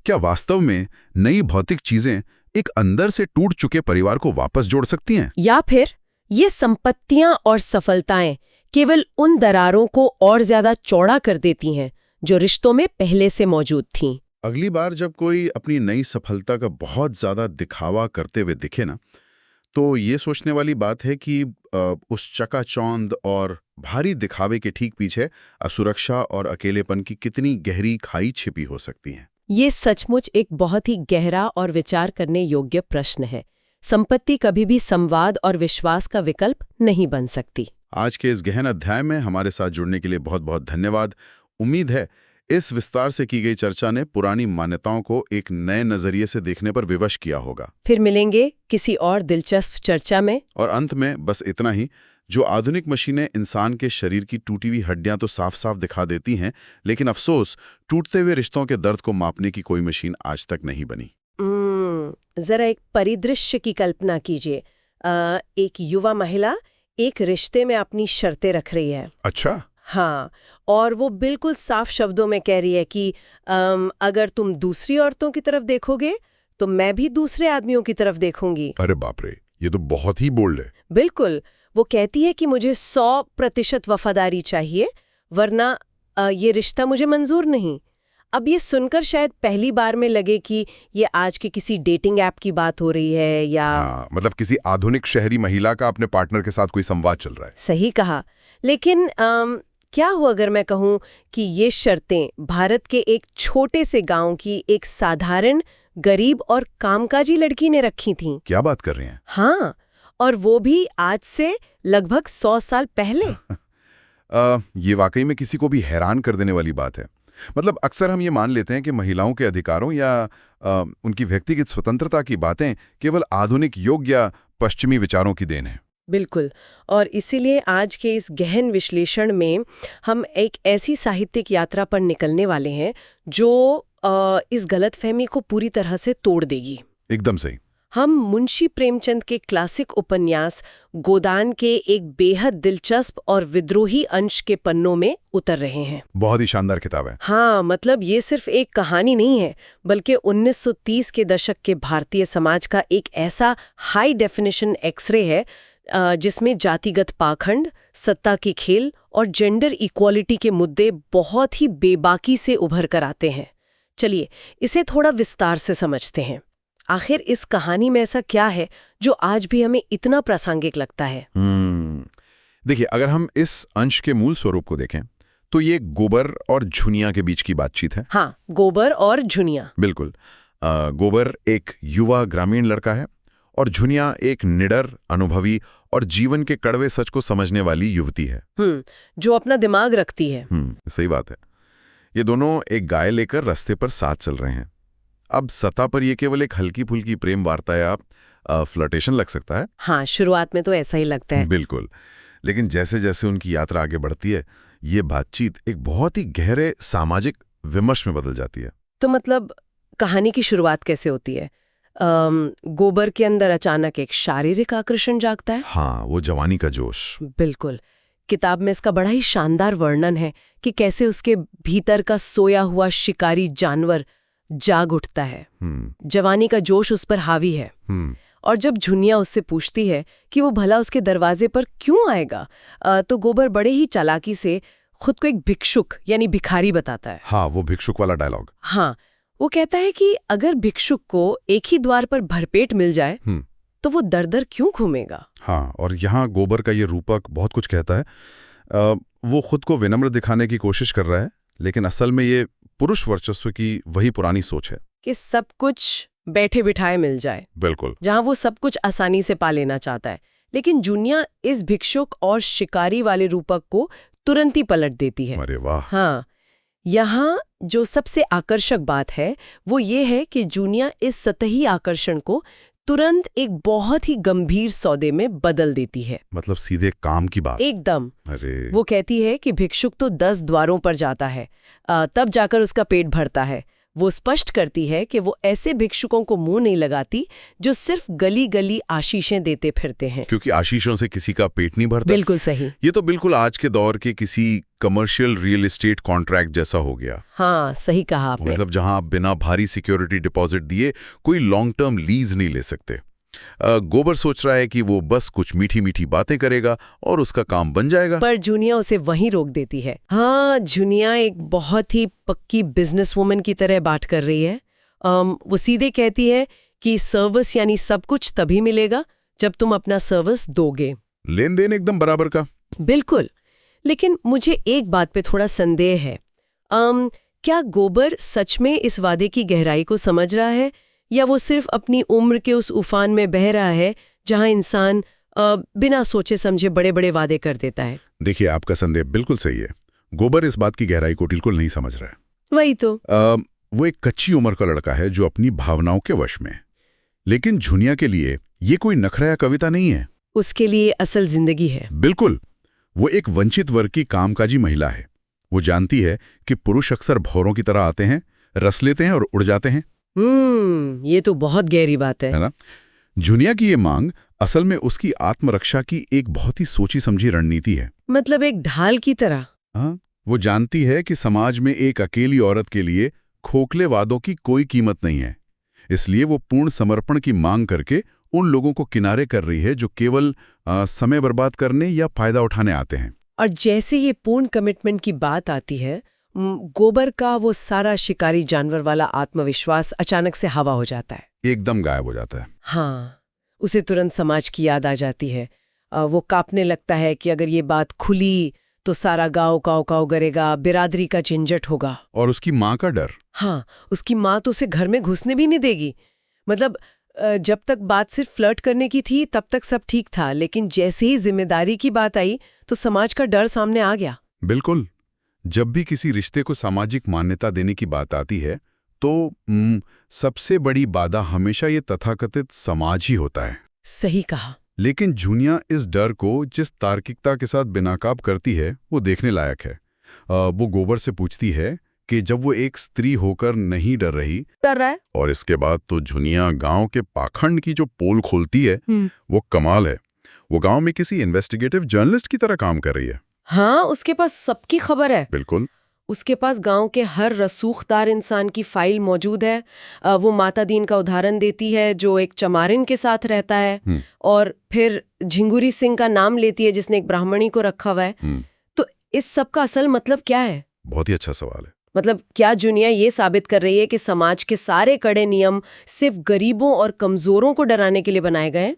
C: क्या वास्तव में नई भौतिक चीजें एक अंदर से टूट चुके परिवार को वापस जोड़ सकती हैं?
B: या फिर ये संपत्तियां और सफलताएं केवल उन दरारों को और ज्यादा चौड़ा कर देती हैं जो रिश्तों में पहले से मौजूद थीं?
C: अगली बार जब कोई अपनी नई सफलता का बहुत ज्यादा दिखावा करते हुए दिखे ना, तो ये सोचने वाली बात है कि उस चकाचौंध और भारी दिखावे के ठीक पीछे असुरक्षा और अकेलेपन की कितनी गहरी खाई छिपी हो सकती है।
B: ये सचमुच एक बहुत ही गहरा और विचार करने योग्य प्रश्न है। संपत्ति कभी भी संवाद और विश्वास का विकल्प नहीं बन सकती।
C: आज के इस गहन अध्याय में हमारे साथ जुड़ने के लिए बहुत बहुत धन्यवाद। उम्मीद है इस विस्तार से की गई चर्चा ने पुरानी मान्यताओं को एक नए नजरिए से देखने पर विवश किया होगा।
B: फिर मिलेंगे किसी और दिलचस्प चर्चा में।
C: और अंत में बस इतना ही, जो आधुनिक मशीनें इंसान के शरीर की टूटी हुई हड्डियां तो साफ साफ दिखा देती हैं, लेकिन अफसोस टूटते हुए रिश्तों के दर्द को मापने की कोई मशीन आज तक नहीं बनी।
B: जरा एक परिदृश्य की कल्पना कीजिए। एक युवा महिला एक रिश्ते में अपनी शर्तें रख रही है।
C: अच्छा।
B: हाँ, और वो बिल्कुल साफ शब्दों में कह रही है कि अगर तुम दूसरी औरतों की तरफ देखोगे तो मैं भी दूसरे आदमियों की तरफ देखूंगी।
C: अरे बाप रे, ये तो बहुत ही बोल्ड है।
B: बिल्कुल, वो कहती है कि मुझे 100% वफादारी चाहिए, वरना ये रिश्ता मुझे मंजूर नहीं। अब ये सुनकर शायद पहली बार में लगे कि ये आज के किसी डेटिंग ऐप की बात हो रही है या
C: मतलब किसी आधुनिक शहरी महिला का अपने पार्टनर के साथ कोई संवाद चल रहा है।
B: सही कहा। लेकिन क्या हो अगर मैं कहूँ कि ये शर्तें भारत के एक छोटे से गांव की एक साधारण, गरीब और कामकाजी लड़की ने रखी थीं।
C: क्या बात कर रहे हैं?
B: हाँ, और वो भी आज से लगभग 100 साल पहले।
C: ये वाकई में किसी को भी हैरान कर देने वाली बात है। मतलब अक्सर हम ये मान लेते हैं कि महिलाओं के अधिकारों या उनकी व्यक्तिगत स्वतंत्रता की बातें केवल आधुनिक युग या पश्चिमी विचारों की देन है।
B: बिल्कुल, और इसीलिए आज के इस गहन विश्लेषण में हम एक ऐसी साहित्यिक यात्रा पर निकलने वाले हैं जो इस गलतफहमी को पूरी तरह से तोड़ देगी।
C: एकदम सही।
B: हम मुंशी प्रेमचंद के क्लासिक उपन्यास गोदान के एक बेहद दिलचस्प और विद्रोही अंश के पन्नों में उतर रहे हैं।
C: बहुत ही शानदार किताब है।
B: हाँ, मतलब ये सिर्फ एक कहानी नहीं है, बल्कि 1930 के दशक के भारतीय समाज का एक ऐसा हाई डेफिनेशन एक्सरे है जिसमें जातिगत पाखंड, सत्ता की खेल और जेंडर इक्वालिटी के मुद्दे बहुत ही बेबाकी से उभर कर आते हैं। चलिए इसे थोड़ा विस्तार से समझते हैं। आखिर इस कहानी में ऐसा क्या है जो आज भी हमें इतना प्रासंगिक लगता है?
C: देखिए, अगर हम इस अंश के मूल स्वरूप को देखें तो ये गोबर और झुनिया के बीच की बातचीत है।
B: हाँ, गोबर और झुनिया।
C: बिल्कुल। गोबर एक युवा ग्रामीण लड़का है और झुनिया एक निडर, अनुभवी और जीवन के कड़वे सच को समझने वाली युवती है।
B: जो अपना दिमाग रखती है।
C: सही बात है। ये दोनों एक गाय लेकर रास्ते पर साथ चल रहे हैं। अब सतह पर ये केवल एक हल्की फुल्की प्रेम वार्ता या फ्लर्टेशन लग सकता है।
B: हाँ, शुरुआत में तो ऐसा ही लगता है।
C: बिल्कुल, लेकिन जैसे जैसे उनकी यात्रा आगे बढ़ती है, ये बातचीत एक बहुत ही गहरे सामाजिक विमर्श में बदल जाती है।
B: तो मतलब कहानी की शुरुआत कैसे होती है? गोबर के अंदर अचानक एक शारीरिक आकर्षण जागता है।
C: हाँ, वो जवानी का जोश।
B: बिल्कुल। किताब में इसका बड़ा ही शानदार वर्णन है कि कैसे उसके भीतर का सोया हुआ शिकारी जानवर जाग उठता है। जवानी का जोश उस पर हावी है। और जब झुनिया उससे पूछती है कि वो भला उसके दरवाजे पर क्यों आएगा, तो गोबर बड़े ही चालाकी से खुद को एक भिक्षुक यानी भिखारी बताता है।
C: हाँ, वो भिक्षुक वाला डायलॉग।
B: हाँ, वो कहता है कि अगर भिक्षुक को एक ही द्वार पर भरपेट मिल जाए तो वो दर दर क्यों घूमेगा।
C: हाँ, और यहाँ गोबर का ये रूपक बहुत कुछ कहता है। वो खुद को विनम्र दिखाने की कोशिश कर रहा है, लेकिन असल में ये पुरुष वर्चस्व की वही पुरानी सोच है
B: कि सब कुछ बैठे बिठाए मिल जाए।
C: बिल्कुल,
B: जहां वो सब कुछ आसानी से पा लेना चाहता है। लेकिन जुनिया इस भिक्षुक और शिकारी वाले रूपक को तुरंत ही पलट देती है।
C: अरे वाह।
B: हाँ, यहाँ जो सबसे आकर्षक बात है वो ये है कि जुनिया इस सतही आकर्षण को तुरंत एक बहुत ही गंभीर सौदे में बदल देती है।
C: मतलब सीधे काम की बात।
B: एकदम।
C: अरे
B: वो कहती है कि भिक्षुक तो 10 द्वारों पर जाता है, तब जाकर उसका पेट भरता है। वो स्पष्ट करती है कि वो ऐसे भिक्षुकों को मुंह नहीं लगाती जो सिर्फ गली गली आशीषें देते फिरते हैं।
C: क्योंकि आशीषों से किसी का पेट नहीं भरता।
B: बिल्कुल सही।
C: ये तो बिल्कुल आज के दौर के किसी कमर्शियल रियल एस्टेट कॉन्ट्रैक्ट जैसा हो गया।
B: हाँ, सही कहा आपने।
C: मतलब जहां आप बिना भारी सिक्योरिटी डिपॉजिट दिए कोई लॉन्ग टर्म लीज नहीं ले सकते। गोबर सोच रहा है कि वो बस कुछ मीठी मीठी बातें करेगा और उसका काम बन जाएगा।
B: पर जुनिया उसे वहीं रोक देती है। हाँ, जुनिया एक बहुत ही पक्की बिजनेस वुमन की तरह बात कर रही है। वो सीधे कहती है कि सर्विस यानी सब कुछ तभी मिलेगा जब तुम अपना सर्विस दोगे।
C: लेन देन एकदम बराबर का।
B: बिल्कुल। लेकिन मुझे एक बात पे थोड़ा संदेह है। क्या गोबर सच में इस वादे की गहराई को समझ रहा है, या वो सिर्फ अपनी उम्र के उस उफान में बह रहा है जहां इंसान बिना सोचे समझे बड़े बड़े वादे कर देता है?
C: देखिए, आपका संदेह बिल्कुल सही है। गोबर इस बात की गहराई को बिल्कुल नहीं समझ रहा है।
B: वही तो।
C: वो एक कच्ची उम्र का लड़का है जो अपनी भावनाओं के वश में। लेकिन झुनिया के लिए ये कोई नखरा या कविता नहीं है।
B: उसके लिए असल जिंदगी है।
C: बिल्कुल। वो एक वंचित वर्ग की कामकाजी महिला है। वो जानती है कि पुरुष अक्सर भौरों की तरह आते हैं, रस लेते हैं और उड़ जाते हैं।
B: ये तो बहुत गहरी बात है
C: ना? झुनिया की ये मांग असल में उसकी आत्मरक्षा की एक बहुत ही सोची समझी रणनीति है।
B: मतलब एक ढाल की तरह।
C: हाँ, वो जानती है कि समाज में एक अकेली औरत के लिए खोखले वादों की कोई कीमत नहीं है। इसलिए वो पूर्ण समर्पण की मांग करके उन लोगों को किनारे कर रही है जो केवल समय बर्बाद करने या फायदा उठाने आते हैं।
B: और जैसे ये पूर्ण कमिटमेंट की बात आती है, गोबर का वो सारा शिकारी जानवर वाला आत्मविश्वास अचानक से हवा हो जाता है।
C: एकदम गायब हो जाता है।
B: हाँ, उसे तुरंत समाज की याद आ जाती है। वो कांपने लगता है कि अगर ये बात खुली तो सारा गांव काव काव करेगा, बिरादरी का झंझट होगा।
C: और उसकी माँ का डर।
B: हाँ, उसकी माँ तो उसे घर में घुसने भी नहीं देगी। मतलब जब तक बात सिर्फ फ्लर्ट करने की थी तब तक सब ठीक था, लेकिन जैसे ही जिम्मेदारी की बात आई तो समाज का डर सामने आ गया।
C: बिल्कुल। जब भी किसी रिश्ते को सामाजिक मान्यता देने की बात आती है तो सबसे बड़ी बाधा हमेशा ये तथाकथित समाज ही होता है।
B: सही कहा।
C: लेकिन झुनिया इस डर को जिस तार्किकता के साथ बेनकाब करती है वो देखने लायक है। वो गोबर से पूछती है कि जब वो एक स्त्री होकर नहीं डर रहा है, और इसके बाद तो झुनिया गांव के पाखंड की जो पोल खोलती है वो कमाल है। वो गांव में किसी इन्वेस्टिगेटिव जर्नलिस्ट की तरह काम कर रही है।
B: हाँ, उसके पास सबकी खबर है।
C: बिल्कुल।
B: उसके पास गांव के हर रसूखदार इंसान की फाइल मौजूद है। वो माता दीन का उदाहरण देती है जो एक चमारिन के साथ रहता है, और फिर झिंगुरी सिंह का नाम लेती है जिसने एक ब्राह्मणी को रखा हुआ है। तो इस सब का असल मतलब क्या है?
C: बहुत ही अच्छा सवाल है।
B: मतलब क्या जुनिया ये साबित कर रही है कि समाज के सारे कड़े नियम सिर्फ गरीबों और कमजोरों को डराने के लिए बनाए गए?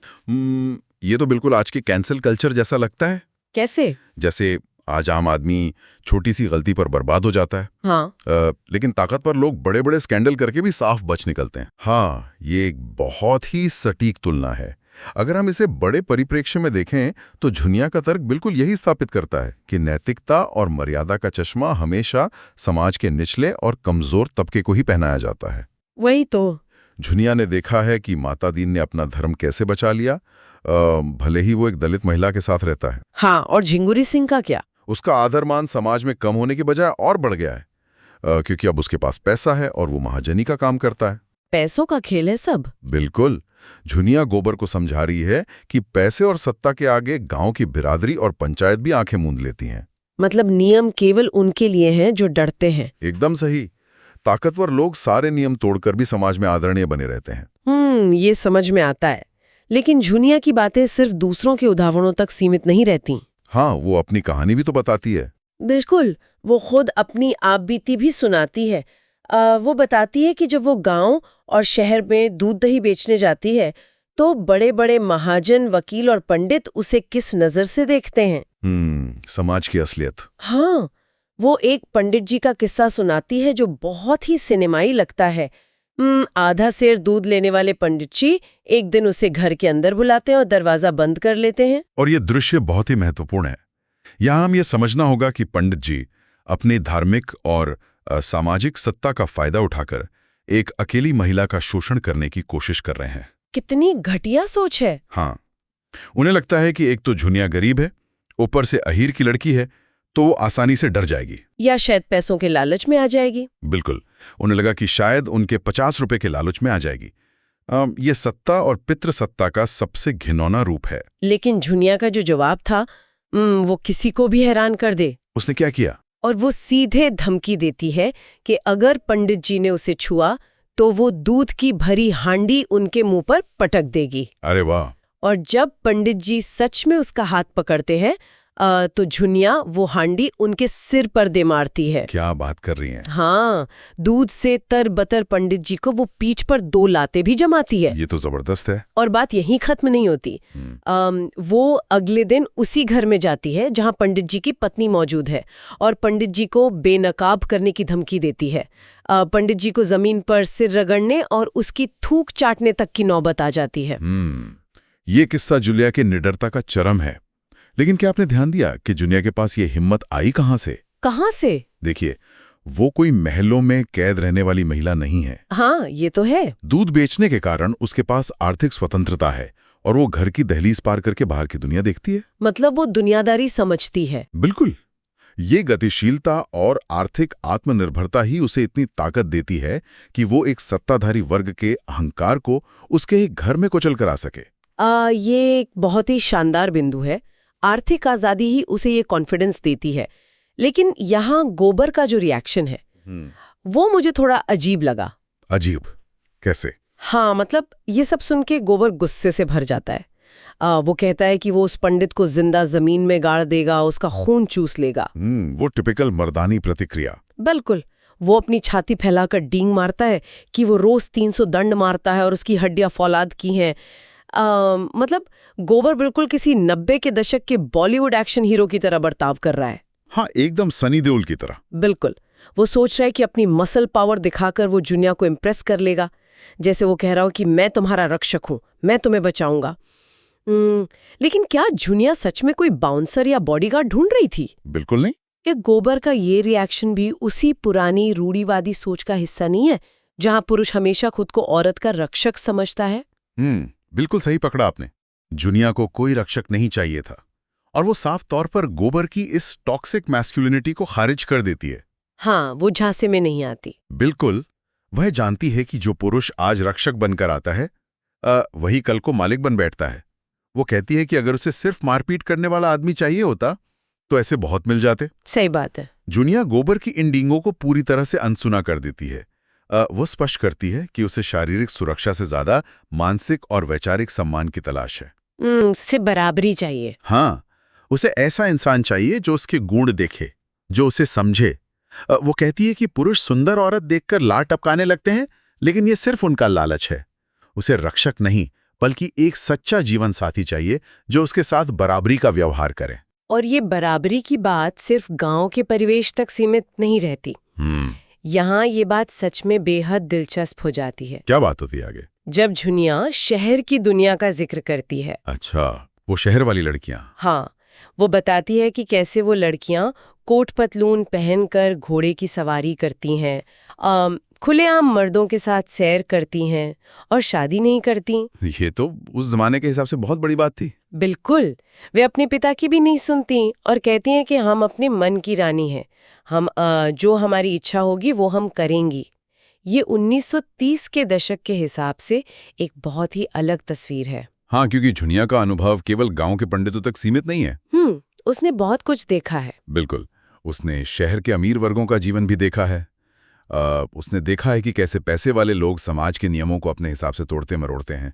C: ये तो बिल्कुल आज के कैंसल कल्चर जैसा लगता है।
B: कैसे?
C: जैसे आज आम आदमी छोटी सी गलती पर बर्बाद हो जाता है।
B: हाँ।
C: लेकिन ताकतवर लोग बड़े बड़े स्कैंडल करके भी साफ बच निकलते हैं। हाँ, ये एक बहुत ही सटीक तुलना है। अगर हम इसे बड़े परिप्रेक्ष्य में देखें तो झुनिया का तर्क बिल्कुल यही स्थापित करता है कि नैतिकता और मर्यादा का चश्मा हमेशा समाज के निचले और कमजोर तबके को ही पहनाया जाता है।
B: वही तो।
C: झुनिया ने देखा है कि माता दीन ने अपना धर्म कैसे बचा लिया, भले ही वो एक दलित महिला के साथ रहता है।
B: हाँ, और झिंगुरी सिंह का क्या?
C: उसका आदर मान समाज में कम होने की बजाय और बढ़ गया है, क्योंकि अब उसके पास पैसा है और वो महाजनी का काम करता है।
B: पैसों का खेल है सब।
C: बिल्कुल। झुनिया गोबर को समझा रही है कि पैसे और सत्ता के आगे गांव की बिरादरी और पंचायत भी आंखें मूंद लेती हैं।
B: मतलब नियम केवल उनके लिए हैं जो डरते हैं।
C: एकदम सही। ताकतवर लोग सारे नियम तोड़कर भी समाज में आदरणीय बने रहते हैं।
B: ये समझ में आता है। लेकिन झुनिया की बातें सिर्फ दूसरों के उदाहरणों तक सीमित नहीं रहती।
C: हाँ, वो अपनी कहानी भी तो बताती है।
B: बिल्कुल। वो खुद अपनी आपबीती भी सुनाती है। वो बताती है कि जब वो गांव और शहर में दूध दही बेचने जाती है तो बड़े बड़े महाजन, वकील और पंडित उसे किस नजर से देखते हैं।
C: समाज की असलियत।
B: हाँ, वो एक पंडित जी का किस्सा सुनाती है जो बहुत ही सिनेमाई लगता है। आधा सेर दूध लेने वाले पंडित जी एक दिन उसे घर के अंदर बुलाते हैं और दरवाजा बंद कर लेते हैं।
C: और ये दृश्य बहुत ही महत्वपूर्ण है। यहाँ हम ये समझना होगा कि पंडित जी अपनी धार्मिक और सामाजिक सत्ता का फायदा उठाकर एक अकेली महिला का शोषण करने की कोशिश कर रहे हैं।
B: कितनी घटिया सोच है।
C: हाँ, उन्हें लगता है कि एक तो झुनिया गरीब है, ऊपर से अहीर की लड़की है, तो वो आसानी से डर जाएगी
B: या शायद पैसों के लालच में आ जाएगी।
C: बिल्कुल, उन्हें लगा कि शायद उनके 50 रुपए के लालच में आ जाएगी। ये सत्ता और पितृसत्ता का सबसे घिनौना रूप है।
B: लेकिन झुनिया का जो जवाब था वो किसी को भी हैरान कर दे।
C: उसने क्या किया?
B: और वो सीधे धमकी देती है कि अगर पंडित जी ने उसे छुआ तो वो दूध की भरी हांडी उनके मुंह पर पटक देगी।
C: अरे वाह!
B: और जब पंडित जी सच में उसका हाथ पकड़ते हैं तो झुनिया वो हांडी उनके सिर पर दे मारती है।
C: क्या बात कर रही हैं?
B: हाँ, दूध से तरबतर पंडित जी को वो पीठ पर 2 लातें भी जमाती है।
C: ये तो जबरदस्त है।
B: और बात यहीं खत्म नहीं होती। वो अगले दिन उसी घर में जाती है जहां पंडित जी की पत्नी मौजूद है और पंडित जी को बेनकाब करने की धमकी देती है। पंडित जी को जमीन पर सिर रगड़ने और उसकी थूक चाटने तक की नौबत आ जाती है।
C: ये किस्सा जुलिया के निडरता का चरम है। लेकिन क्या आपने ध्यान दिया कि जुनिया के पास ये हिम्मत आई कहां से?
B: कहां से?
C: देखिए, वो कोई महलों में कैद रहने वाली महिला नहीं है।
B: हाँ, ये तो है।
C: दूध बेचने के कारण उसके पास आर्थिक स्वतंत्रता है और वो घर की दहलीज पार करके बाहर की दुनिया देखती है।
B: मतलब वो दुनियादारी समझती है।
C: बिल्कुल। ये गतिशीलता और आर्थिक आत्मनिर्भरता ही उसे इतनी ताकत देती है कि वो एक सत्ताधारी वर्ग के अहंकार को उसके एक घर में कुचल कर आ सके।
B: ये एक बहुत ही शानदार बिंदु है। आर्थिक आजादी ही उसे ये कॉन्फिडेंस देती है। लेकिन यहाँ गोबर का जो रिएक्शन है वो मुझे थोड़ा अजीब लगा।
C: अजीब? कैसे?
B: हाँ, मतलब ये सब सुन के गोबर गुस्से से भर जाता है। वो कहता है कि वो उस पंडित को जिंदा जमीन में गाड़ देगा, उसका खून चूस लेगा।
C: वो टिपिकल मर्दानी प्रतिक्रिया।
B: बिल्कुल। वो अपनी छाती फैलाकर डींग मारता है कि वो रोज 300 दंड मारता है और उसकी हड्डियां फौलाद की हैं। मतलब गोबर बिल्कुल किसी 90 के दशक के बॉलीवुड एक्शन हीरो की तरह बर्ताव कर रहा है।
C: हाँ, एकदम सनी देओल की तरह।
B: बिल्कुल। वो सोच रहा है कि अपनी मसल पावर दिखाकर वो जुनिया को इम्प्रेस कर लेगा। जैसे वो कह रहा हो कि मैं तुम्हारा रक्षक हूं, मैं तुम्हें बचाऊंगा। लेकिन क्या जुनिया सच में कोई बाउंसर या बॉडीगार्ड ढूंढ रही थी?
C: बिल्कुल नहीं।
B: क्या गोबर का ये रिएक्शन भी उसी पुरानी रूढ़िवादी सोच का हिस्सा नहीं है जहां पुरुष हमेशा खुद को औरत का रक्षक समझता है?
C: बिल्कुल सही पकड़ा आपने। जुनिया को कोई रक्षक नहीं चाहिए था और वो साफ तौर पर गोबर की इस टॉक्सिक मैस्कुलिनिटी को खारिज कर देती है।
B: हाँ, वो झांसे में नहीं आती।
C: बिल्कुल। वह जानती है कि जो पुरुष आज रक्षक बनकर आता है वही कल को मालिक बन बैठता है। वो कहती है कि अगर उसे सिर्फ मारपीट करने वाला आदमी चाहिए होता तो ऐसे बहुत मिल जाते।
B: सही बात है।
C: जुनिया गोबर की इन डींगों को पूरी तरह से अनसुना कर देती है। वो स्पष्ट करती है कि उसे शारीरिक सुरक्षा से ज्यादा मानसिक और वैचारिक सम्मान की तलाश है।
B: से बराबरी चाहिए।
C: हाँ, उसे ऐसा इंसान चाहिए जो उसके गुण देखे, जो उसे समझे। वो कहती है कि पुरुष सुंदर औरत देखकर लार टपकाने लगते हैं, लेकिन ये सिर्फ उनका लालच है। उसे रक्षक नहीं बल्कि एक सच्चा जीवन साथी चाहिए जो उसके साथ बराबरी का व्यवहार करे।
B: और ये बराबरी की बात सिर्फ गांव के परिवेश तक सीमित नहीं रहती। यहाँ ये बात सच में बेहद दिलचस्प हो जाती है।
C: क्या बात होती है आगे?
B: जब झुनिया शहर की दुनिया का जिक्र करती है।
C: अच्छा, वो शहर वाली लड़कियां।
B: हाँ, वो बताती है कि कैसे वो लड़कियां कोट पतलून पहनकर घोड़े की सवारी करती हैं, खुलेआम मर्दों के साथ सैर करती हैं और शादी नहीं करती।
C: ये तो उस जमाने के हिसाब से बहुत बड़ी बात थी।
B: बिल्कुल। वे अपने पिता की भी नहीं सुनती और कहती हैं कि हम अपने मन की रानी हैं, हम जो हमारी इच्छा होगी वो हम करेंगी। ये 1930 के दशक के हिसाब से एक बहुत ही अलग तस्वीर है।
C: हाँ, क्योंकि झुनिया का अनुभव केवल गांव के पंडितों तक सीमित नहीं है।
B: उसने बहुत कुछ देखा है।
C: बिल्कुल। उसने शहर के अमीर वर्गों का जीवन भी देखा है। उसने देखा है कि कैसे पैसे वाले लोग समाज के नियमों को अपने हिसाब से तोड़ते मरोड़ते हैं,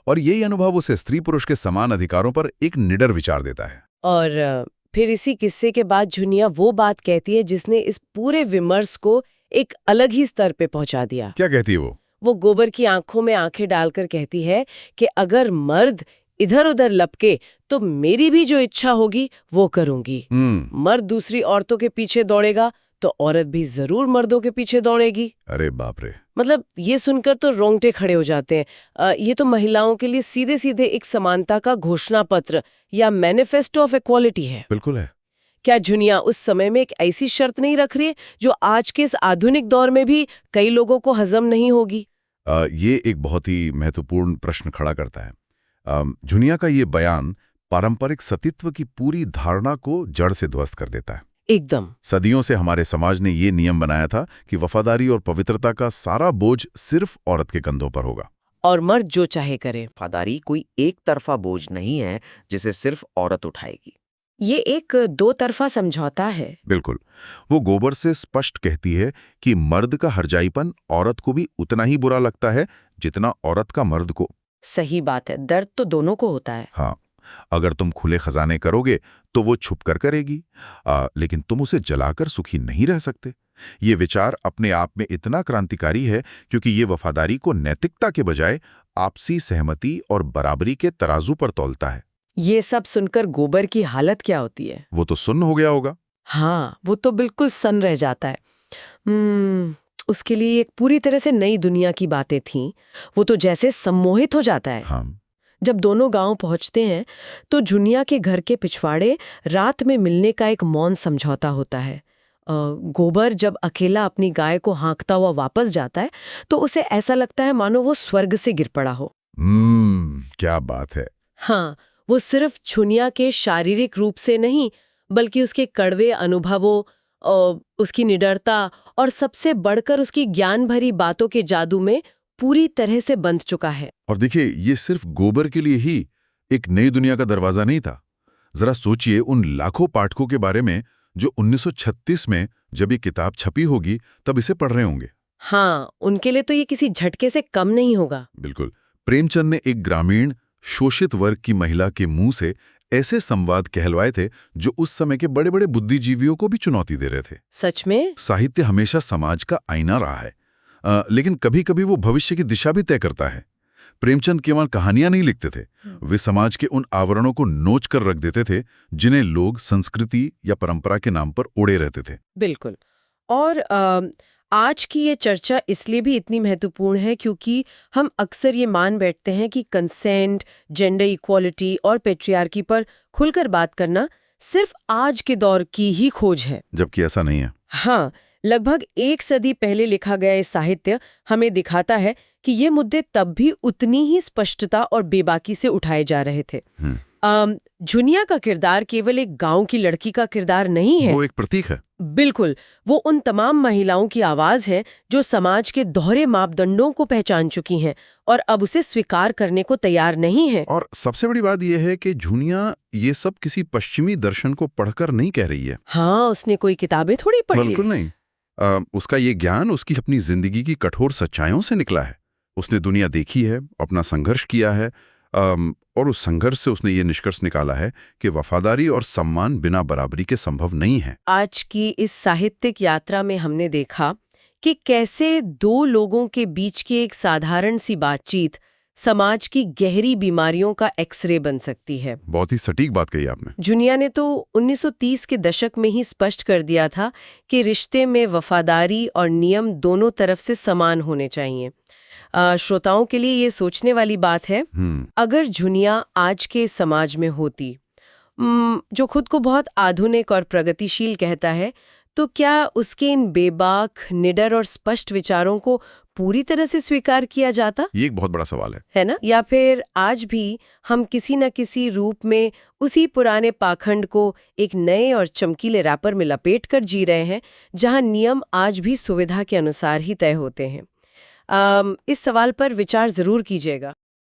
C: और यही अनुभव उसे स्त्री पुरुष के समान अधिकारों पर एक निडर विचार देता है।
B: और फिर इसी किस्से के बाद झुनिया वो बात कहती है जिसने इस पूरे विमर्श को एक अलग ही स्तर पे पहुंचा दिया।
C: क्या कहती है वो?
B: वो गोबर की आंखों में आंखें डालकर कहती है कि अगर मर्द इधर उधर लपके तो मेरी भी जो इच्छा होगी वो करूंगी। मर्द दूसरी औरतों के पीछे दौड़ेगा तो औरत भी जरूर मर्दों के पीछे दौड़ेगी।
C: अरे बाप रे!
B: मतलब ये सुनकर तो रोंगटे खड़े हो जाते हैं। ये तो महिलाओं के लिए सीधे सीधे एक समानता का घोषणा पत्र या मैनिफेस्टो ऑफ इक्वालिटी है।
C: बिल्कुल है।
B: क्या झुनिया उस समय में एक ऐसी शर्त नहीं रख रही है जो आज के इस आधुनिक दौर में भी कई लोगों को हजम नहीं होगी?
C: ये एक बहुत ही महत्वपूर्ण प्रश्न खड़ा करता है। जुनिया का ये बयान पारंपरिक सतीत्व की पूरी धारणा को जड़ से ध्वस्त कर देता है।
B: एकदम।
C: सदियों से हमारे समाज ने ये नियम बनाया था कि वफादारी और पवित्रता का सारा बोझ सिर्फ औरत के कंधों पर होगा,
B: और मर्द जो चाहे करे।
E: वफादारी कोई एक तरफा बोझ नहीं है जिसे सिर्फ औरत उठाएगी।
B: ये एक दो तरफा समझौता है।
C: बिल्कुल। वो गोबर से स्पष्ट कहती है कि मर्द का हरजाईपन औरत को भी उतना ही बुरा लगता है जितना औरत का मर्द को।
B: सही बात है, दर्द तो दोनों को होता है।
C: हाँ, अगर तुम खुले खजाने करोगे तो वो छुप कर करेगी, लेकिन तुम उसे जलाकर सुखी नहीं रह सकते। ये विचार अपने आप में इतना क्रांतिकारी है क्योंकि ये वफादारी को नैतिकता के बजाय आपसी सहमति और बराबरी के तराजू पर तौलता है।
B: ये सब सुनकर गोबर की हालत क्या होती है?
C: वो तो सुन्न हो गया होगा।
B: हाँ, वो तो बिल्कुल सन्न रह जाता है। उसके लिए एक पूरी तरह से नई दुनिया की बातें थीं। वो तो जैसे सम्मोहित हो जाता है।
C: हाँ,
B: जब दोनों गांव पहुंचते हैं तो जुनिया के घर के पिछवाड़े रात में मिलने का एक मौन समझौता होता है। गोबर जब अकेला अपनी गाय को हाँकता हुआ वापस जाता है तो उसे ऐसा लगता है मानो वो स्वर्ग से गिर पड़ा हो।
C: क्या बात है।
B: हाँ, वो सिर्फ जुनिया के शारीरिक रूप से नहीं बल्कि उसके कड़वे अनुभवों, उसकी निडरता और सबसे बढ़कर उसकी ज्ञान भरी बातों के जादू में पूरी तरह से बंध चुका है।
C: और देखिए, ये सिर्फ गोबर के लिए ही एक नई दुनिया का दरवाजा नहीं था। जरा सोचिए उन लाखों पाठकों के बारे में जो 1936 में जब ये किताब छपी होगी तब इसे पढ़ रहे होंगे।
B: हाँ, उनके लिए तो ये किसी झटके से कम नहीं होगा।
C: बिल्कुल। प्रेमचंद ने एक ग्रामीण शोषित वर्ग की महिला के मुंह से ऐसे संवाद कहलवाए थे जो उस समय के बड़े बड़े बुद्धिजीवियों को भी चुनौती दे रहे थे।
B: सच में
C: साहित्य हमेशा समाज का आईना रहा है, लेकिन कभी कभी वो भविष्य की दिशा भी तय करता है। प्रेमचंद केवल कहानियां नहीं लिखते थे, वे समाज के उन आवरणों को नोच कर रख देते थे जिन्हें लोग संस्कृति या परंपरा के नाम पर ओढ़े रहते थे।
B: बिल्कुल। और आज की ये चर्चा इसलिए भी इतनी महत्वपूर्ण है क्योंकि हम अक्सर ये मान बैठते हैं कि कंसेंट, जेंडर इक्वालिटी और पेट्रियार्की पर खुलकर बात करना सिर्फ आज के दौर की ही खोज है,
C: जबकि ऐसा नहीं है।
B: हाँ, लगभग एक सदी पहले लिखा गया ये साहित्य हमें दिखाता है कि ये मुद्दे तब भी उतनी ही स्पष्टता और बेबाकी से उठाए जा रहे थे। जुनिया का किरदार केवल एक गांव की लड़की का किरदार नहीं है,
C: वो एक प्रतीक है।
B: बिल्कुल, वो उन तमाम महिलाओं की आवाज है जो समाज के दोहरे मापदंडों को पहचान चुकी हैं और अब उसे स्वीकार करने को तैयार नहीं है।
C: और सबसे बड़ी बात यह है कि जुनिया ये सब किसी पश्चिमी दर्शन को पढ़कर नहीं कह रही है।
B: हाँ, उसने कोई किताबें थोड़ी पढ़ी।
C: बिल्कुल नहीं। उसका ये ज्ञान उसकी अपनी जिंदगी की कठोर सच्चाइयों से निकला है। उसने दुनिया देखी है, अपना संघर्ष किया है, और उस संघर्ष से उसने ये निष्कर्ष निकाला है कि वफादारी और सम्मान बिना बराबरी के संभव नहीं है।
B: आज की इस साहित्यिक यात्रा में हमने देखा कि कैसे दो लोगों के बीच की एक साधारण सी बातचीत समाज की गहरी बीमारियों का एक्सरे बन सकती है।
C: बहुत ही सटीक बात कही आपने।
B: जुनिया ने तो 1930 के दशक में ही स्पष्ट कर दिया था कि रिश्ते में वफादारी और नियम दोनों तरफ से समान होने चाहिए। श्रोताओं के लिए ये सोचने वाली बात है, अगर जुनिया आज के समाज में होती, जो खुद को बहुत आधुनिक और प्रगतिशील कहता है, तो क्या उसके इन बेबाक, निडर और स्पष्ट विचारों को पूरी तरह से स्वीकार किया जाता?
C: ये एक बहुत बड़ा सवाल
B: है ना? या फिर आज भी हम किसी न किसी रूप में उसी पुराने पाखंड को एक नए और चमकीले रैपर में लपेट कर जी रहे हैं, जहां नियम आज भी सुविधा के अनुसार ही तय होते हैं? इस सवाल पर विचार जरूर कीजिएगा।